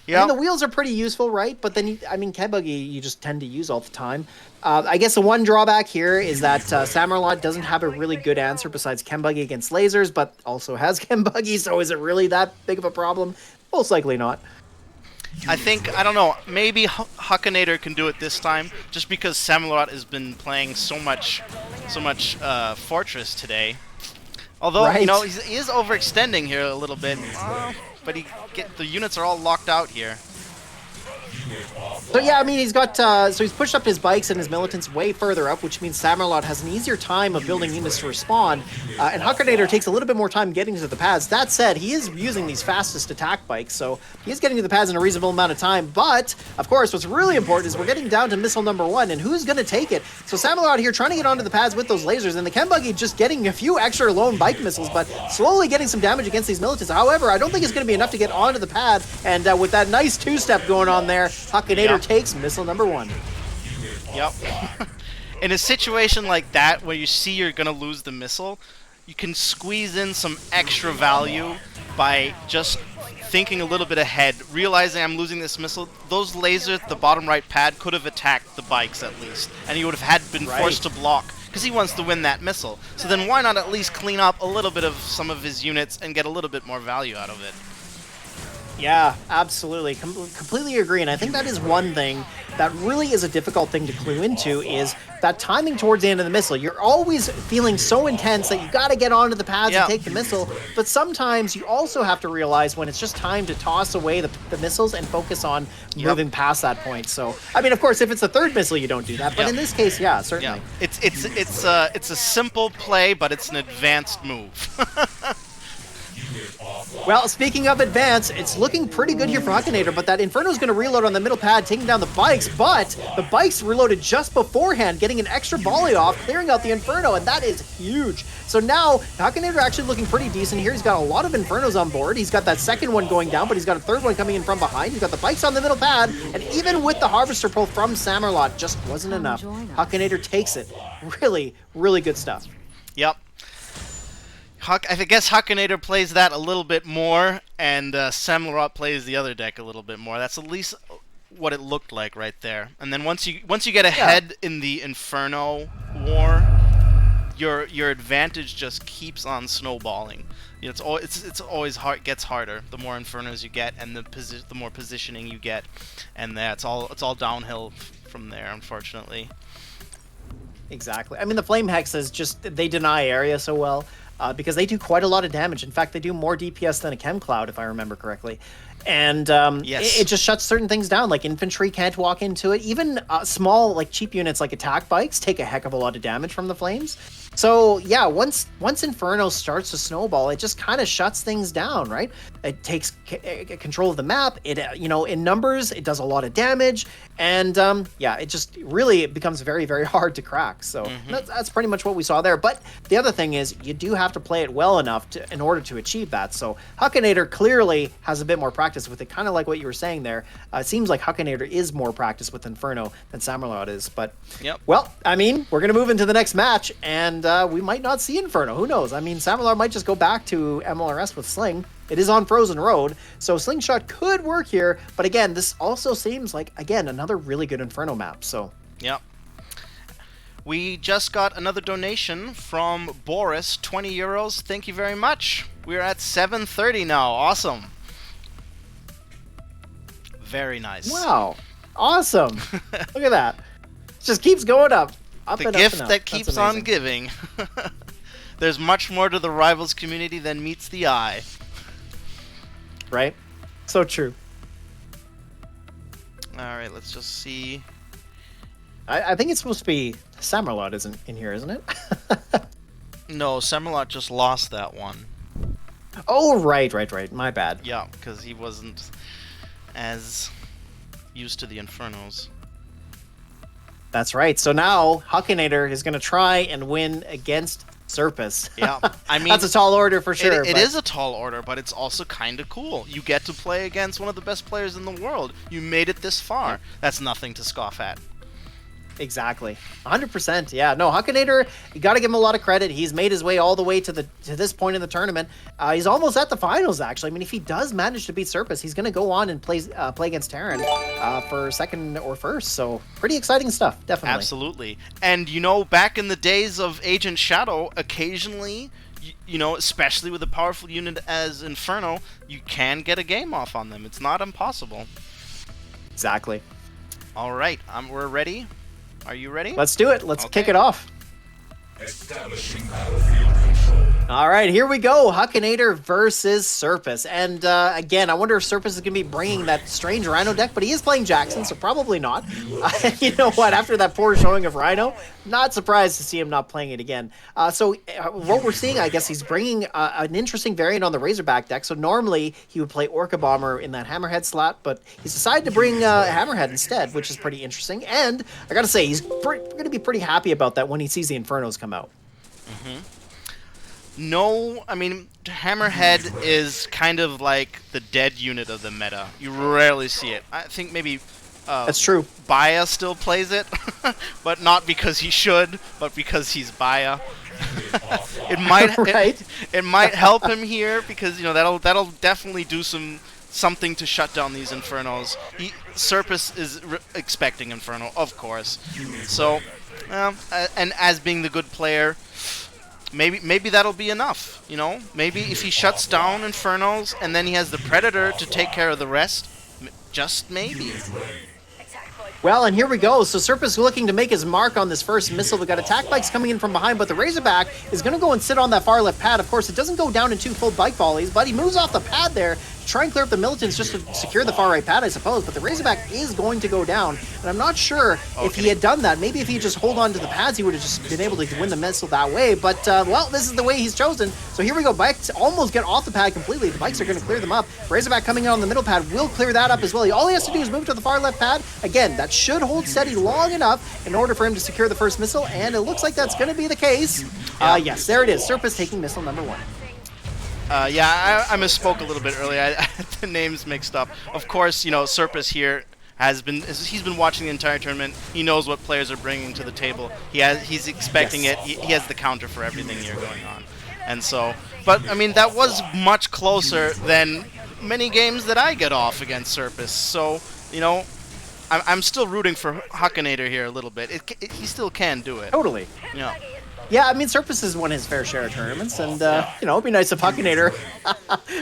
Yeah. mean, the wheels are pretty useful, right? But then, Ken Buggy, you just tend to use all the time. I guess the one drawback here is that Samerlot doesn't have a really good answer besides Ken Buggy against lasers, but also has Ken Buggy, so is it really that big of a problem? Most likely not. I think, I don't know, maybe Huckinator can do it this time, just because Samelot has been playing so much Fortress today. Although, Right. you know, he is overextending here a little bit, but the units are all locked out here. So yeah, I mean, he's got, so he's pushed up his bikes and his militants way further up, which means Samerlot has an easier time of building units to respond, and Huckinator takes a little bit more time getting to the pads. That said, he is using these fastest attack bikes, so he is getting to the pads in a reasonable amount of time, but, of course, what's really important is we're getting down to missile number 1, and who's going to take it? So Samerlot here trying to get onto the pads with those lasers, and the Ken Buggy just getting a few extra lone bike missiles, but slowly getting some damage against these militants. However, I don't think it's going to be enough to get onto the pad, and with that nice two-step going on there, Huckinator takes missile number 1. Yep. In a situation like that, where you see you're gonna lose the missile, you can squeeze in some extra value by just thinking a little bit ahead, realizing I'm losing this missile. Those lasers at the bottom right pad could have attacked the bikes at least, and he would have been forced to block, because he wants to win that missile. So then why not at least clean up a little bit of some of his units and get a little bit more value out of it? Yeah, absolutely. Completely agree. And I think that is one thing that really is a difficult thing to clue into is that timing towards the end of the missile. You're always feeling so intense that you got to get onto the pads and take the missile. But sometimes you also have to realize when it's just time to toss away the missiles and focus on moving past that point. So, I mean, of course, if it's the third missile, you don't do that. But in this case, yeah, certainly. Yeah. It's a simple play, but it's an advanced move. Well, speaking of advance, it's looking pretty good here for Huckinator, but that Inferno's going to reload on the middle pad, taking down the bikes, but the bikes reloaded just beforehand, getting an extra volley off, clearing out the Inferno, and that is huge. So now, Huckinator actually looking pretty decent here. He's got a lot of Infernos on board. He's got that second one going down, but he's got a third one coming in from behind. He's got the bikes on the middle pad, and even with the Harvester pull from Samerlot, just wasn't enough. Huckinator takes it. Really, really good stuff. Yep. I guess Huckinator plays that a little bit more, and Samerlot plays the other deck a little bit more. That's at least what it looked like right there. And then once you get ahead in the Inferno war, your advantage just keeps on snowballing. You know, it's always hard. Gets harder the more Infernos you get, and the more positioning you get, and it's all downhill from there, unfortunately. Exactly. I mean, the Flame Hexes just they deny area so well. Because they do quite a lot of damage. In fact, they do more DPS than a Chem Cloud, if I remember correctly. And it just shuts certain things down, like infantry can't walk into it. Even small, like cheap units like attack bikes take a heck of a lot of damage from the flames. So yeah, once Inferno starts to snowball, it just kind of shuts things down, right? It takes control of the map. It in numbers, it does a lot of damage, and it just really becomes very, very hard to crack. So that's pretty much what we saw there. But the other thing is, you do have to play it well enough in order to achieve that. So Huckinator clearly has a bit more practice with it, kind of like what you were saying there. It seems like Huckinator is more practiced with Inferno than Samerlot is. But well, I mean, we're gonna move into the next match, and we might not see Inferno. Who knows? I mean, Samerlot might just go back to MLRS with Sling. It is on Frozen Road, so Slingshot could work here. But again, this also seems like, again, another really good Inferno map. So yep. We just got another donation from Boris, 20 euros. Thank you very much. We're at 730 now. Awesome. Very nice. Wow. Awesome. Look at that. It just keeps going up. Up The and gift up and up. that keeps That's on amazing. giving. There's much more to the Rivals community than meets the eye. Right? So true. Alright, let's just see. I think it's supposed to be Samerlot isn't in here, isn't it? No, Semerlot just lost that one. Oh, right. My bad. Yeah, because he wasn't as used to the Infernos. That's right. So now Huckinator is going to try and win against Serpus. Yeah, I mean, that's a tall order for sure. It is a tall order, but it's also kind of cool. You get to play against one of the best players in the world. You made it this far. Yeah. That's nothing to scoff at. Exactly. 100%. Yeah. No, Huckinator, you got to give him a lot of credit. He's made his way all the way to this point in the tournament. He's almost at the finals, actually. I mean, if he does manage to beat Serpus, he's going to go on and play against Terran for second or first. So pretty exciting stuff, definitely. Absolutely. And, back in the days of Agent Shadow, occasionally, especially with a powerful unit as Inferno, you can get a game off on them. It's not impossible. Exactly. All right. We're ready. Are you ready? Let's do it. Let's Okay. kick it off. Establishing battlefield control. All right, here we go. Huckinator versus Serpus. And again, I wonder if Serpus is going to be bringing that strange Rhino deck, but he is playing Jackson, so probably not. You know what? After that poor showing of Rhino, not surprised to see him not playing it again. So what we're seeing, I guess, he's bringing an interesting variant on the Razorback deck. So normally he would play Orca Bomber in that Hammerhead slot, but he's decided to bring Hammerhead instead, which is pretty interesting. And I got to say, he's going to be pretty happy about that when he sees the Infernos come out. Mm-hmm. No, I mean, Hammerhead is kind of like the dead unit of the meta. You rarely see it. I think maybe That's true. Baya still plays it, but not because he should, but because he's Baya. It might Right. it might help him here because that'll definitely do something to shut down these Infernos. Serpus is expecting Inferno, of course. So, and as being the good player, maybe that'll be enough. Maybe if he shuts down Infernos and then he has the Predator to take care of the rest, just maybe. Well, and here we go. So Serpus looking to make his mark on this first missile. We got attack bikes coming in from behind, but the Razorback is going to go and sit on that far left pad. Of course, it doesn't go down in 2 full bike volleys, but he moves off the pad there to try and clear up the militants just to secure the far right pad, I suppose. But the Razorback is going to go down, and I'm not sure if he had done that. Maybe if he just hold on to the pads, he would have just been able to win the missile that way. But, well, this is the way he's chosen. So here we go. Bikes almost get off the pad completely. The bikes are going to clear them up. Razorback coming in on the middle pad will clear that up as well. All he has to do is move to the far left pad. Again, that should hold steady long enough in order for him to secure the first missile, and it looks like that's going to be the case. Yes, there it is. Serpus taking missile number 1. Yeah, I misspoke a little bit earlier. I the names mixed up. Of course, Serpus here he's been watching the entire tournament. He knows what players are bringing to the table. He's expecting it. He has the counter for everything here going on. And so, but I mean, that was much closer than many games that I get off against Serpus. So, I'm still rooting for Huckinator here a little bit. He still can do it. Totally. Yeah. Yeah, I mean, Serpus has won his fair share of tournaments, and, it'd be nice if Huckinator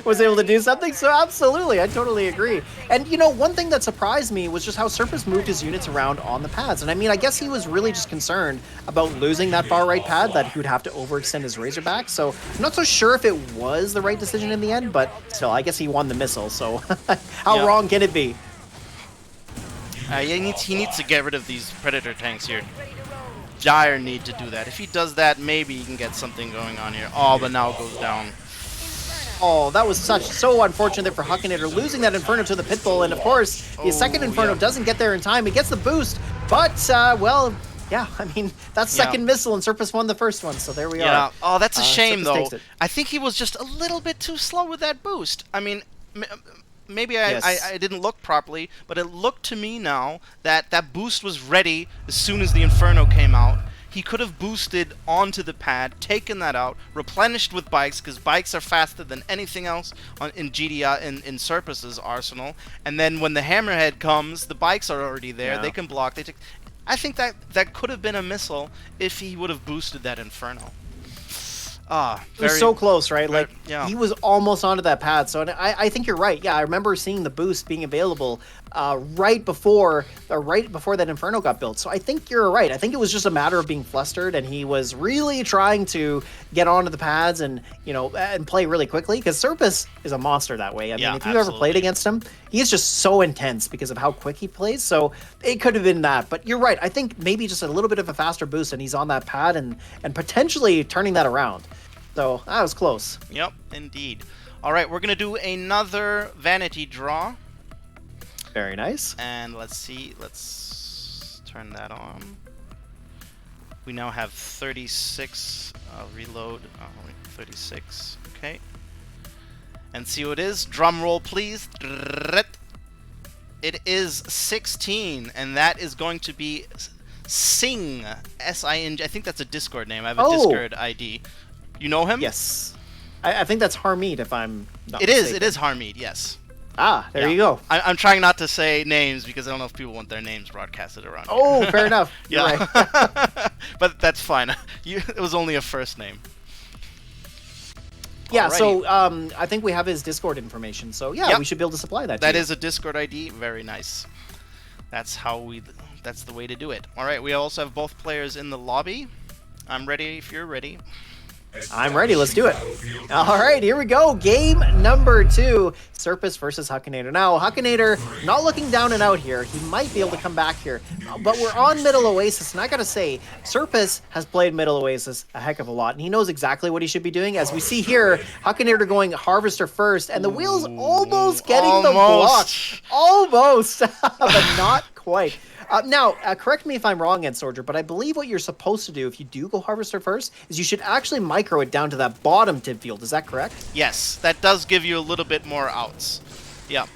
was able to do something, so absolutely, I totally agree. And, one thing that surprised me was just how Serpus moved his units around on the pads, and I mean, I guess he was really just concerned about losing that far right pad, that he would have to overextend his Razorback, so I'm not so sure if it was the right decision in the end, but still, I guess he won the missile, so how wrong can it be? He needs to get rid of these Predator tanks here. Dire need to do that. If he does that, maybe he can get something going on here. Oh, but now it goes down. Oh, that was so unfortunate for Huckinator, losing that Inferno to the Pitbull, and of course, the second Inferno doesn't get there in time. He gets the boost, but, well, yeah, I mean, that's second missile, and Serpus won the first one, so there we are. Oh, that's a shame, Serpus though. takes it. I think he was just a little bit too slow with that boost. I mean, maybe I didn't look properly, but it looked to me now that that boost was ready as soon as the Inferno came out. He could have boosted onto the pad, taken that out, replenished with bikes, because bikes are faster than anything else in GDI, in Serpus's arsenal. And then when the Hammerhead comes, the bikes are already there. Yeah. They can block. I think that could have been a missile if he would have boosted that Inferno. It was so close, right? Like, yeah. he was almost onto that pad. So I think you're right. Yeah, I remember seeing the boost being available right before that Inferno got built. So I think you're right. I think it was just a matter of being flustered, and he was really trying to get onto the pads and and play really quickly, because Serpus is a monster that way. I mean, if you've ever played against him, he is just so intense because of how quick he plays. So it could have been that, but you're right. I think maybe just a little bit of a faster boost, and he's on that pad and potentially turning that around. So that was close. Yep, indeed. All right, we're gonna do another vanity draw. Very nice. And let's see, let's turn that on. We now have 36, reload, 36, okay. And see what it is, drum roll please. It is 16, and that is going to be Sing, S-I-N-G, I think that's a Discord name, I have a Discord ID. You know him? Yes. I think that's Harmeed, if I'm not mistaken. It is Harmeed, yes. Ah, there you go. I'm trying not to say names because I don't know if people want their names broadcasted around. Oh, fair enough. You're right. But that's fine. It was only a first name. Yeah, Alrighty. so I think we have his Discord information. So yeah, we should be able to supply that. That is a Discord ID. Very nice. That's the way to do it. All right, we also have both players in the lobby. I'm ready if you're ready. I'm ready. Let's do it. All right, here we go. Game number 2, Serpus versus Huckinator. Now, Huckinator not looking down and out here. He might be able to come back here. But we're on Middle Oasis, and I got to say, Serpus has played Middle Oasis a heck of a lot, and he knows exactly what he should be doing. As we see here, Huckinator going Harvester first, and the wheel's almost getting the block. Almost, but not quite. Now, correct me if I'm wrong, Entsorger, but I believe what you're supposed to do if you do go Harvester first is you should actually micro it down to that bottom tip field. Is that correct? Yes, that does give you a little bit more outs. Yeah.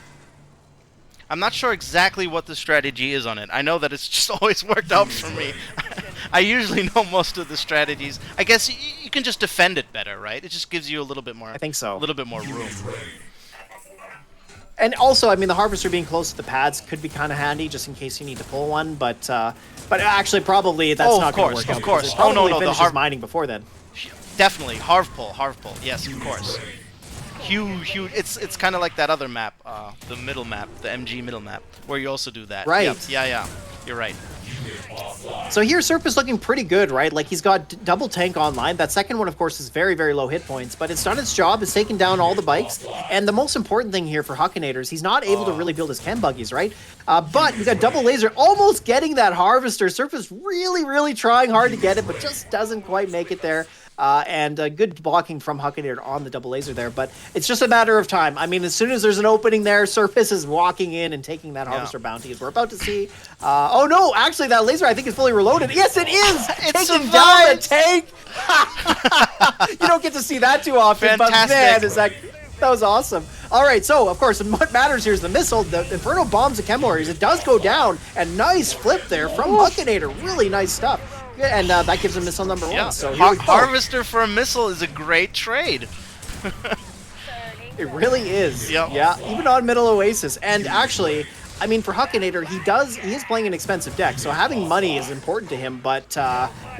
I'm not sure exactly what the strategy is on it. I know that it's just always worked out for me. I usually know most of the strategies. I guess you can just defend it better, right? It just gives you a little bit more. I think so. A little bit more room. And also, I mean, the Harvester being close to the pads could be kind of handy just in case you need to pull one, but actually probably that's not going to work out. Of course. Oh, no, the Harv mining before then. Definitely. Harv pull. Yes, of course. Huge. It's kind of like that other map, the middle map, the MG middle map, where you also do that. Right. Yep. Yeah. You're right. So here, Serpus looking pretty good, right? Like, he's got double tank online. That second one, of course, is very, very low hit points, but it's done its job. It's taken down all the bikes. And the most important thing here for Huckinator is he's not able to really build his chem buggies, right? But we got double laser almost getting that Harvester. Serpus really, really trying hard to get it, but just doesn't quite make it there. And good blocking from Huckinator on the double laser there, but it's just a matter of time. I mean, as soon as there's an opening there, Serpus is walking in and taking that Harvester bounty, as we're about to see. Oh no, actually that laser I think is fully reloaded. Yes, it is! It's taking down the tank! You don't get to see that too often, but man, that was awesome. All right, so, of course, what matters here is the missile. The Inferno bombs the Chem Warriors. It does go down, and nice flip there from Huckinator. Really nice stuff. And that gives him missile number 1. Yeah. So Harvester for a missile is a great trade. It really is. Yep. Yeah, even on Middle Oasis. And actually, I mean, for Huckinator, he is playing an expensive deck, so having money is important to him. But,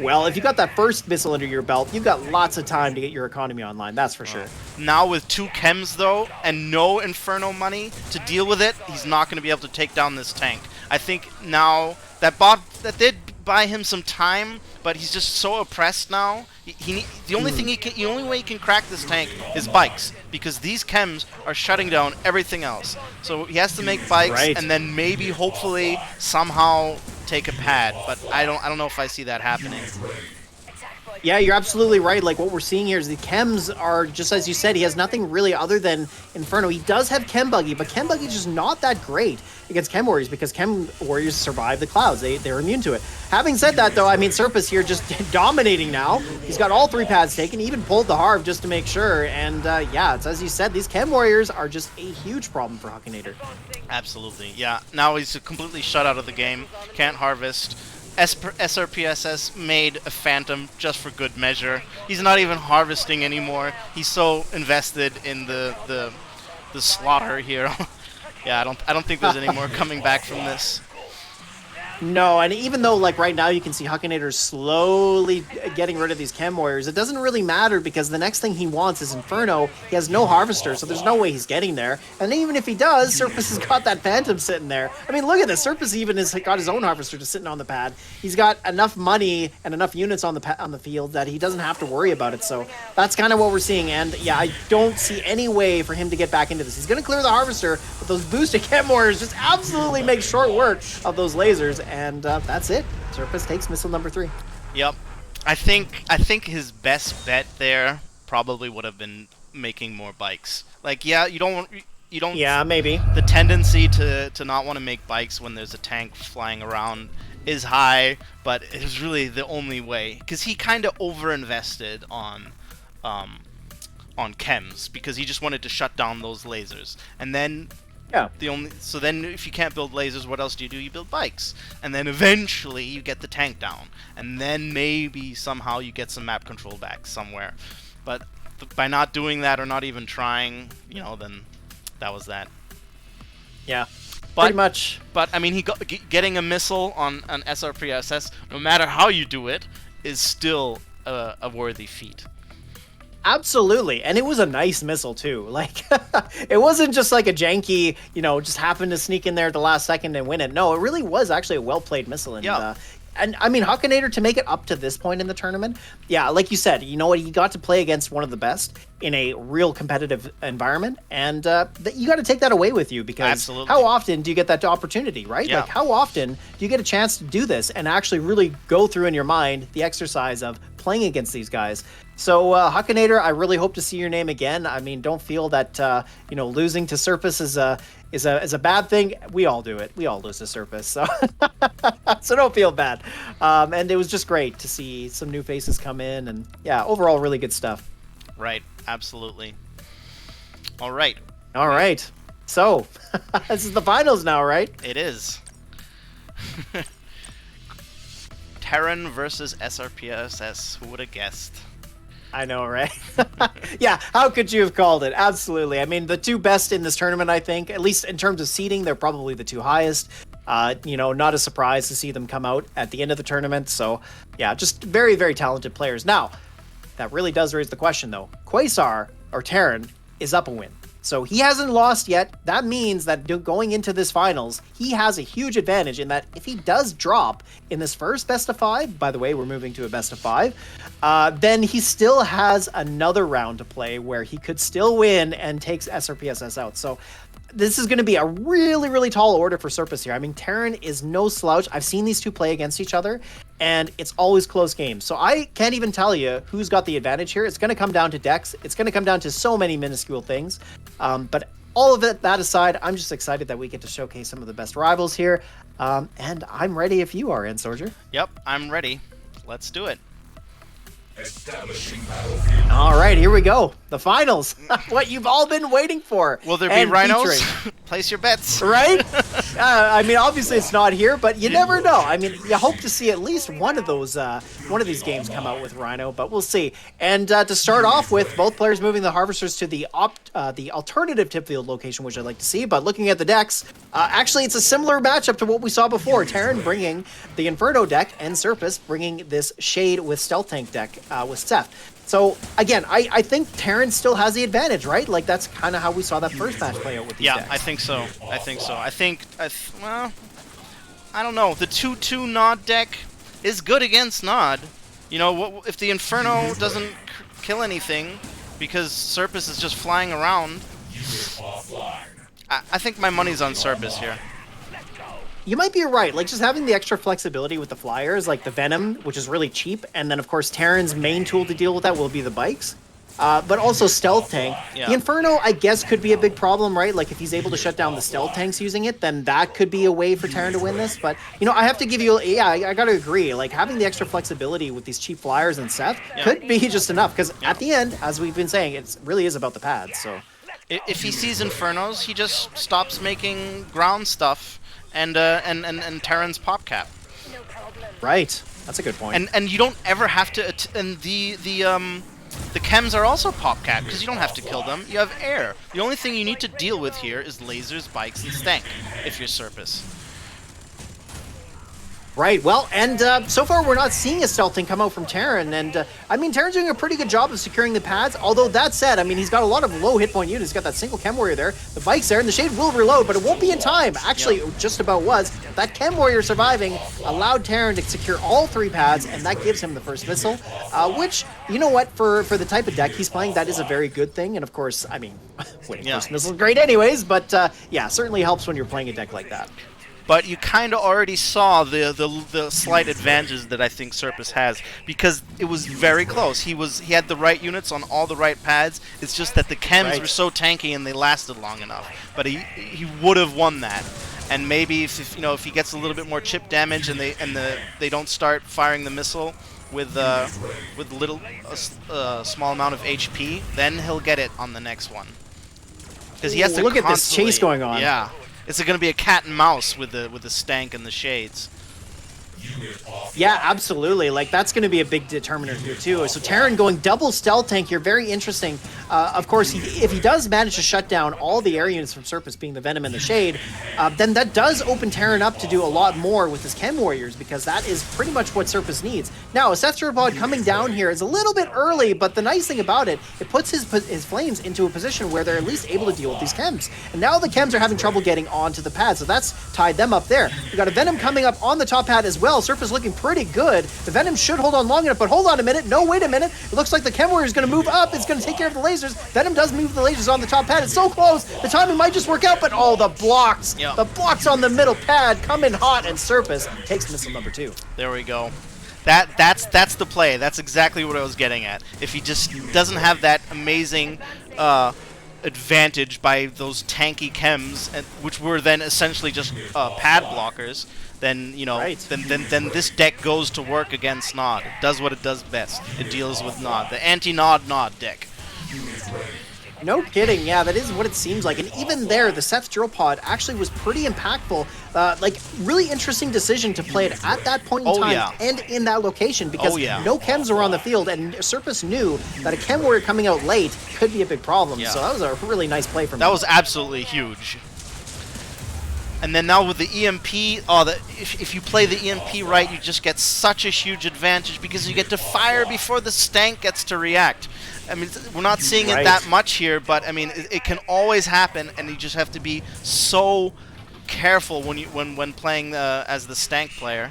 well, if you got that first missile under your belt, you've got lots of time to get your economy online, that's for sure. Now with 2 chems, though, and no Inferno money to deal with it, he's not going to be able to take down this tank. I think now that did buy him some time, but he's just so oppressed now. The only way he can crack this tank is bikes, because these chems are shutting down everything else. So he has to make bikes, and then maybe, hopefully, somehow take a pad. But I don't know if I see that happening. Yeah, you're absolutely right. Like, what we're seeing here is the chems are, just as you said, he has nothing really other than Inferno. He does have Chem Buggy, but Chem Buggy is just not that great against Chem Warriors because Chem Warriors survive the clouds. They're immune to it. Having said that, though, I mean, Serpus here just dominating now. He's got all 3 pads taken, even pulled the Harv just to make sure. And, yeah, it's as you said, these Chem Warriors are just a huge problem for Huckinator. Absolutely, yeah. Now he's completely shut out of the game. Can't harvest. SRPSS made a Phantom just for good measure. He's not even harvesting anymore. He's so invested in the slaughter here. Yeah, I don't think there's any more coming back from this. No, and even though, like, right now you can see Huckinator slowly getting rid of these Chem Warriors, it doesn't really matter because the next thing he wants is Inferno. He has no Harvester, so there's no way he's getting there. And even if he does, Surface has got that Phantom sitting there. I mean, look at this. Surface even has got his own Harvester just sitting on the pad. He's got enough money and enough units on the field that he doesn't have to worry about it. So that's kind of what we're seeing. And yeah, I don't see any way for him to get back into this. He's going to clear the Harvester, but those boosted Chem Warriors just absolutely make short work of those lasers. And that's it. Surface takes missile number 3. Yep. I think his best bet there probably would have been making more bikes. Like, yeah, you don't. Yeah, maybe. The tendency to not want to make bikes when there's a tank flying around is high, but it was really the only way because he kind of overinvested on chems because he just wanted to shut down those lasers, and then. Yeah. So then if you can't build lasers, what else do? You build bikes. And then eventually you get the tank down. And then maybe somehow you get some map control back somewhere. But by not doing that or not even trying, then that was that. Yeah. Pretty much. But I mean, getting a missile on an SRPSS, no matter how you do it, is still a worthy feat. Absolutely, and it was a nice missile too. Like, it wasn't just like a janky, just happened to sneak in there at the last second and win it. No, it really was actually a well-played missile. And, yeah. And I mean, Huckinator, to make it up to this point in the tournament, yeah, like you said, you know what, he got to play against one of the best in a real competitive environment, and you got to take that away with you because Absolutely. How often do you get that opportunity, right? Yeah. Like, how often do you get a chance to do this and actually really go through in your mind the exercise of playing against these guys? So, Huckinator, I really hope to see your name again. I mean, don't feel that losing to Surface is a bad thing. We all do it. We all lose to Surface, so so don't feel bad. And it was just great to see some new faces come in, and yeah, overall, really good stuff. Right. Absolutely. All right. All right. So, this is the finals now, right? It is. Terran versus SRPSS. Who would have guessed? I know, right? Yeah, how could you have called it? Absolutely. I mean, the two best in this tournament, I think, at least in terms of seeding, they're probably the two highest. Not a surprise to see them come out at the end of the tournament. So, yeah, just very, very talented players. Now, that really does raise the question, though. Quasar, or Terran, is up a win. So he hasn't lost yet. That means that going into this finals, he has a huge advantage in that if he does drop in this first best of 5, by the way, we're moving to a best of 5, then he still has another round to play where he could still win and takes SRPSS out. So this is going to be a really, really tall order for Surface here. I mean, Terran is no slouch. I've seen these two play against each other, and it's always close games. So I can't even tell you who's got the advantage here. It's going to come down to decks. It's going to come down to so many minuscule things. But all of that aside, I'm just excited that we get to showcase some of the best rivals here. And I'm ready if you are, Entsorger. Yep, I'm ready. Let's do it. Establishing battlefield. All right, here we go. The finals. What you've all been waiting for. Will there be And rhinos? featuring- Place your bets. Right? I mean, obviously it's not here, but you never know. I mean, you hope to see at least one of these games come out with Rhino, but we'll see. And to start off with, both players moving the Harvesters to the alternative tip field location, which I'd like to see. But looking at the decks, actually it's a similar matchup to what we saw before. Terran bringing the Inferno deck, and Surface bringing this Shade with Stealth Tank deck with Seth. So, again, I think Terran still has the advantage, right? Like, that's kind of how we saw that first match play out with these decks. I think so. Well, I don't know. The 2/2 Nod deck is good against Nod. If the Inferno doesn't kill anything because Surface is just flying around, I think my money's on Surface here. You might be right. Like, just having the extra flexibility with the flyers, like the Venom, which is really cheap, and then, of course, Terran's main tool to deal with that will be the bikes. But also Stealth Tank. Yeah. The Inferno, I guess, could be a big problem, right? Like, if he's able to shut down the Stealth Tanks using it, then that could be a way for Terran to win this. But, I have to give you... Yeah, I gotta agree. Like, having the extra flexibility with these cheap flyers and Seth could be just enough. Because at the end, as we've been saying, it really is about the pads, so... If he sees Infernos, he just stops making ground stuff and Terran's pop cap. Right. That's a good point. And you don't ever have to... And the chems are also pop cap, because you don't have to kill them. You have air. The only thing you need to deal with here is lasers, bikes, and stank, if you're Surface. Right, well, and so far we're not seeing a stealthing come out from Terran, and I mean, Terran's doing a pretty good job of securing the pads, although that said, I mean, he's got a lot of low hit point units. He's got that single Chem Warrior there, the bike's there, and the Shade will reload, but it won't be in time. Actually, it just about was. That Chem Warrior surviving allowed Terran to secure all 3 pads, and that gives him the first missile, which, you know what, for the type of deck he's playing, that is a very good thing, and of course, I mean, winning first missile is great anyways, but yeah, certainly helps when you're playing a deck like that. But you kind of already saw the slight advantages that I think Surface has, because it was very close. He had the right units on all the right pads. It's just that the chems were so tanky and they lasted long enough. But he would have won that. And maybe if he gets a little bit more chip damage and they don't start firing the missile with small amount of HP, then he'll get it on the next one. Because he has to look at this chase going on. Yeah. It's going to be a cat and mouse with the stank and the shades. Yeah, absolutely. Like, that's going to be a big determiner here, too. So Terran going double stealth tank here, very interesting. Of course, if he does manage to shut down all the air units from Surface, being the Venom and the Shade, then that does open Terran up to do a lot more with his Chem Warriors, because that is pretty much what Surface needs. Now, a Cephalopods coming down here is a little bit early, but the nice thing about it, it puts his Flames into a position where they're at least able to deal with these Chems. And now the Chems are having trouble getting onto the pad, so that's tied them up there. We got a Venom coming up on the top pad as well. Surface looking pretty good. The Venom should hold on long enough, but hold on a minute. No, wait a minute. It looks like the Chem Warrior is going to move up. It's going to take care of the lasers. Venom does move the lasers on the top pad. It's so close. The timing might just work out, but oh, the blocks. Yep. The blocks on the middle pad come in hot, and Surface takes missile number 2. There we go. That's the play. That's exactly what I was getting at. If he just doesn't have that amazing advantage by those tanky chems, which were then essentially just pad blockers, then then this deck goes to work against Nod. It does what it does best. It deals with Nod, the anti-Nod deck. No kidding, yeah, that is what it seems like. And even there, the Seth's drill pod actually was pretty impactful. Like, really interesting decision to play it at that point in time and in that location, because no chems were on the field, and Surface knew that a Chem Warrior coming out late could be a big problem. So that was a really nice play from him. That was absolutely huge. And then now with the EMP, if you play the EMP right, you just get such a huge advantage, because you get to fire before the stank gets to react. I mean, we're not seeing it that much here, but I mean, it can always happen, and you just have to be so careful when playing as the stank player.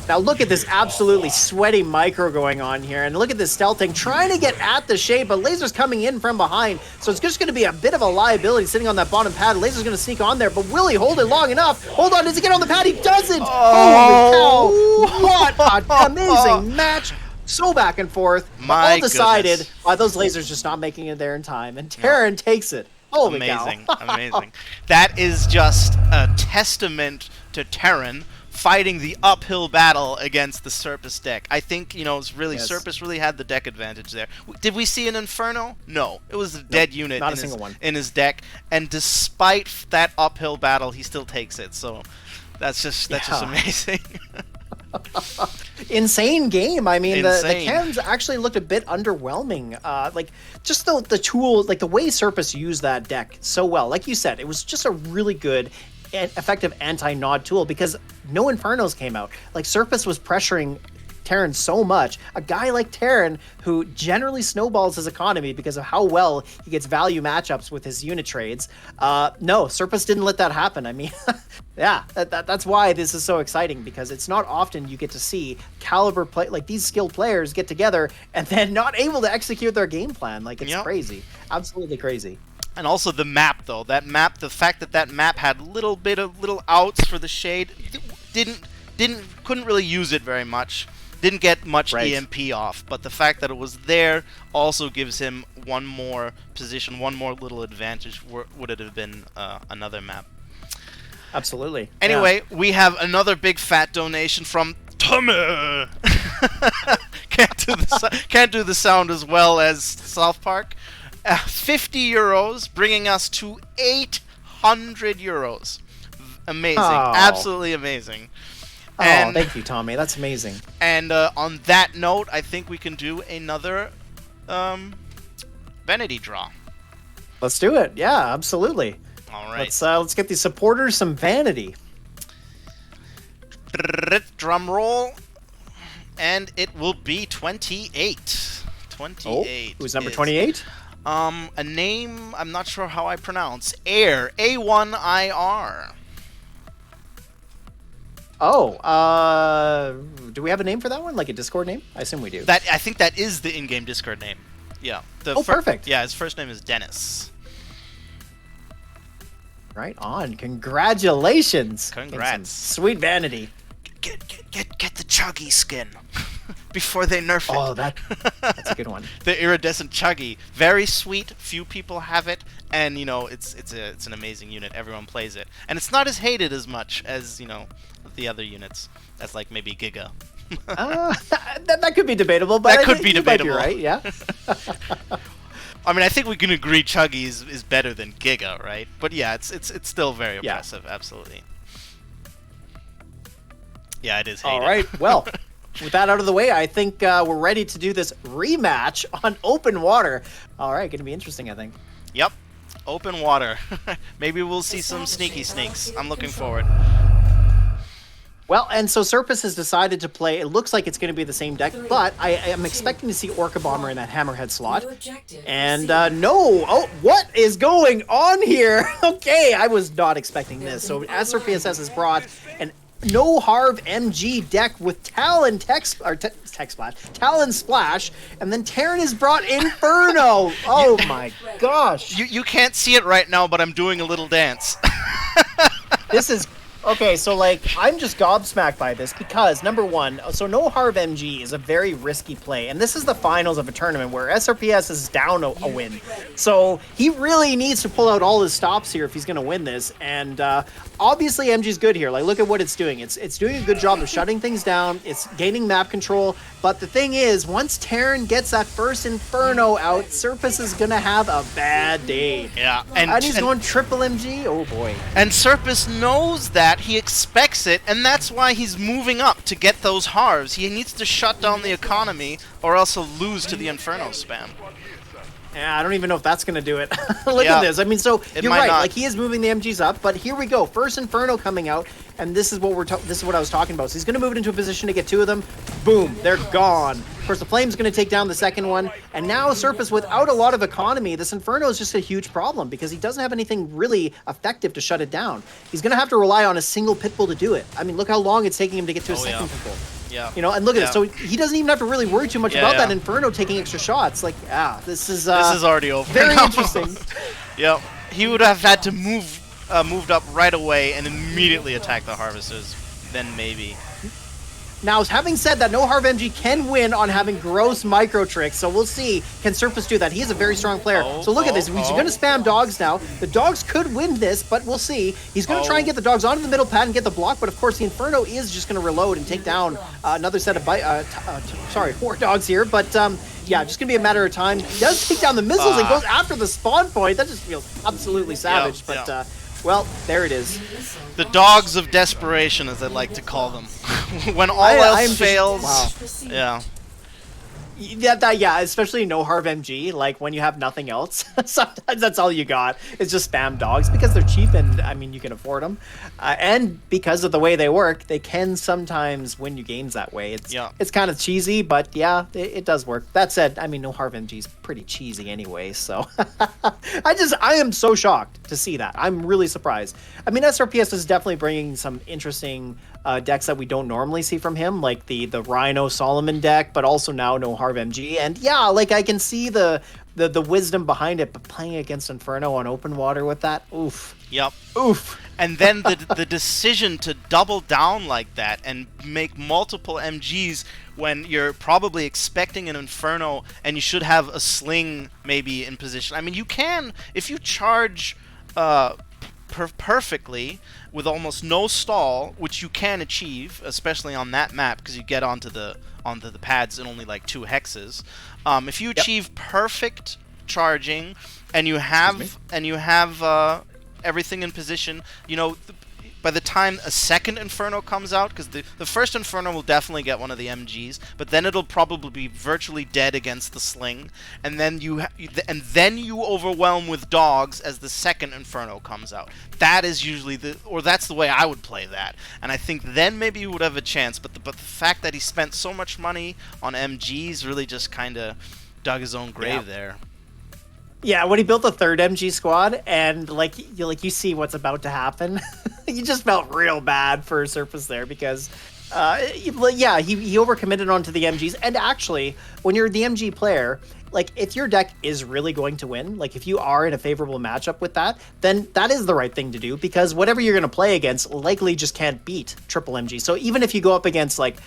Now look at this absolutely sweaty micro going on here, and look at this stealth thing trying to get at the Shade, but Laser's coming in from behind, so it's just going to be a bit of a liability sitting on that bottom pad. Laser's going to sneak on there, but will he hold it long enough? Hold on, does he get on the pad? He doesn't! Oh. Holy cow! What an amazing match! So back and forth, all decided by those Lasers just not making it there in time, and Terran takes it. Holy amazing, cow. amazing. That is just a testament to Terran fighting the uphill battle against the Surface deck. I think, it's really Surface really had the deck advantage there. Did we see an Inferno? No. It was a dead unit in his deck, and despite that uphill battle, he still takes it. So that's just amazing. Insane game. I mean, the chems actually looked a bit underwhelming. Like, just the tools, like the way Surface used that deck so well. Like you said, it was just a really good and effective anti-Nod tool, because no Infernos came out. Like, Surface was pressuring Terran so much. A guy like Terran, who generally snowballs his economy because of how well he gets value matchups with his unit trades. No, Surface didn't let that happen. I mean, yeah, that's why this is so exciting, because it's not often you get to see caliber play, like these skilled players get together and then not able to execute their game plan. Like, it's crazy. Absolutely crazy. And also the map, though. That map, the fact that map had little outs for the Shade, couldn't really use it very much. Didn't get much EMP off, but the fact that it was there also gives him one more position, one more little advantage. Would it have been another map? Absolutely. Anyway, we have another big fat donation from Tommy. Can't do the sound as well as South Park. 50 euros, bringing us to 800 euros. Amazing. Absolutely amazing. And, thank you, Tommy. That's amazing. And on that note, I think we can do another vanity draw. Let's do it. Yeah, absolutely. All right. Let's get the supporters some vanity. Drum roll. And it will be 28. 28. Who's number is, 28? A name I'm not sure how I pronounce. Air. A1IR. Oh, do we have a name for that one? Like a Discord name? I assume we do. I think that is the in-game Discord name. Yeah. Perfect. Yeah, his first name is Dennis. Right on. Congratulations. Congrats. Sweet vanity. Get the Chuggy skin before they nerf it. Oh, that's a good one. The iridescent Chuggy, very sweet. Few people have it, and it's an amazing unit. Everyone plays it, and it's not as hated as much as the other units. That's like maybe Giga. That could be debatable, but That could be debatable. You might be right? Yeah. I mean, I think we can agree Chuggy is better than Giga, right? But yeah, it's still very impressive. Absolutely. Yeah, it is hated. All right. Well, with that out of the way, I think we're ready to do this rematch on open water. All right, going to be interesting, I think. Yep. Open water. Maybe we'll see some sneaky sneaks. I'm looking forward. Well, and so Serpus has decided to play, it looks like it's going to be the same deck, but I am expecting to see Orca Bomber in that Hammerhead slot. And no, oh, what is going on here? Okay, I was not expecting this. So as Serpus has brought an no Harv MG deck with Talon Tech Splash, Talon Splash, and then Terran has brought Inferno. Oh my gosh. You can't see it right now, but I'm doing a little dance. This is okay, so like I'm just gobsmacked by this because number one, so no Harv MG is a very risky play, and this is the finals of a tournament where SRPS is down a win. So he really needs to pull out all his stops here if he's gonna win this. And obviously MG's good here. Like look at what it's doing. It's doing a good job of shutting things down, it's gaining map control, but the thing is, once Terran gets that first Inferno out, Serpus is gonna have a bad day. Yeah, and he's going triple MG. Oh boy. And Serpus knows that, he expects it, and that's why he's moving up to get those Harvs. He needs to shut down the economy, or else he'll lose to the Inferno spam. Yeah, I don't even know if that's going to do it. Look at this. I mean, so you're right. Not. Like he is moving the MGs up, but here we go. First Inferno coming out, and this is what this is what I was talking about. So he's going to move it into a position to get two of them. Boom, they're gone. Of course, the Flame's going to take down the second one, and now Serpus, without a lot of economy, this Inferno is just a huge problem because he doesn't have anything really effective to shut it down. He's going to have to rely on a single Pitbull to do it. I mean, look how long it's taking him to get to a second Pitbull. Yeah. And look at this. So he doesn't even have to really worry too much about that Inferno taking extra shots. Like, this is already over. Very interesting. Yep. He would have had to moved up right away and immediately attack the Harvesters. Then maybe. Now, having said that, no Harv MG can win on having gross micro tricks, so we'll see. Can Serpus do that? He is a very strong player. So look at this. He's going to spam dogs now. The dogs could win this, but we'll see. He's going to try and get the dogs onto the middle pad and get the block, but of course the Inferno is just going to reload and take down another set of 4 dogs here. But yeah, just going to be a matter of time. He does take down the missiles and goes after the spawn point. That just feels absolutely savage. Well, there it is. The dogs of desperation, as I like to call them. When all else fails. Wow. Yeah, especially no Harv MG, like when you have nothing else. Sometimes that's all you got. It's just spam dogs because they're cheap and, I mean, you can afford them. And because of the way they work, they can sometimes win you games that way. It's kind of cheesy, but yeah, it does work. That said, I mean, no Harv MG is pretty cheesy anyway, so I am so shocked to see that. I'm really surprised. I mean, SRPS is definitely bringing some interesting decks that we don't normally see from him, like the Rhino Solomon deck, but also now no Harv MG. And yeah, like I can see the wisdom behind it, but playing against Inferno on open water with that, oof. Yep. Oof. And then the decision to double down like that and make multiple MGs when you're probably expecting an Inferno and you should have a Sling maybe in position. I mean, you can, if you charge perfectly with almost no stall, which you can achieve, especially on that map because you get onto the pads in only like 2 hexes. If you achieve perfect charging and you have everything in position, by the time a second Inferno comes out, because the first Inferno will definitely get one of the MGs, but then it'll probably be virtually dead against the Sling, and then you overwhelm with dogs as the second Inferno comes out. That is usually that's the way I would play that, and I think then maybe you would have a chance. But the fact that he spent so much money on MGs really just kind of dug his own grave there. Yeah, when he built the third MG squad, and you see what's about to happen, you just felt real bad for Surface there because, he overcommitted onto the MGs. And actually, when you're the MG player, like if your deck is really going to win, like if you are in a favorable matchup with that, then that is the right thing to do because whatever you're going to play against likely just can't beat triple MG. So even if you go up against like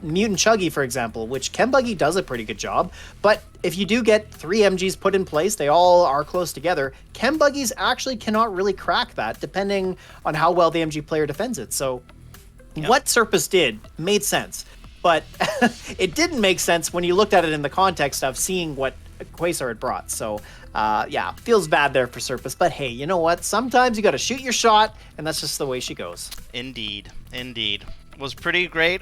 Mutant Chuggy, for example, which Chembuggy does a pretty good job, but if you do get 3 MGs put in place, they all are close together, Chembuggies actually cannot really crack that depending on how well the MG player defends it. So what Surface did made sense. But it didn't make sense when you looked at it in the context of seeing what Quasar had brought. So, feels bad there for Surface. But hey, you know what? Sometimes you got to shoot your shot, and that's just the way she goes. Indeed. Was pretty great.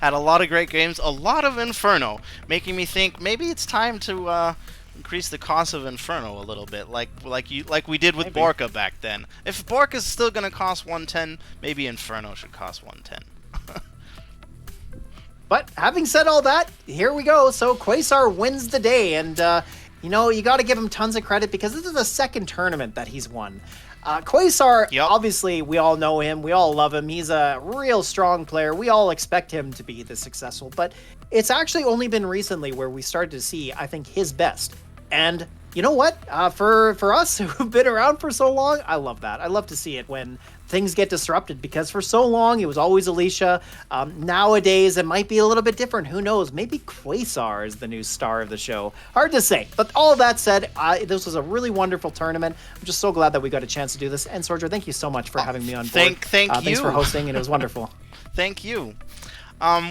Had a lot of great games. A lot of Inferno, making me think maybe it's time to increase the cost of Inferno a little bit, like we did with Borka back then. If Borka's still going to cost 110, maybe Inferno should cost 110. But having said all that, here we go. So Quasar wins the day, and you got to give him tons of credit because this is the second tournament that he's won. Quasar, obviously, we all know him. We all love him. He's a real strong player. We all expect him to be this successful. But it's actually only been recently where we started to see, I think, his best. And you know what? For us who've been around for so long, I love that. I love to see it when things get disrupted because for so long it was always Alicia. Nowadays it might be a little bit different. Who knows? Maybe Quasar is the new star of the show. Hard to say. But all that said, this was a really wonderful tournament. I'm just so glad that we got a chance to do this. Entsorger, thank you so much for having me on board. Thank you. Thanks for hosting, and it was wonderful. Thank you.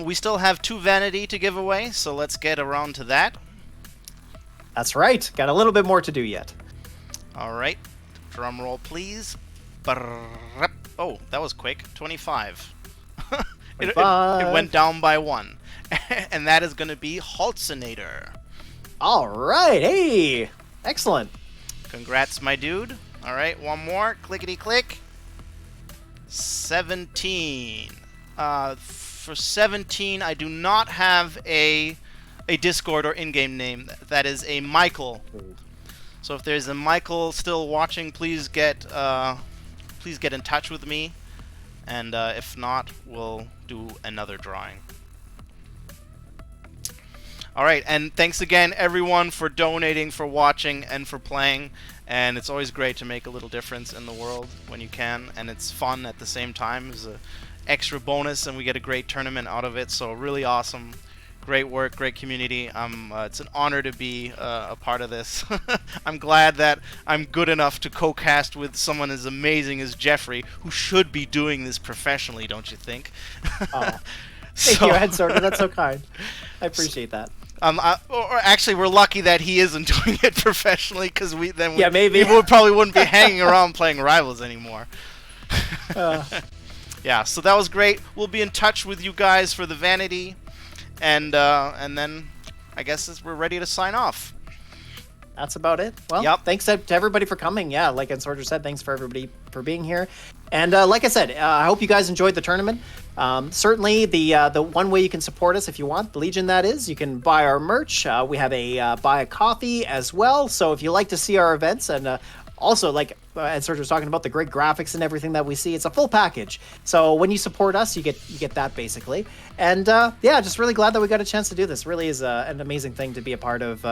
We still have 2 Vanity to give away, so let's get around to that. That's right. Got a little bit more to do yet. All right. Drum roll, please. Oh, that was quick. 25. It went down by 1. And that is going to be Haltzinator. All right. Hey. Excellent. Congrats, my dude. All right, one more. Clickety-click. 17. For 17, I do not have a Discord or in-game name. That is a Michael. So if there's a Michael still watching, please get in touch with me, and if not, we'll do another drawing. Alright, and thanks again everyone for donating, for watching, and for playing, and it's always great to make a little difference in the world when you can, and it's fun at the same time. It's an extra bonus, and we get a great tournament out of it, so really awesome. Great work, great community. It's an honor to be a part of this. I'm glad that I'm good enough to co-cast with someone as amazing as Jeffrey, who should be doing this professionally, don't you think? Oh. Thank you, Entsorger. That's so kind. I appreciate that. Or actually, we're lucky that he isn't doing it professionally, because maybe we probably wouldn't be hanging around playing Rivals anymore. Yeah, so that was great. We'll be in touch with you guys for the Vanity. And then I guess we're ready to sign off. That's about it. Well, thanks to everybody for coming. Yeah, like Entsorger said, thanks for everybody for being here. And like I said, I hope you guys enjoyed the tournament. Certainly, the one way you can support us if you want, the Legion that is, you can buy our merch. We have a buy a coffee as well. So if you like to see our events and also, like Entsorger was talking about, the great graphics and everything that we see, it's a full package. So when you support us, you get that basically. And just really glad that we got a chance to do this. Really is an amazing thing to be a part of,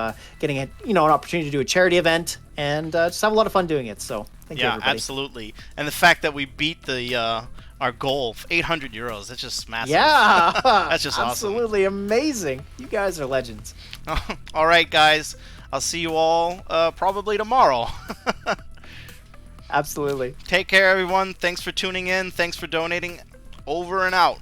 getting an opportunity to do a charity event and just have a lot of fun doing it. So thank you, everybody. Yeah, absolutely. And the fact that we beat the our goal, 800 euros, that's just massive. Yeah, that's just awesome. Absolutely amazing. You guys are legends. All right, guys. I'll see you all probably tomorrow. Absolutely. Take care, everyone. Thanks for tuning in. Thanks for donating. Over and out.